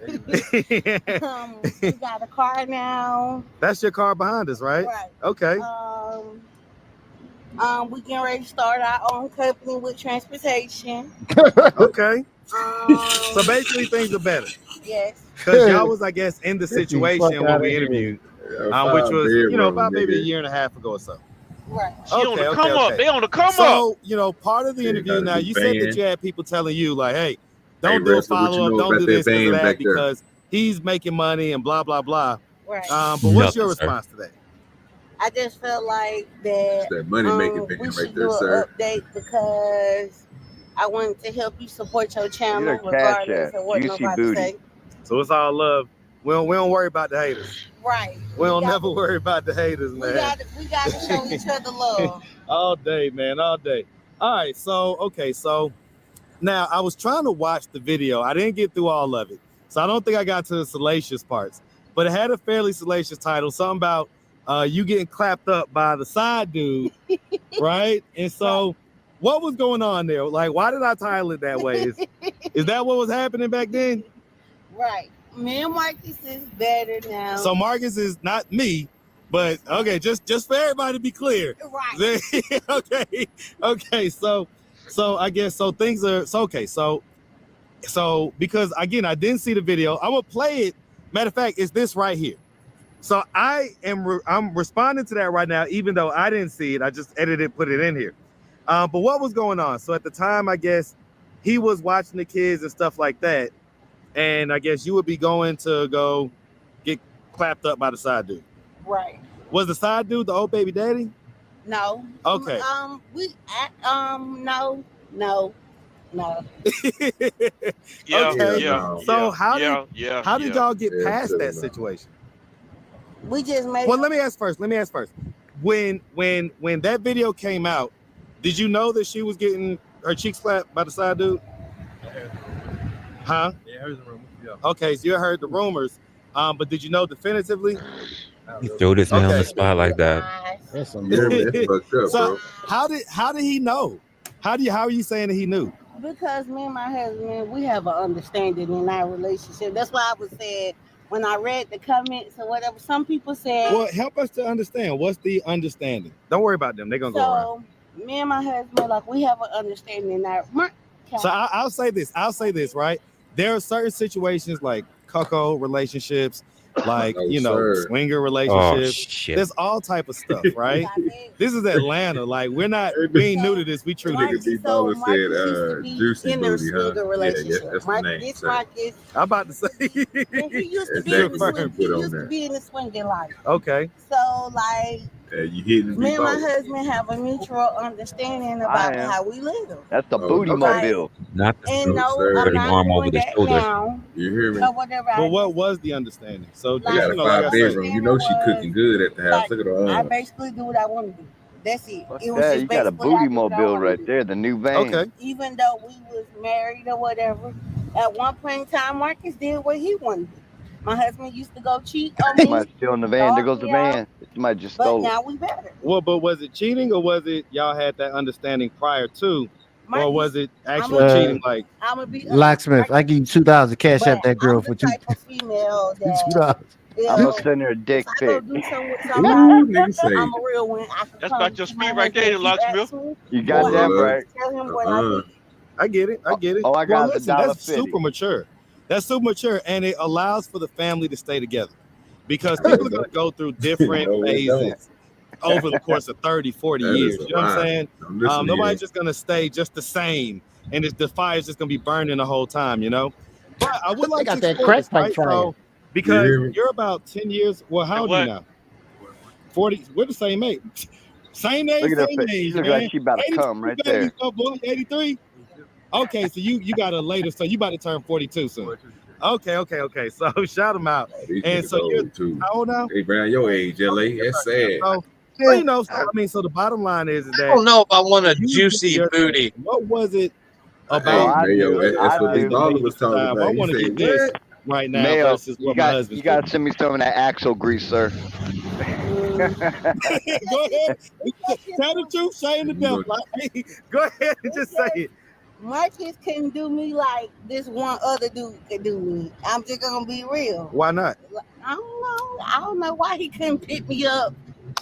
got a car now. That's your car behind us, right? Right. Okay. We getting ready to start our own company with transportation. Okay. So basically things are better. Yes. Because y'all was, I guess, in the situation when we interviewed, which was, you know, about maybe a year and a half ago or so. Right. She on the come up. They on the come up. So, you know, part of the interview now, you said that you had people telling you, like, hey, don't do a follow-up, don't do this and that because he's making money and blah, blah, blah. Right. But what's your response to that? I just felt like that money making we band should right there, do sir. an update because I wanted to help you support your channel You're regardless CashApp, of what Juicy nobody Booty. say. So it's all love. We don't worry about the haters. Right. We don't never worry about the haters, man. We got to show each other love. All day, man, all day. All right, so now I was trying to watch the video. I didn't get through all of it. So I don't think I got to the salacious parts. But it had a fairly salacious title, something about you getting clapped up by the side dude, right? And so what was going on there? Like, why did I title it that way? Is that what was happening back then? Right. Me and Marcus is better now. So Marcus is not me, but okay, just for everybody to be clear. Right. Okay. So I guess so things are okay. So because again, I didn't see the video. I'm gonna play it. Matter of fact, it's this right here. So I'm responding to that right now, even though I didn't see it. I just edited, put it in here. But what was going on? So at the time, I guess he was watching the kids and stuff like that. And I guess you would be going to go clapped up by the side dude. Right. Was the side dude the old baby daddy? No. Okay. No. Yeah, Okay. yeah. So yeah, how did y'all get past that situation? We just made. Well, let me ask first. When that video came out, did you know that she was getting her cheeks slapped by the side dude? Huh? Yeah, I heard the rumor. Yeah. Okay, so you heard the rumors, but did you know definitively? You throw this man on the spot like that. That's some That's fucked up, So bro. how did he know? How are you saying that he knew? Because me and my husband, we have an understanding in our relationship. That's why I was saying when I read the comments or whatever, some people said. Well, help us to understand. What's the understanding? Don't worry about them. They're gonna go around. So me and my husband, like we have an understanding in our. So I'll say this. Right? There are certain situations like cuckold relationships, like swinger relationships. Shit. There's all type of stuff, right? This is Atlanta. Like we ain't new to this. We true niggas. D-Baller said juicy in a booty, huh? swinger relationship. Yeah, that's the name. This Marcus. I'm about to say. He used to be in the swinging life. Okay. So like. You hitting me and my husband have a mutual understanding about how we live. That's the booty mobile. Not the And no, I'm not arm over doing the that shoulder. now. You hear me? Or whatever. But what was the understanding? So You got a Like, 5-bedroom. You know she cooking good at the house. Like, Look at her I arms. basically do what I want to do. That's it. It was Yeah, just you got a basically booty I do what I mobile wanna right do. there, the new van. Okay. Even though we was married or whatever, at one point in time, Marcus did what he wanted to do. My husband used to go cheat on me. Somebody still in the van. There goes the van. Somebody just But stole now it. we better. Well, but was it cheating or was it y'all had that understanding prior to, or was it actually Uh, cheating? Like I'm gonna be Locksmith, I give you 2,000 cash at that girl for type of female that $2. I'm gonna send her a dick I go pic. do something with Ooh, somebody. nigga say. I'm a real one. I can That's come about your to speed my right there, husband, he locksmith. asks me, You got or that I'm right. Tell him what I need. I get it. Oh, I got the listen, dollar that's 50. super mature. That's super mature, and it allows for the family to stay together because people are going to go through different No, it don't. phases over the course of 30, 40 That is years. a You know what I'm lie. saying? I'm listening to Nobody's you. just going to stay just the same, and the fire's just going to be burning the whole time, you know? But I would like got to that explore crack this, pipe right? fire. So, because hear me? you're about 10 years, well, how old are you now? 40, we're the same age. Same age, Look at her same face. age, She look man. like she about to 82, come right baby, there. so boy, 83? Okay, so you got a later, so you about to turn 42 soon. Okay. So shout them out. These And niggas so you're old too. how old now? They around your age, LA. That's sad. So, well, you know, so, I mean, so the bottom line is I that don't know if I want a you juicy your- booty. what was it Oh, about? I Mayo, do. that's what I Big do. Baller was talking I about. want to He get said, this what? right now Mayo, versus you what my got husband's to send me some of that axle grease, sir. Go ahead. Tell the truth, shame the devil. Like, go ahead and just say it. Marcus couldn't do me like this one other dude could do me. I'm just gonna be real. Why not? I don't know why he couldn't pick me up,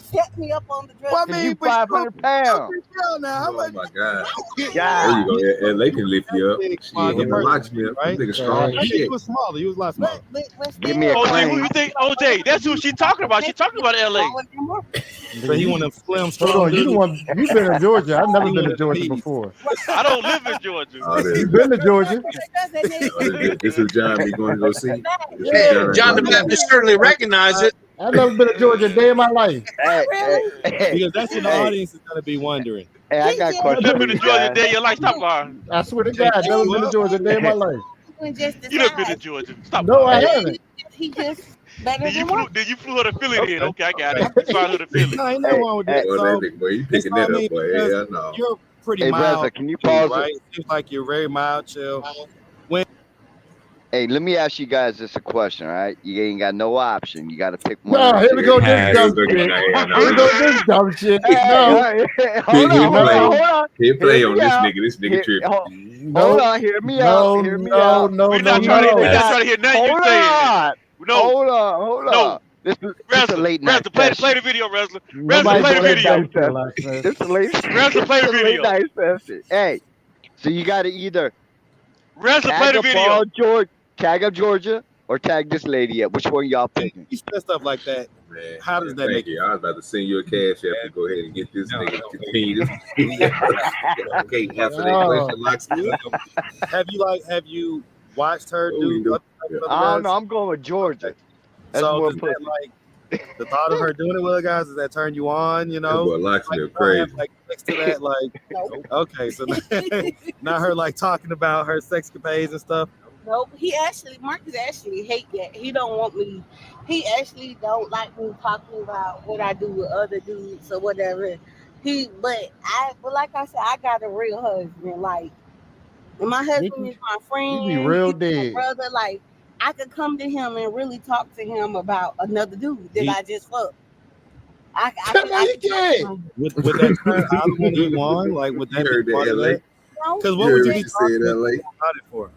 set me up on the dress. Well, I Cause mean, you but 500 pounds. now. How Oh much? my God. Yeah. There you go. LA can lift you up. Big Shit, small him and person, Locksmith. right? Them niggas strong as I think shit. you was smaller. You was a lot smaller. But Give me a still, OJ, who crane. you think? OJ, that's who she talking about. She talking about LA. So he want them slim, Hold strong. on, you the one. You've been to Georgia. I've never been to Georgia before. I don't live in Georgia. Oh, this, You've been to Georgia. this is John be going to go see. This is Yeah, John the John. Baptist certainly recognized it. I've never been to Georgia a day in my life. Hey, Because that's what the audience is gonna be wondering. Hey, I got a You question done for been to you Georgia guys. day of your life. Stop lying. I swear to God, I've never been to Georgia a day in my life. You done been to Georgia. Stop No, I lying. haven't. He just better Then you than flew, one. then you flew her to Philly then. Okay, I got it. You flew her to Philly. No, ain't nothing wrong with that. Boy, So, that big boy, you picking that up, boy. Yeah, no. you're pretty Hey, mild. brother, can you too, pause right? it? Seems like you're very mild, chill. Hey, let me ask you guys this a question, all right? You ain't got no option. You got to pick one. No, or here we two. go. This dumb shit. Here we go. This dumb shit. No. Hold on. He play Hear on me this out. nigga. This nigga tripping. Hold on. Hear me out. Hear me out. We're not trying to hear nothing you Hold saying. on. No. Hold on. This is a late night play session. the video, Wrestler. Nobody Play the play video. that. This is a late Wrestler, play the video. night session. Hey, so you got to either Wrestler, play the video. tag up Georgia or tag this lady up. Which one y'all picking? You said stuff like that. Man, How does that make you? I was about to send you a cash app to go ahead and get this nigga to continue this. Okay, answer that question, Locksmith. Have you watched her do? I don't know. I'm going with Georgia. That's So more does pussy. that, like, the thought of her doing it with other guys, does that turn you on? You That know, boy locksmith you wanna crazy. have, like, next to that, like, Nope. okay, so not her like talking about her sexcapades and stuff. Nope. Marcus actually hate that. He don't want me. He actually don't like me talking about what I do with other dudes or whatever. But like I said, I got a real husband. Like, and my husband is my friend. You be real He's my dead. brother. Like, I could come to him and really talk to him about another dude that I just fucked. I Would that turn either one of you on? Like, would that heard be part that, of LA? that? Because what You would heard you what be she said, talking LA? about it for?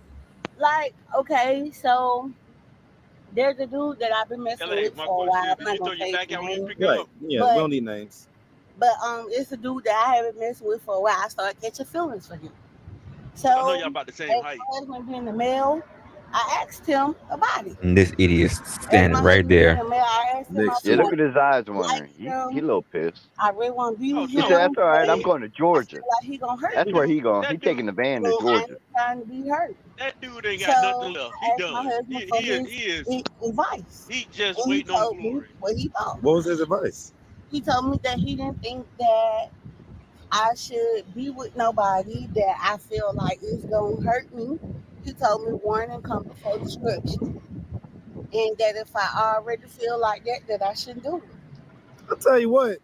Like, okay, so there's a dude that I've been messing with for a while. I'm not gonna say his name. Right. Yeah, we don't need names. But it's a dude that I haven't messed with for a while. I started catching feelings for him. So I know y'all about the same as height. my husband being the male, I asked him about it. And this idiot's standing As my right husband being there. the male, I asked him, Yeah, look at his eyes wondering. He a little pissed. I really want to be with He him. said, "That's all right. I'm going to Georgia." Like he gonna hurt That's me. where he going. He taking the van to So I Georgia. ain't trying to be hurt. That dude ain't got nothing left. He I asked my done. husband for his advice. He just And he waiting on told the me glory. what he thought. What was his advice? He told me that he didn't think that I should be with nobody that I feel like is gonna hurt me. He told me warning come before destruction. And that if I already feel like that I shouldn't do it. I'll tell you what,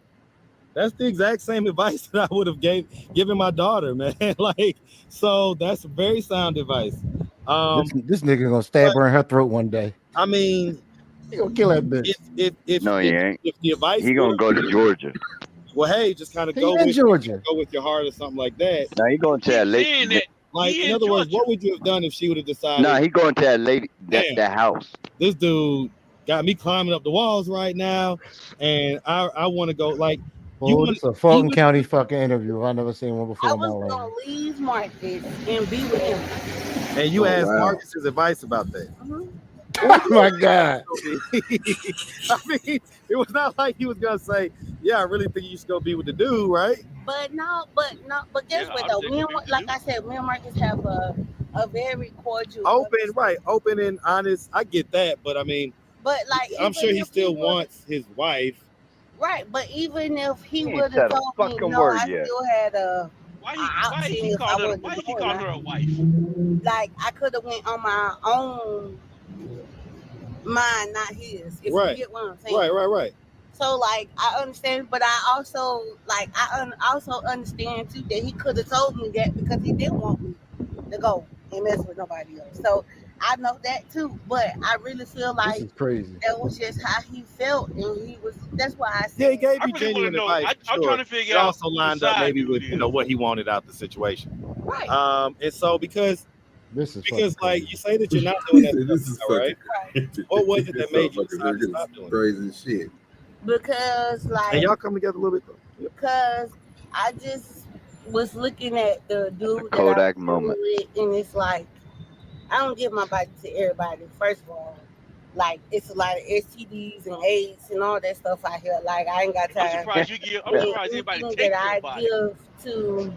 that's the exact same advice that I would have given my daughter, man. Like, so that's very sound advice. This nigga gonna stab her in her throat one day. I mean, he gonna kill that bitch. If No, he ain't. If the advice He gonna go to Georgia. Well, hey, just kind of He go in with Georgia. go with your heart or something like that. Now he going to that lady. Like, in other words, what would you have done if she would have decided? Nah, he going to that lady, that house. This dude got me climbing up the walls right now, and I want to go. Like, Oh, this is a Fulton County fucking interview. I never seen one before I in my was life. gonna leave Marcus and be with him. and you Oh, asked wow. Marcus's advice about that. Oh my God. I mean, it was not like he was gonna say, "Yeah, I really think you should go be with the dude," right? But guess what though? Like I said, me and Marcus have a very cordial Open and honest. I get that, but I mean, But like, I'm even sure he if still would- wants his wife. Right, but even if he ain't would said have a told me fucking no, word I yet. still had a. Why option he if I called her? wasn't Why he doing called that. her a wife? Like I could have went on my own mind, not his. If Right. you get what I'm saying. Right. So like I understand, but I also like also understand too that he could have told me that because he didn't want me to go and mess with nobody else. So I know that too, but I really feel This like is crazy. that was just how he felt, and he was. That's why I said. Yeah, he gave I you really genuine wanna know. advice. I'm trying to figure it out also lined up side maybe dude with is. what he wanted out the situation. Right. And so because This is like you say that you're not doing that, This is stuff, right? What was it that made you decide to stop doing it? Crazy shit. Because like. And y'all come together a little bit though. Because I just was looking at the dude Kodak that I was moment. with, and it's like I don't give my body to everybody. First of all, like it's a lot of STDs and AIDS and all that stuff out here. Like I ain't got time. I'm surprised anybody Anything take that I your body. give to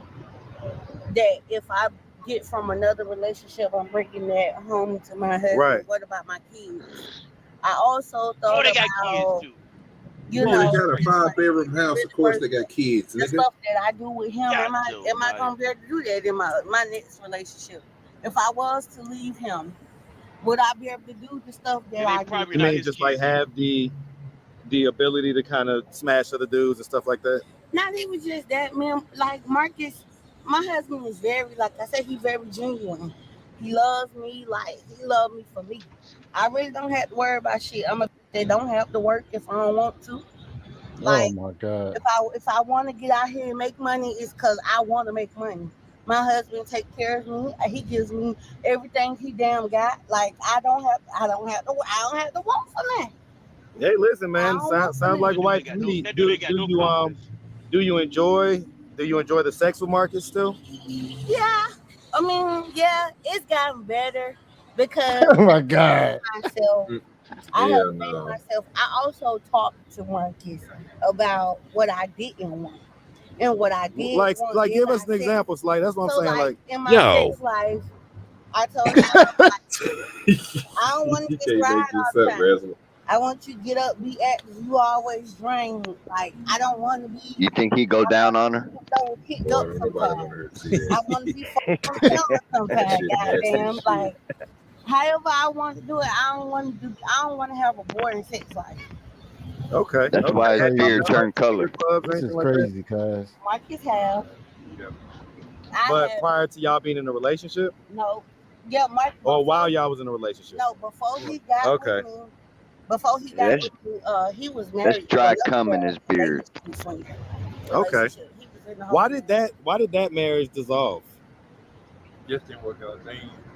that if I get from another relationship, I'm bringing that home to my husband. Right. What about my kids? I also thought they got about kids too. you They know. got a 5-bedroom house. Of course, they got kids. The nigga. stuff that I do with him, Got am I to, gonna be able to do that in my next relationship? If I was to leave him, would I be able to do the stuff that I do? You mean just like have the ability to kind of smash other dudes and stuff like that? Not even just that, man. Like Marcus, my husband is very, like I said, he's very genuine. He loves me, like he loves me for me. I really don't have to worry about shit. They don't have to work if I don't want to. Like, oh my God. if I want to get out here and make money, it's because I want to make money. My husband takes care of me. He gives me everything he damn got. Like I don't have to want for that. Hey, listen, man. Sounds like a wife to me. Do you enjoy the sex with Marcus still? Yeah, I mean, yeah, it's gotten better because Oh my God. I have made myself. I also talked to Marcus about what I didn't want and what I did. Like want give in us an my sex. example. Like that's what So, I'm saying. Like in my sex life, I told him I don't want to get You can't ride make all this the up, time. Resla. I want you to get up, be active. You always drain. Like, I don't want to be. You think he go down on her? Picked up sometimes. I want to be fucked down sometimes. Goddamn, like, however I want to do it, I don't want to have a boring sex life. Okay. That's why his beard turned color. This is crazy, cuz. My kids have. But prior to y'all being in a relationship? No. Yeah, Mike. Or while y'all was in a relationship? No, before he got with me. Before he got with me, he was married. That's dry cum in his beard. Okay. Why did that marriage dissolve? Just didn't work out.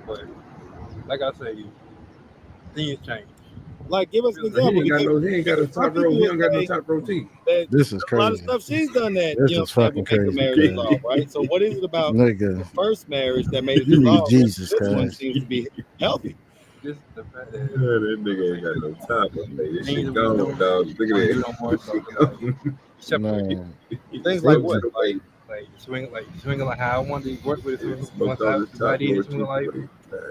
But like I say, things change. Like, give us an example. He ain't got a top row. He don't got no top row teeth. This is A lot of crazy. stuff she's done that. This You know, is fucking make the crazy. marriage dissolve, right? So what is it about Nigga. the first marriage that made it You need dissolve? Jesus, This one cuz. seems to be healthy. Just the fact that nigga ain't got no top on me. This shit gone, dog. Look at Man. Things like what? Like swinging like how I wanted to work with it. Once I did swing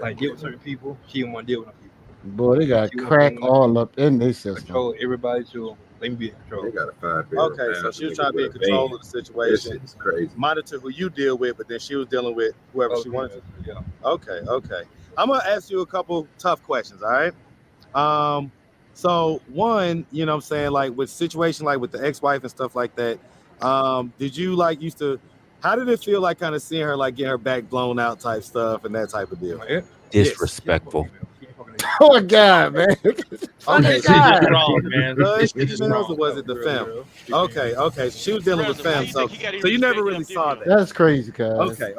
like deal with certain people, she didn't want to deal with them people. Boy, they got crack all up in their system. Control everybody to let me be in control. They got to find Okay, so she was trying to be in control of the situation. It's crazy. Monitor who you deal with, but then she was dealing with whoever she wanted to. Yeah. Okay. I'm gonna ask you a couple tough questions, all right? So one, you know what I'm saying, like with situation like with the ex-wife and stuff like that, did you like how did it feel like kind of seeing her like get her back blown out type stuff and that type of deal? Disrespectful. Oh my God, man. Okay, God. wrong, man. Or was it the fem? Okay. So she was dealing with fem, so you never really saw that. That's crazy, cuz. Okay.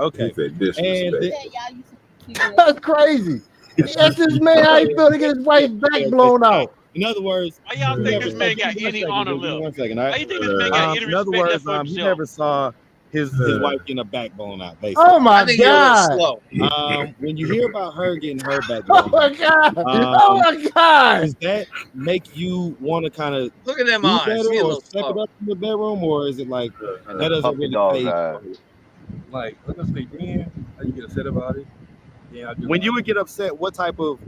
That's crazy. That's this man how he feel to get his wife back blown out. In other words, why y'all think this man got any honor left? 1 second, all right? Why you think this man got any in other respect words, left for you himself? never saw his wife getting her back blown out, basically. Oh my God. When you hear about her getting her back Oh blown my God. Oh my God. does that make you want to kind of Look at them do eyes. better He a or little step it slow. up in the bedroom, or is it like that doesn't Puppy really dog pay? eyes. Like I say, then you get upset about it. Yeah, I do. When you would get upset, what type of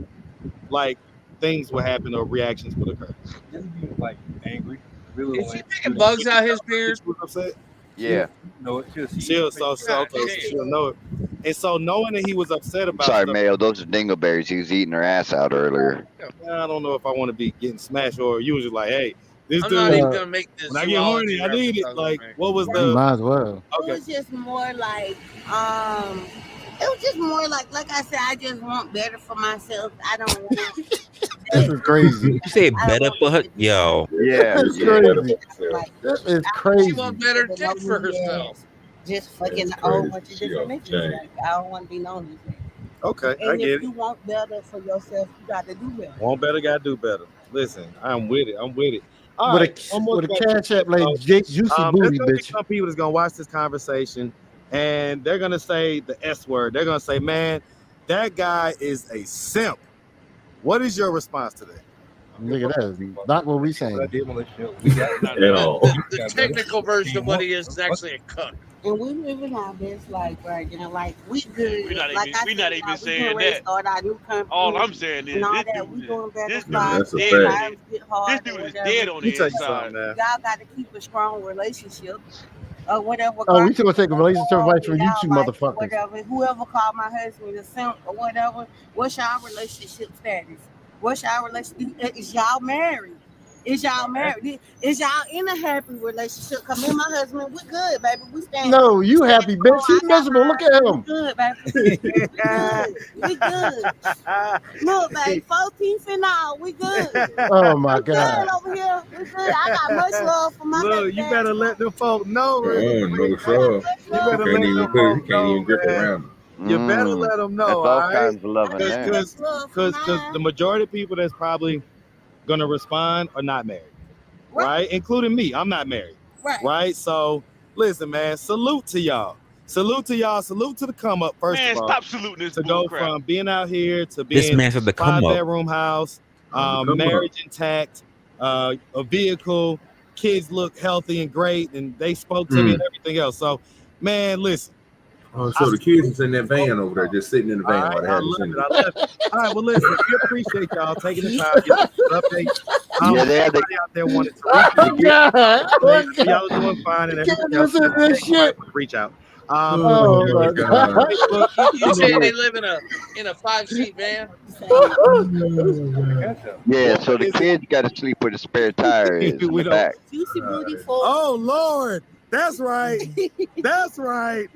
like things would happen or reactions would occur? Just be like angry. Really Is she picking bugs out his beard? Upset? Yeah. No, She'll know it. And so knowing that he was upset about Sorry, stuff, Mayo. Those are dingleberries. He was eating her ass out earlier. I don't know if I want to be getting smashed, or you was just like, hey, this I'm dude. not even gonna make this. When I get horny, I need it. Like, what was the? Might as well. It was just more like, it was just more like I said, I just want better for myself. I don't want. This is crazy. You say better for her? Yo. Yeah. This is crazy. This is crazy. She want better dick for herself. Just fucking a whole bunch of different niggas. Like, I don't want to be known as that. Okay, And I if get it. you want better for yourself, you got to do better. Want better, gotta do better. Listen, I'm with it. All With right, a one more with a question. cash app like juicy There's booty, gonna be bitch. some people that's gonna watch this conversation, and they're gonna say the S word. They're gonna say, "Man, that guy is a simp." What is your response to that? Nigga, that is not what we saying. At all. The technical version of what he is actually a cunt. And we living our best life right now. Like, we good. We not like even, we not even we saying getting ready to that. start our new company. All I'm saying is and all this that. We dude, doing better. this dude That's a is fact. dead. This dude is dead on Let the me tell you inside. something, man. Y'all got to keep a strong relationship. Or whatever. Oh, we still gonna take a relationship advice from you two Like, motherfuckers. whatever. Whoever called my husband a simp or whatever, what's y'all relationship status? What's y'all relationship? Is y'all married? Is y'all married? Is y'all in a happy relationship? Cause me and my husband, we good, baby. We stand. No, you happy, bitch. He miserable. Look at him. We good, baby. We good. Look, baby, 4 teeth and all. We good. Oh my We good God. over here. We good. I got much love for my Look, baby you daddy. better let them folk know. Oh, no, sure. You better let them folk know, grip man. around him. You better let them know, That's all all right? kinds of love in there. Because the majority of people that's probably gonna respond are not married, right? Including me. I'm not married, right? So listen, man. Salute to y'all. Salute to y'all. Salute to the come up. First Man, of all, stop saluting this to go bull crap. from being out here to This being man said the come up. 5-bedroom house, come marriage intact, a vehicle, kids look healthy and great, and they spoke to me and everything else. So, man, listen. Oh, so the kids is in that van over there, just sitting in the van while they I have love this it. I love it. All right, well, listen, we appreciate y'all taking the time to get us an update. Yeah, they had Everybody out there wanted to reach out. Y'all are doing fine and everything else. Reach out. Oh, God. You saying they live in a 5-seat van? Yeah, so the kids got to sleep where the spare tire is in the back. Juicy booty for. Oh Lord, that's right. That's right.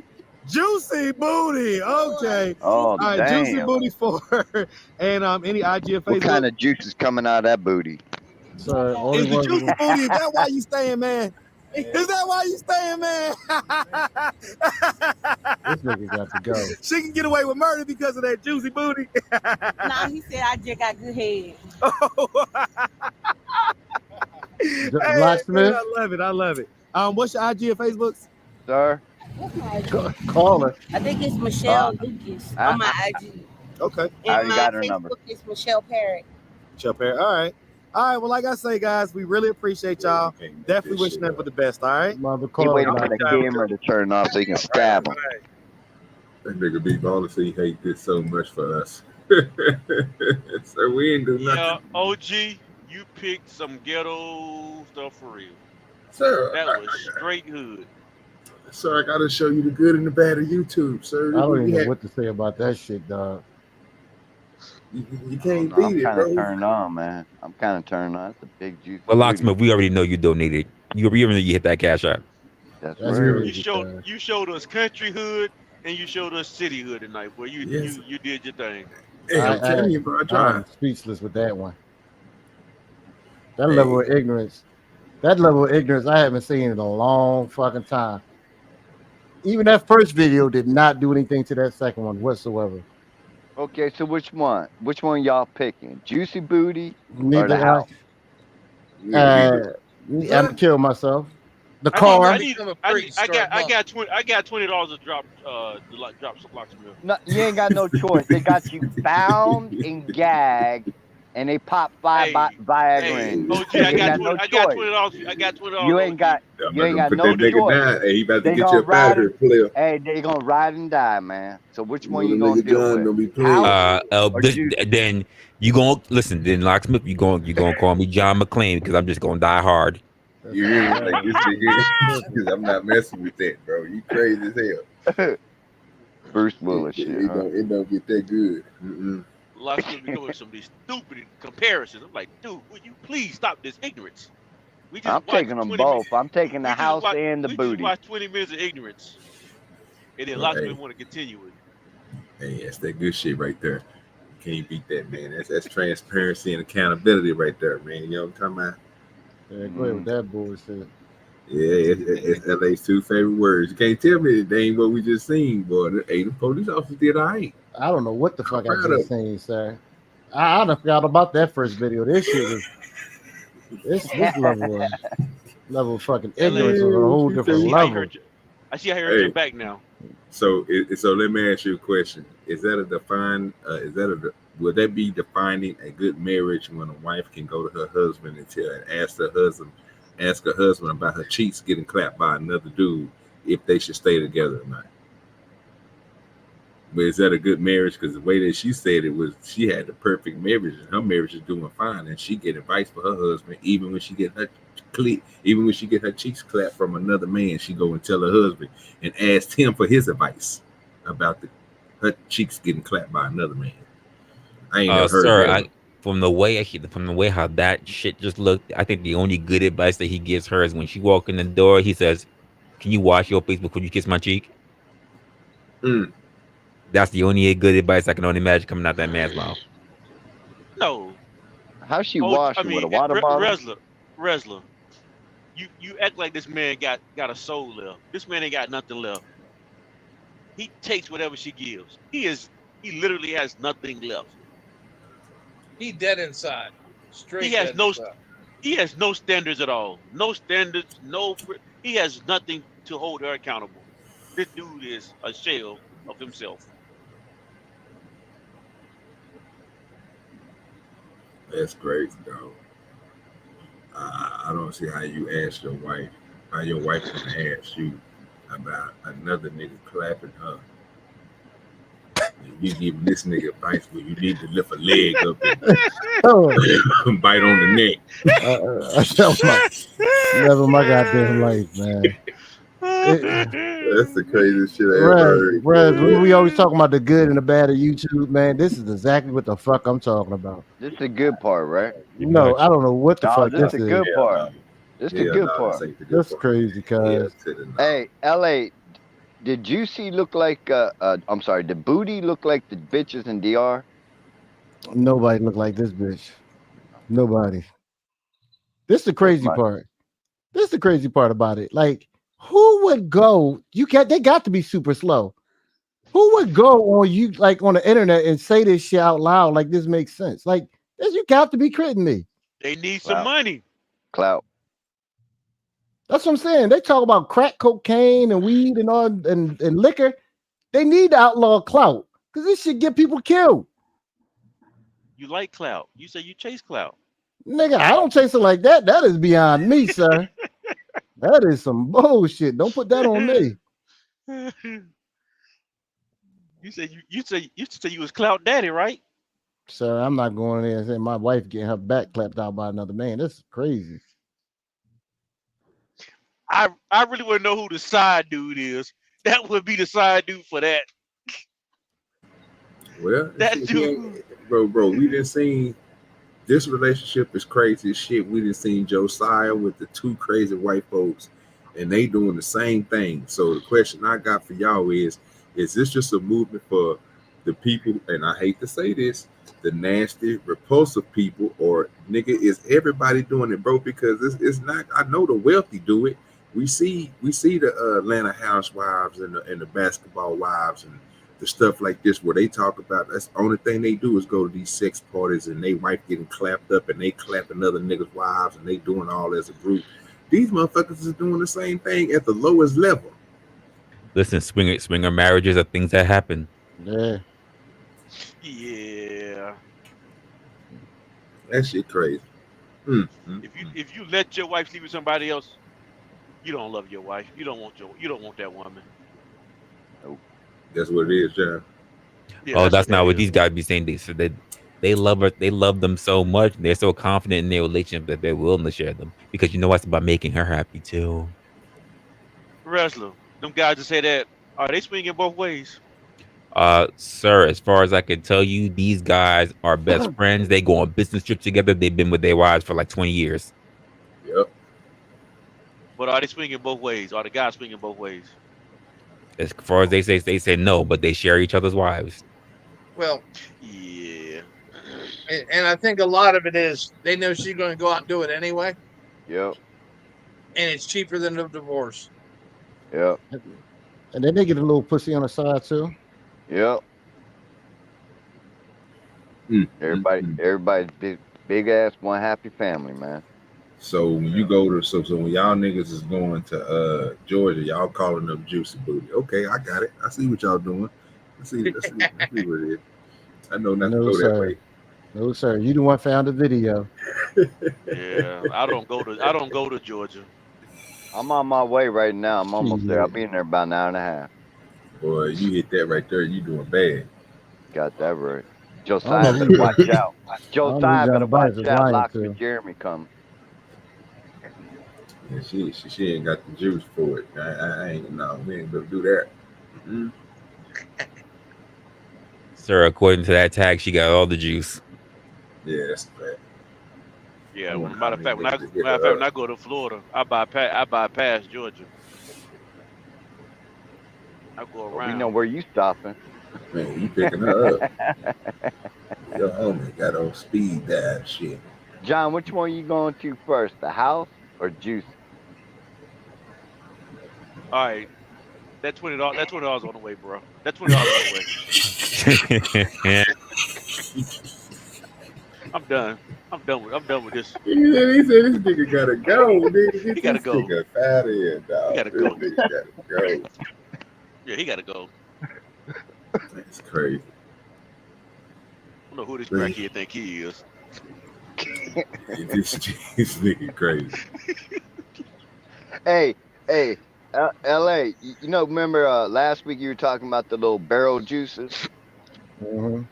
Juicy booty. Okay. Oh, All right, damn. Juicy booty 4. And any IG or Facebook. What kind of juice is coming out of that booty? Sorry, Is the juicy booty? Is that why you staying, man? Is that why you staying, man? This nigga got to go. She can get away with murder because of that juicy booty. Nah, he said I just got good head. Hey, Locksmith? I love it. I love it. What's your IG or Facebook? Sir? What's my IG? Call her. I think it's Michelle Lucas on my IG. Okay. And I already my got her Facebook number. is Michelle Parrott. Michelle Perry. All right. All right. Well, like I say, guys, we really appreciate y'all. Definitely wishing them for the best. All right. He waiting for the camera to turn off so he can stab him. That nigga be balling, so he hate this so much for us. So we ain't do nothing. Yeah, OG, you picked some ghetto stuff for real. Sir, That was straight hood. Sir, I gotta show you the good and the bad of YouTube, sir. I don't even know what to say about that shit, dog. You can't I'm beat it, kind bro. of turned on, man. I'm kind of turned on. It's a big juice. Well, Locksmith, we already know you donated. You already know you hit that cash out. That's right. You showed us country hood and you showed us city hood tonight. Boy, you did your thing. Hey, I'm telling you, bro. I'm speechless with that one. That level of ignorance. That level of ignorance I haven't seen in a long fucking time. Even that first video did not do anything to that second one whatsoever. Okay, so which one? Which one y'all picking? Juicy booty or Neither the house? I'm gonna kill myself. The I car. got $20 to drop some locksmith. No, you ain't got no choice. They got you bound and gagged, and they pop Viagra in you. OG, You I ain't got no $20. choice. I got $20. You ain't got Put no that nigga choice. down. Hey, he about to They get gonna you up out of here, player. Hey, they gonna ride and die, man. So which one you Little gonna nigga deal John with? don't be playing. Then you gonna listen. Then Locksmith, you gonna call me John McClane because I'm just gonna die hard. You hear me? Like this nigga, because I'm not messing with that, bro. You crazy as hell. Bruce Willis shit. It don't get that good. Locksmith be doing some of these stupid comparisons. I'm like, dude, would you please stop this ignorance? I'm taking them both. I'm taking the house and the we booty. just watched 20 minutes of ignorance, and then Locksmith want to continue it. Hey, that's that good shit right there. Can't beat that, man. That's transparency and accountability right there, man. You know what I'm talking about? Yeah, go ahead with that bullshit. Yeah, it's LA's 2 favorite words. You can't tell me that ain't what we just seen, boy. Hey, the police officers did all right. I don't know what the fuck I just seen, sir. I done forgot about that first video. This shit is this level of fucking ignorance on a whole different level. I see how you heard your back now. So let me ask you a question. Would that be defining a good marriage when a wife can go to her husband and ask her husband about her cheeks getting clapped by another dude if they should stay together or not? But is that a good marriage? Because the way that she said it was, she had the perfect marriage and her marriage is doing fine, and she get advice for her husband even when she get her cheeks clapped from another man. She go and tell her husband and ask him for his advice about her cheeks getting clapped by another man. I ain't never heard that. From the way how that shit just looked, I think the only good advice that he gives her is when she walk in the door, he says, "Can you wash your face before you kiss my cheek?" That's the only good advice I can only imagine coming out that man's mouth. No. How's she washing with a water bottle? Resla, you act like this man got a soul left. This man ain't got nothing left. He takes whatever she gives. He literally has nothing left. He dead inside. Straight. He has no standards at all. No standards. He has nothing to hold her accountable. This dude is a shell of himself. That's crazy, dog. I don't see how you ask your wife, how your wife can ask you about another nigga clapping her. You give this nigga advice where you need to lift a leg up and bite on the neck. Never my goddamn life, man. That's the craziest shit I ever heard. We always talking about the good and the bad of YouTube, man. This is exactly what the fuck I'm talking about. This is the good part, right? No, I don't know what the fuck this this is. is. The good part. This is the good part. That's crazy, cuz. Hey, LA, did Juicy look like I'm sorry, did Booty look like the bitches in DR? Nobody look like this bitch. Nobody. This is the crazy part. This is the crazy part about it. Like, who would go? They got to be super slow. Who would go on you like on the internet and say this shit out loud like this makes sense? Like, you got to be kidding me. They need some money. Clout. That's what I'm saying. They talk about crack cocaine and weed and all and liquor. They need to outlaw clout because this shit get people killed. You like clout. You say you chase clout. Nigga, I don't chase it like that. That is beyond me, sir. That is some bullshit. Don't put that on me. You say you was clout daddy, right? Sir, I'm not going there and saying my wife getting her back clapped out by another man. That's crazy. I really want to know who the side dude is. That would be the side dude for that. Well, that dude, bro, we didn't see this relationship is crazy as shit. We didn't see Josiah with the two crazy white folks, and they doing the same thing. So the question I got for y'all is this just a movement for the people? And I hate to say this, the nasty, repulsive people, or nigga, is everybody doing it, bro? Because it's not. I know the wealthy do it. We see the Atlanta housewives and the basketball wives and the stuff like this where they talk about that's the only thing they do is go to these sex parties and they wife getting clapped up and they clapping other niggas' wives and they doing all as a group. These motherfuckers is doing the same thing at the lowest level. Listen, swinger marriages are things that happen. Yeah. Yeah. That shit crazy. If you let your wife sleep with somebody else, you don't love your wife. You don't want that woman. Nope. That's what it is, John. Yeah, that's not what these guys be saying. They said that they love her, they love them so much, and they're so confident in their relationship that they're willing to share them. Because you know what's about making her happy too. Resla, them guys that say that, are they swinging both ways? Sir, as far as I can tell you, these guys are best friends. They go on business trips together. They've been with their wives for like 20 years. Yep. But are they swinging both ways? Are the guys swinging both ways? As far as they say no, but they share each other's wives. Well, yeah. And I think a lot of it is they know she's going to go out and do it anyway. Yep. And it's cheaper than a divorce. Yep. And then they get a little pussy on the side too. Yep. Everybody's big ass one happy family, man. So when you go to so when y'all niggas is going to Georgia, y'all calling them Juicy Booty. Okay, I got it. I see what y'all doing. I see what it is. I know not to go that way. No, sir. You the one found the video. Yeah, I don't go to Georgia. I'm on my way right now. I'm almost there. I'll be in there about an hour and a half. Boy, you hit that right there. You doing bad. Got that right. Josiah better watch out. Josiah better watch out. Locks with Jeremy coming. Yeah, she ain't got the juice for it. I ain't we ain't gonna do that. Mm-hmm. Sir, according to that tag, she got all the juice. Yeah, that's bad. Yeah, matter of fact, when I go to Florida, I bypass Georgia. I go around. We know where you stopping. Man, you picking her up. Your homie got on speed dive shit. John, which one you going to first, the house or Juice? All right, that's $20 on the way, bro. That's $20 on the way. I'm done. I'm done with this. He said this nigga gotta go. He gotta go. Nigga fat in, dog. He gotta go. This nigga gotta go. Yeah, he gotta go. That's crazy. I don't know who this crackhead think he is. This nigga crazy. Hey, LA, you know, remember last week you were talking about the little barrel juices? Mm-hmm.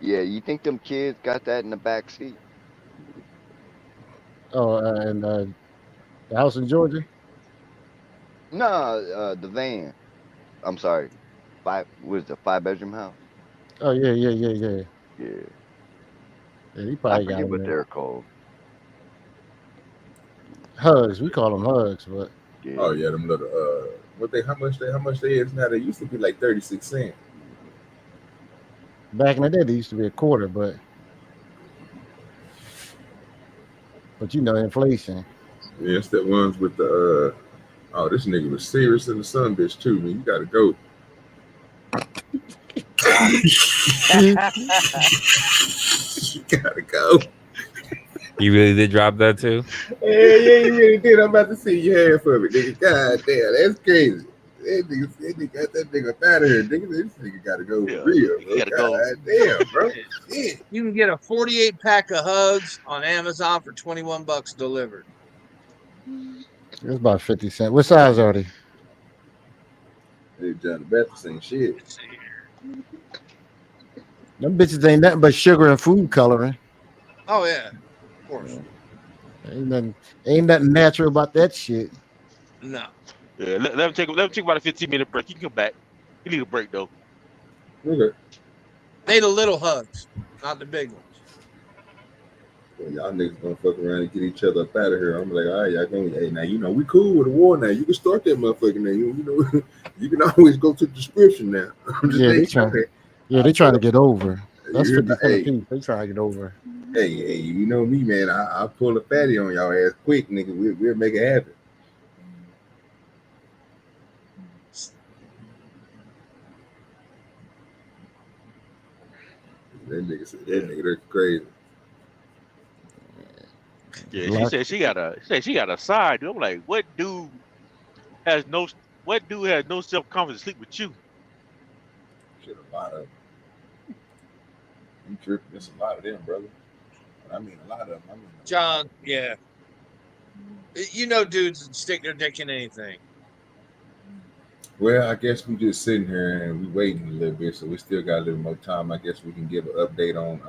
Yeah, you think them kids got that in the back seat? Oh, and the house in Georgia. No, the van. I'm sorry. Was the 5-bedroom house? Oh yeah. Yeah. Yeah, he I probably got forget them what there. they're called. Hugs. We call them hugs, but Oh yeah, them little how much they is now? They used to be like 36 cents. back in the day they used to be a quarter, but you know inflation. Yeah, it's the ones with the oh, this nigga was serious in the sun bitch too, man. You gotta go. You gotta go. You really did drop that too? Yeah, you really did. I'm about to see your hair for me, nigga. God damn, that's crazy. That nigga got that nigga out of here, nigga. This nigga gotta go for real, bro. gotta God go. damn, bro. Shit. You can get a 48 pack of hugs on Amazon for $21 delivered. It's about 50 cents. What size are they? Hey, John the Baptist ain't shit. Them bitches ain't nothing but sugar and food coloring. Oh yeah, of course. Ain't nothing natural about that shit. No. Yeah, let him take about a 15-minute break. You can come back. You need a break though. Okay. They the little hugs, not the big ones. Well, y'all niggas gonna fuck around and get each other up out of here. I'm like, all right, y'all going, hey, now you know we cool with the war now. You can start that motherfucker now. You know, you can always go to the description now. I'm just They trying to get over. That's You 50 hear cents me? a piece. They trying to get over. Hey, you know me, man. I pull a fatty on y'all ass quick, nigga. We'll make it happen. That nigga said that nigga that's crazy. Yeah, she said she got a side dude. I'm like, what dude has no self-confidence to sleep with you? Shit, a lot of them. You tripping? There's a lot of them, brother. I mean, a lot of them. I mean, John, yeah. You know dudes that stick their dick in anything. well, I guess we just sitting here and we waiting a little bit, so we still got a little more time. I guess we can give an update on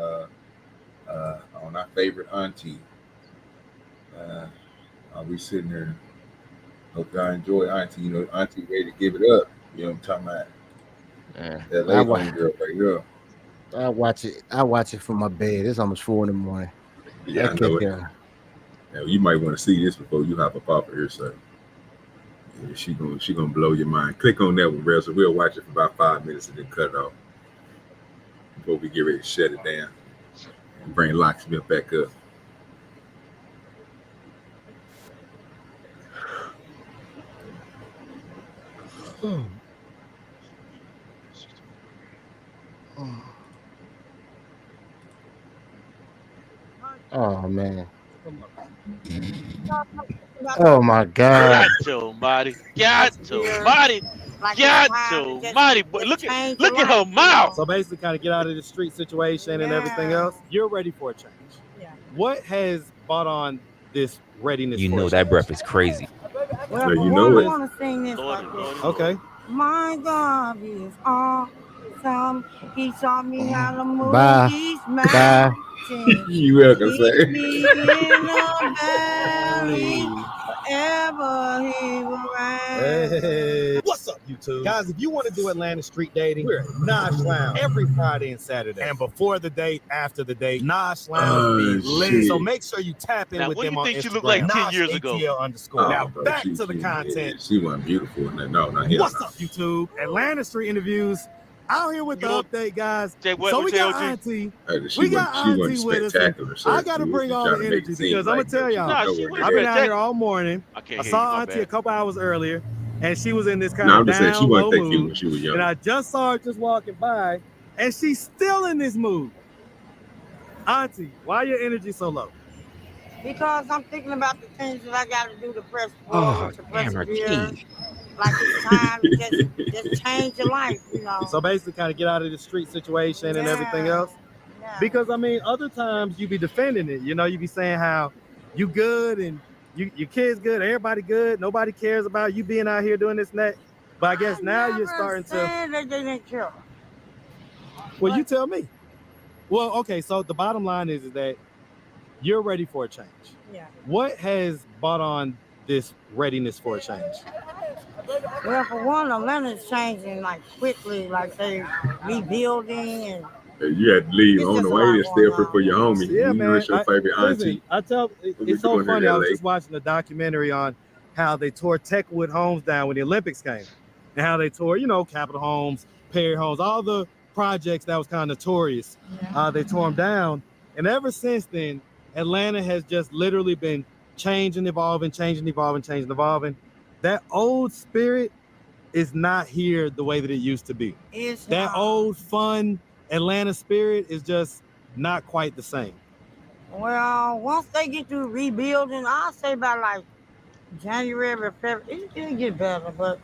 our favorite auntie. We sitting here. Hope y'all enjoy auntie. You know, auntie ready to give it up. You know what I'm talking about? Yeah. That lady girl right here. I watch it from my bed. It's almost 4 a.m. Yeah, I know it. Now, you might want to see this before you hop up off of here, sir. Yeah, she gonna blow your mind. Click on that one, bro. So we'll watch it for about 5 minutes and then cut it off before we get ready to shut it down and bring Locksmith back up. Oh man. Oh my God. Got your body. Boy, look at her mouth. So basically, kind of get out of the street situation and everything else. You're ready for a change. Yeah. What has brought on this readiness? You for know a that change? breath is crazy. Well, you for know one, it. I want to sing this right there. Okay. My God is awesome. He taught me how to move Bye. these Bye. mountains. You welcome, Keep sir. me in the valley. Forever he will reign. Hey. What's up, YouTube? Guys, if you want to do Atlanta street dating, we're at Nosh Lounge every Friday and Saturday. And before the date, after the date, Nosh Lounge be lit. shit. So make sure you tap in Now, with what them you on think Instagram. she looked like 10 years ago? _. Now bro, back she- to the she- content. yeah, she wasn't beautiful. No, hell What's no. up, YouTube? Atlanta street interviews. Out here with the update, guys. Say what- So what we say, got OG? Auntie. She We got wasn't Auntie with us. spectacular, and sir. I got to She bring was all trying the to make energy it seem because I'm like gonna tell y'all. Nah, she nowhere was I've been near out here all morning. I can't I hear saw you, my Auntie bad. a couple hours earlier, and she was in this kind No, of I'm just saying down she low wasn't that cute mood. when she was young. And I just saw her just walking by, and she's still in this mood. Auntie, why your energy so low? Because I'm thinking about the things that I got to do to press Oh, forward, to damn her persevere. teeth. Like it's time to just change your life, you know. So basically, kind of get out of the street situation and everything else. Yeah. Because I mean, other times you be defending it. You know, you be saying how you good and your kids good, everybody good, nobody cares about you being out here doing this and that. But I guess now you're starting to. That they didn't care. Well, you tell me. Well, okay, so the bottom line is that you're ready for a change. Yeah. What has brought on this readiness for a change? Well, for one, Atlanta's changing like quickly, like they rebuilding and. You had to leave It's on just the a way lot to stay up going here for your homie. Yeah, you man. know it's your favorite auntie. I tell it's so funny. I was just watching a documentary on how they tore Techwood homes down when the Olympics came, and how they tore, Capitol Homes, Perry Homes, all the projects that was kind of notorious. They tore them down, and ever since then, Atlanta has just literally been changing, evolving. That old spirit is not here the way that it used to be. That old fun Atlanta spirit is just not quite the same. Well, once they get through rebuilding, I'll say by like January or February, it'll get better. But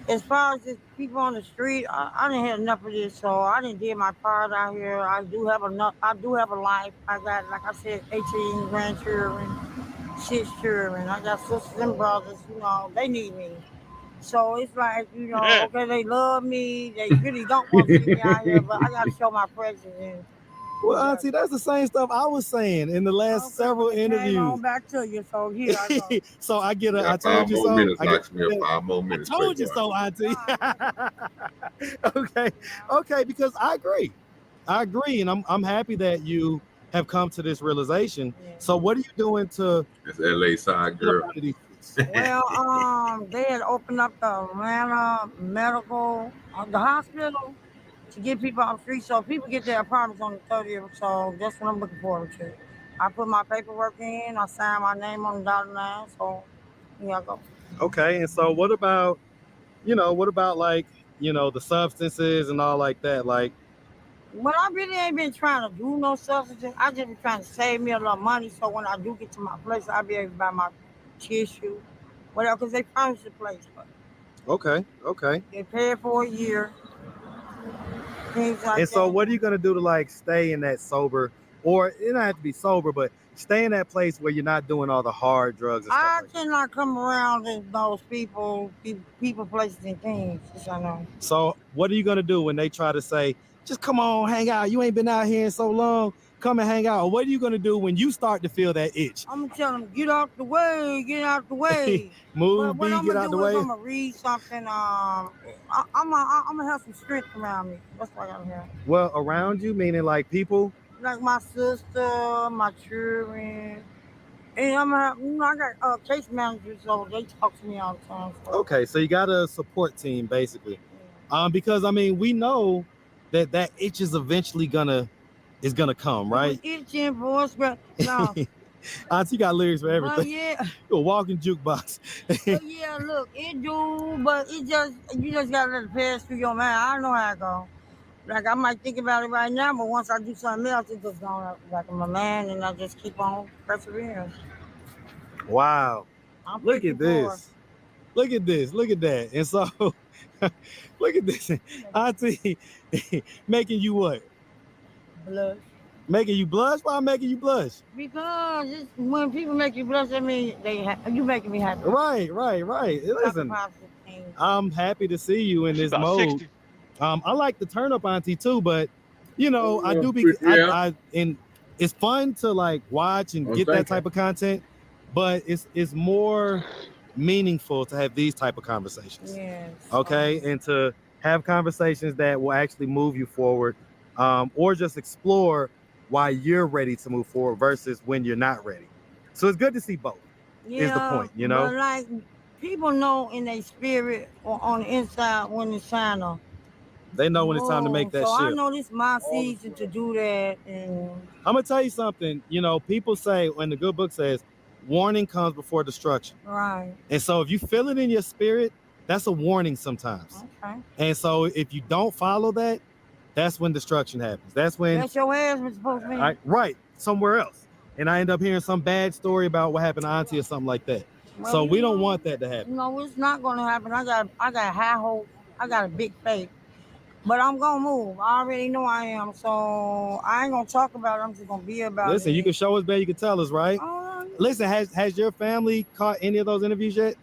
as far as just people on the street, I didn't have enough of this, so I didn't do my part out here. I do have a life. I got, like I said, 18 grandchildren, 6 children. I got sisters and brothers, they need me. So it's like, okay, they love me. They really don't want to see me out here, but I got to show my presence. And, well, Auntie, that's the same stuff I was saying in the last several interviews. On back to you, so here I go. So I get I told you so. Minutes, me 5 more minutes. I told you so, Auntie. Okay, because I agree, and I'm happy that you have come to this realization. Yeah. So what are you doing to? It's LA side girl. Well, they had opened up the Atlanta Medical, the hospital, to get people off the street. So people get their apartments on the 30th. So that's what I'm looking forward to. I put my paperwork in. I signed my name on the dotted line. So here I go. Okay, and so what about like, the substances and all like that? Like, well, I really ain't been trying to do no substances. I just been trying to save me a little money. So when I do get to my place, I'll be able to buy my tissue, whatever, because they furnish the place. Okay. They pay it for a year. Things like and so what are you going to do to like stay in that sober, or it don't have to be sober, but stay in that place where you're not doing all the hard drugs and I cannot come around those people, places, and things. Yes, I know. So what are you going to do when they try to say, just come on, hang out, you ain't been out here in so long, come and hang out? Or what are you going to do when you start to feel that itch? I'm going to tell them, get out the way. Move, what I'm get out the way. I'm going to read something. I'm going to have some strength around me. That's what I got to have. Well, around you, meaning like people? Like my sister, my children. And I got case managers, so they talk to me all the time. So. Okay, so you got a support team, basically. Because, we know that itch is eventually gonna come, right? Itching, voice, but no. Auntie got lyrics for everything. Yeah. You're a walking jukebox. Yeah, look, it do, but you just gotta let it pass through your mind. I don't know how it go. Like I might think about it right now, but once I do something else, it just gone like in my mind, and I just keep on persevering. Wow. Look at this. Look at this. Look at that. And so look at this. Auntie making you what? Blush. Making you blush? Why I'm making you blush? Because when people make you blush, I mean, you making me happy. Right. Listen, I'm happy to see you in this mode. 60. I like the turn up Auntie too, but I do be and it's fun to like watch and get that type of content, but it's more meaningful to have these type of conversations. Yes. Okay, and to have conversations that will actually move you forward, or just explore why you're ready to move forward versus when you're not ready. So it's good to see both. Yeah, is the point, But like people know in their spirit or on the inside when it's time to. They know when it's time to make that shift. So I know this is my season to do that. And I'm gonna tell you something. People say, when the good book says, warning comes before destruction. Right. And so if you feel it in your spirit, that's a warning sometimes. Okay. And so if you don't follow that, that's when destruction happens. That's when your ass was supposed to be. Right, somewhere else. And I end up hearing some bad story about what happened to Auntie or something like that. Well, so we don't want that to happen. No, it's not gonna happen. I got high hope. I got a big faith. But I'm gonna move. I already know I am. So I ain't gonna talk about it. I'm just gonna be about it. Listen, you can show us better, you can tell us, right? Oh, listen, has your family caught any of those interviews yet?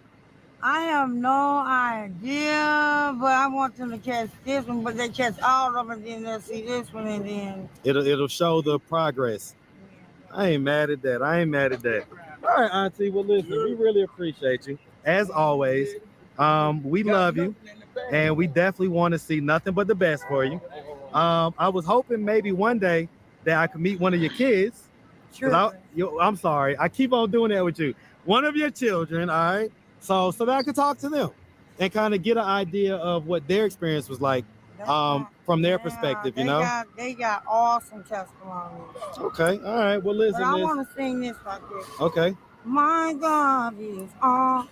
I have no idea, but I want them to catch this one, but they catch all of them, then they'll see this one, and then It'll show the progress. I ain't mad at that. All right, Auntie. Well, listen, we really appreciate you. As always, we love you, and we definitely want to see nothing but the best for you. I was hoping maybe one day that I could meet one of your kids. Sure. I'm sorry. I keep on doing that with you. One of your children, all right? So that I could talk to them and kind of get an idea of what their experience was like from their perspective, you know? They got awesome testimonies. Okay, all right. Well, listen, But I want to sing this right there. Okay. My God is awesome.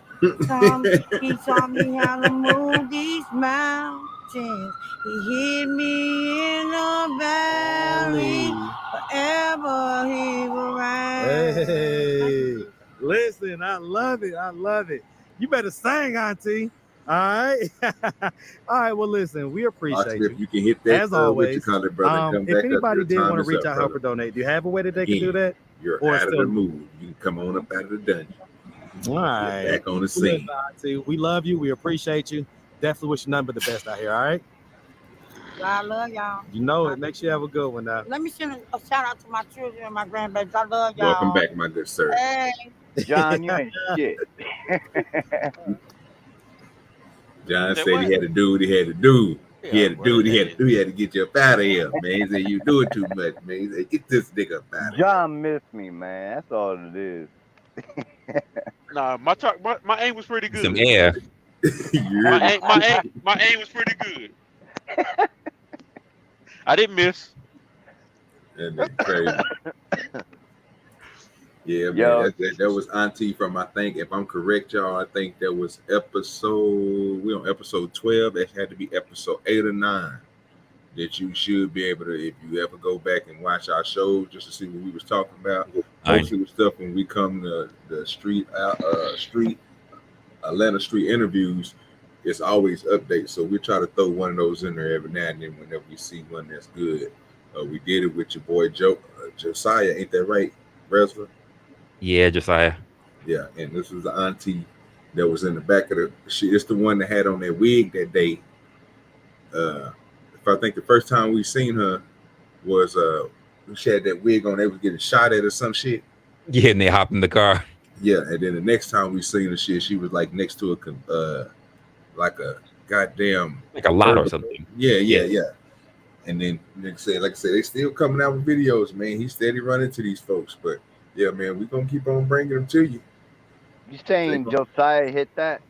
He taught me how to move these mountains. He hid me in a valley. Forever he will reign. Hey, listen, I love it. You better sing, Auntie. All right. All right. Well, listen, we appreciate you. You can hit that as always. with your color, brother. If anybody did want to reach out, help or donate, do you have a way that they can do that? You're Or out of still- the mood. You can come on up out of the dungeon. All right. Get back on the scene. Listen, we love you. We appreciate you. Definitely wish you nothing but the best out here. All right. I love y'all. You know it. Make sure you have a good one now. Let me send a shout out to my children and my grandbabies. I love y'all. Welcome back, my good sir. Hey. John, you ain't shit. John said he had to do what he had to do. He had to do what he had to do. He had to get you up out of here, man. He said you do it too much, man. He said, get this nigga up out of here. John missed me, man. That's all it is. Nah, my aim was pretty good. Some air. My aim was pretty good. I didn't miss. That's crazy. Yeah, Yo. man, that was Auntie from, I think, if I'm correct, y'all, I think that was we on episode 12. That had to be episode 8 or 9. That you should be able to, if you ever go back and watch our shows just to see what we was talking about. Mostly with stuff when we come to the Atlanta street interviews, it's always updates. So we try to throw one of those in there every now and then whenever we see one that's good. We did it with your boy Josiah, ain't that right, Resla? Yeah, Josiah. Yeah, and this was the auntie that was in the back of it's the one that had on that wig that day. If I think the first time we seen her was she had that wig on, they was getting shot at or some shit. Yeah, and they hopped in the car. Yeah, and then the next time we seen her shit, she was like next to a like a goddamn like a lot or something. Yeah. And then like I said, they still coming out with videos, man. He's steady running to these folks, but yeah, man, we gonna keep on bringing them to you. You saying Josiah hit that?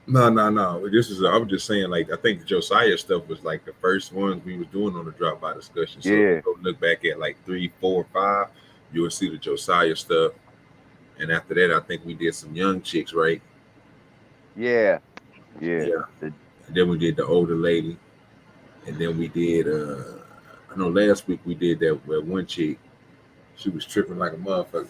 No. I was just saying, like, I think Josiah stuff was like the first ones we was doing on the drop by discussion. So if you go look back at like 3, 4, 5, you will see the Josiah stuff. And after that, I think we did some young chicks, right? Yeah. And then we did the older lady. And then we did I know last week we did that where one chick, she was tripping like a motherfucker.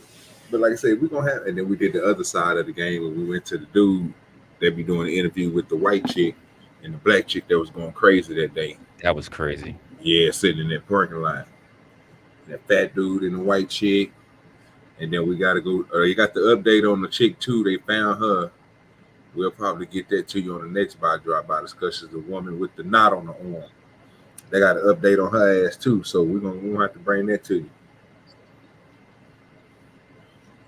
But like I said, we're gonna have, and then we did the other side of the game when we went to the dude that be doing the interview with the white chick and the black chick that was going crazy that day. That was crazy. Yeah, sitting in that parking lot. That fat dude and the white chick. And then we gotta go, you got the update on the chick too. They found her. We'll probably get that to you on the next drop by discussions. The woman with the knot on the arm. They got an update on her ass too. So we're gonna have to bring that to you.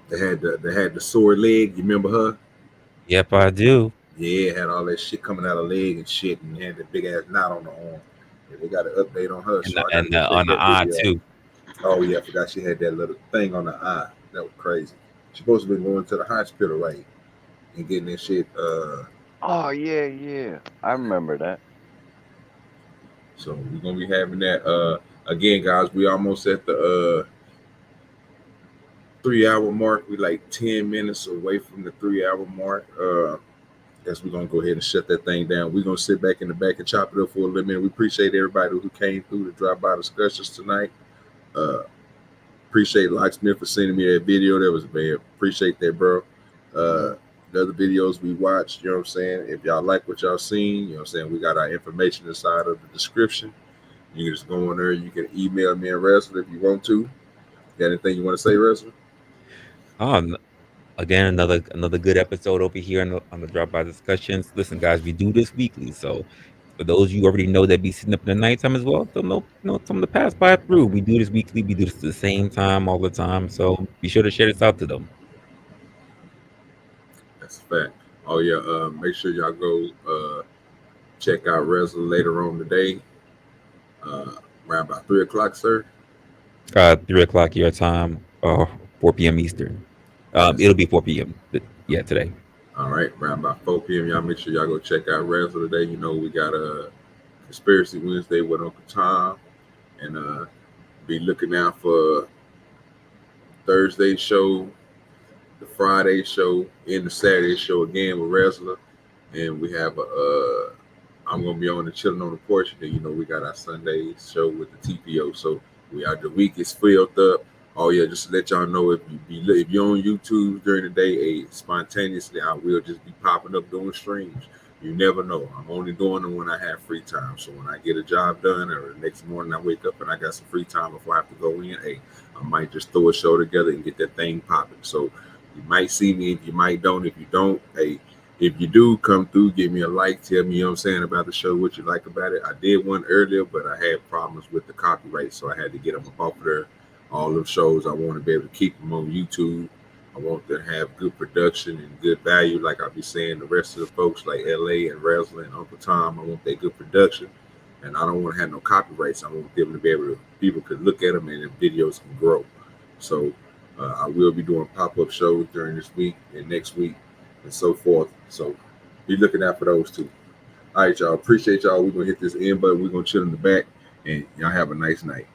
They had the sore leg. You remember her? Yep, I do. Yeah, had all that shit coming out of the leg and shit, and had the big ass knot on the arm. Yeah, they got an update on her. And on the eye too. Oh yeah, I forgot she had that little thing on the eye. That was crazy. She's supposed to be going to the hospital, right? And getting that shit. Oh yeah. I remember that. So we're gonna be having that. Again, guys, we almost at the 3-hour mark. We like 10 minutes away from the 3-hour mark. Guess we're gonna go ahead and shut that thing down. We're gonna sit back in the back and chop it up for a little minute. We appreciate everybody who came through to drop by discussions tonight. Appreciate Locksmith for sending me that video. That was bad. Appreciate that, bro. The other videos we watched, you know what I'm saying? If y'all like what y'all seen, you know what I'm saying? We got our information inside of the description. You can just go in there. You can email me and Resla if you want to. Got anything you want to say, Resla? Again, another good episode over here on the Drop By Discussions. Listen, guys, we do this weekly, so for those you already know that be sitting up in the nighttime as well, they'll know some of the past by through. We do this weekly. We do this at the same time all the time, so be sure to share this out to them. That's a fact. Oh yeah, make sure y'all go check out Resla later on today. Around about 3:00, sir. 3:00 your time, 4 p.m. Eastern. It'll be 4 p.m. Today. All right, around about 4 p.m. Y'all make sure y'all go check out Resla today. You know we got a Conspiracy Wednesday with Uncle Tom, and be looking out for Thursday show, the Friday show, and the Saturday show again with Resla. And we have I'm gonna be on the Chilling on the Porch. And you know we got our Sunday show with the TPO. So the week is filled up. Oh yeah, just to let y'all know, if you're on YouTube during the day, spontaneously I will just be popping up doing streams. You never know. I'm only doing them when I have free time. So when I get a job done, or the next morning I wake up and I got some free time before I have to go in, I might just throw a show together and get that thing popping. So you might see me, if you might don't. If you don't, if you do come through, give me a like, tell me, you know what I'm saying, about the show, what you like about it. I did one earlier, but I had problems with the copyright, so I had to get them off of there. All them shows, I want to be able to keep them on YouTube. I want to have good production and good value, like I be saying the rest of the folks like LA and Resla and Uncle Tom. I want that good production, and I don't want to have no copyrights. I want them to be able to, people could look at them and the videos can grow. So I will be doing pop-up shows during this week and next week and so forth. So be looking out for those too. All right, y'all. Appreciate y'all. We're going to hit this end button. We're going to chill in the back, and y'all have a nice night.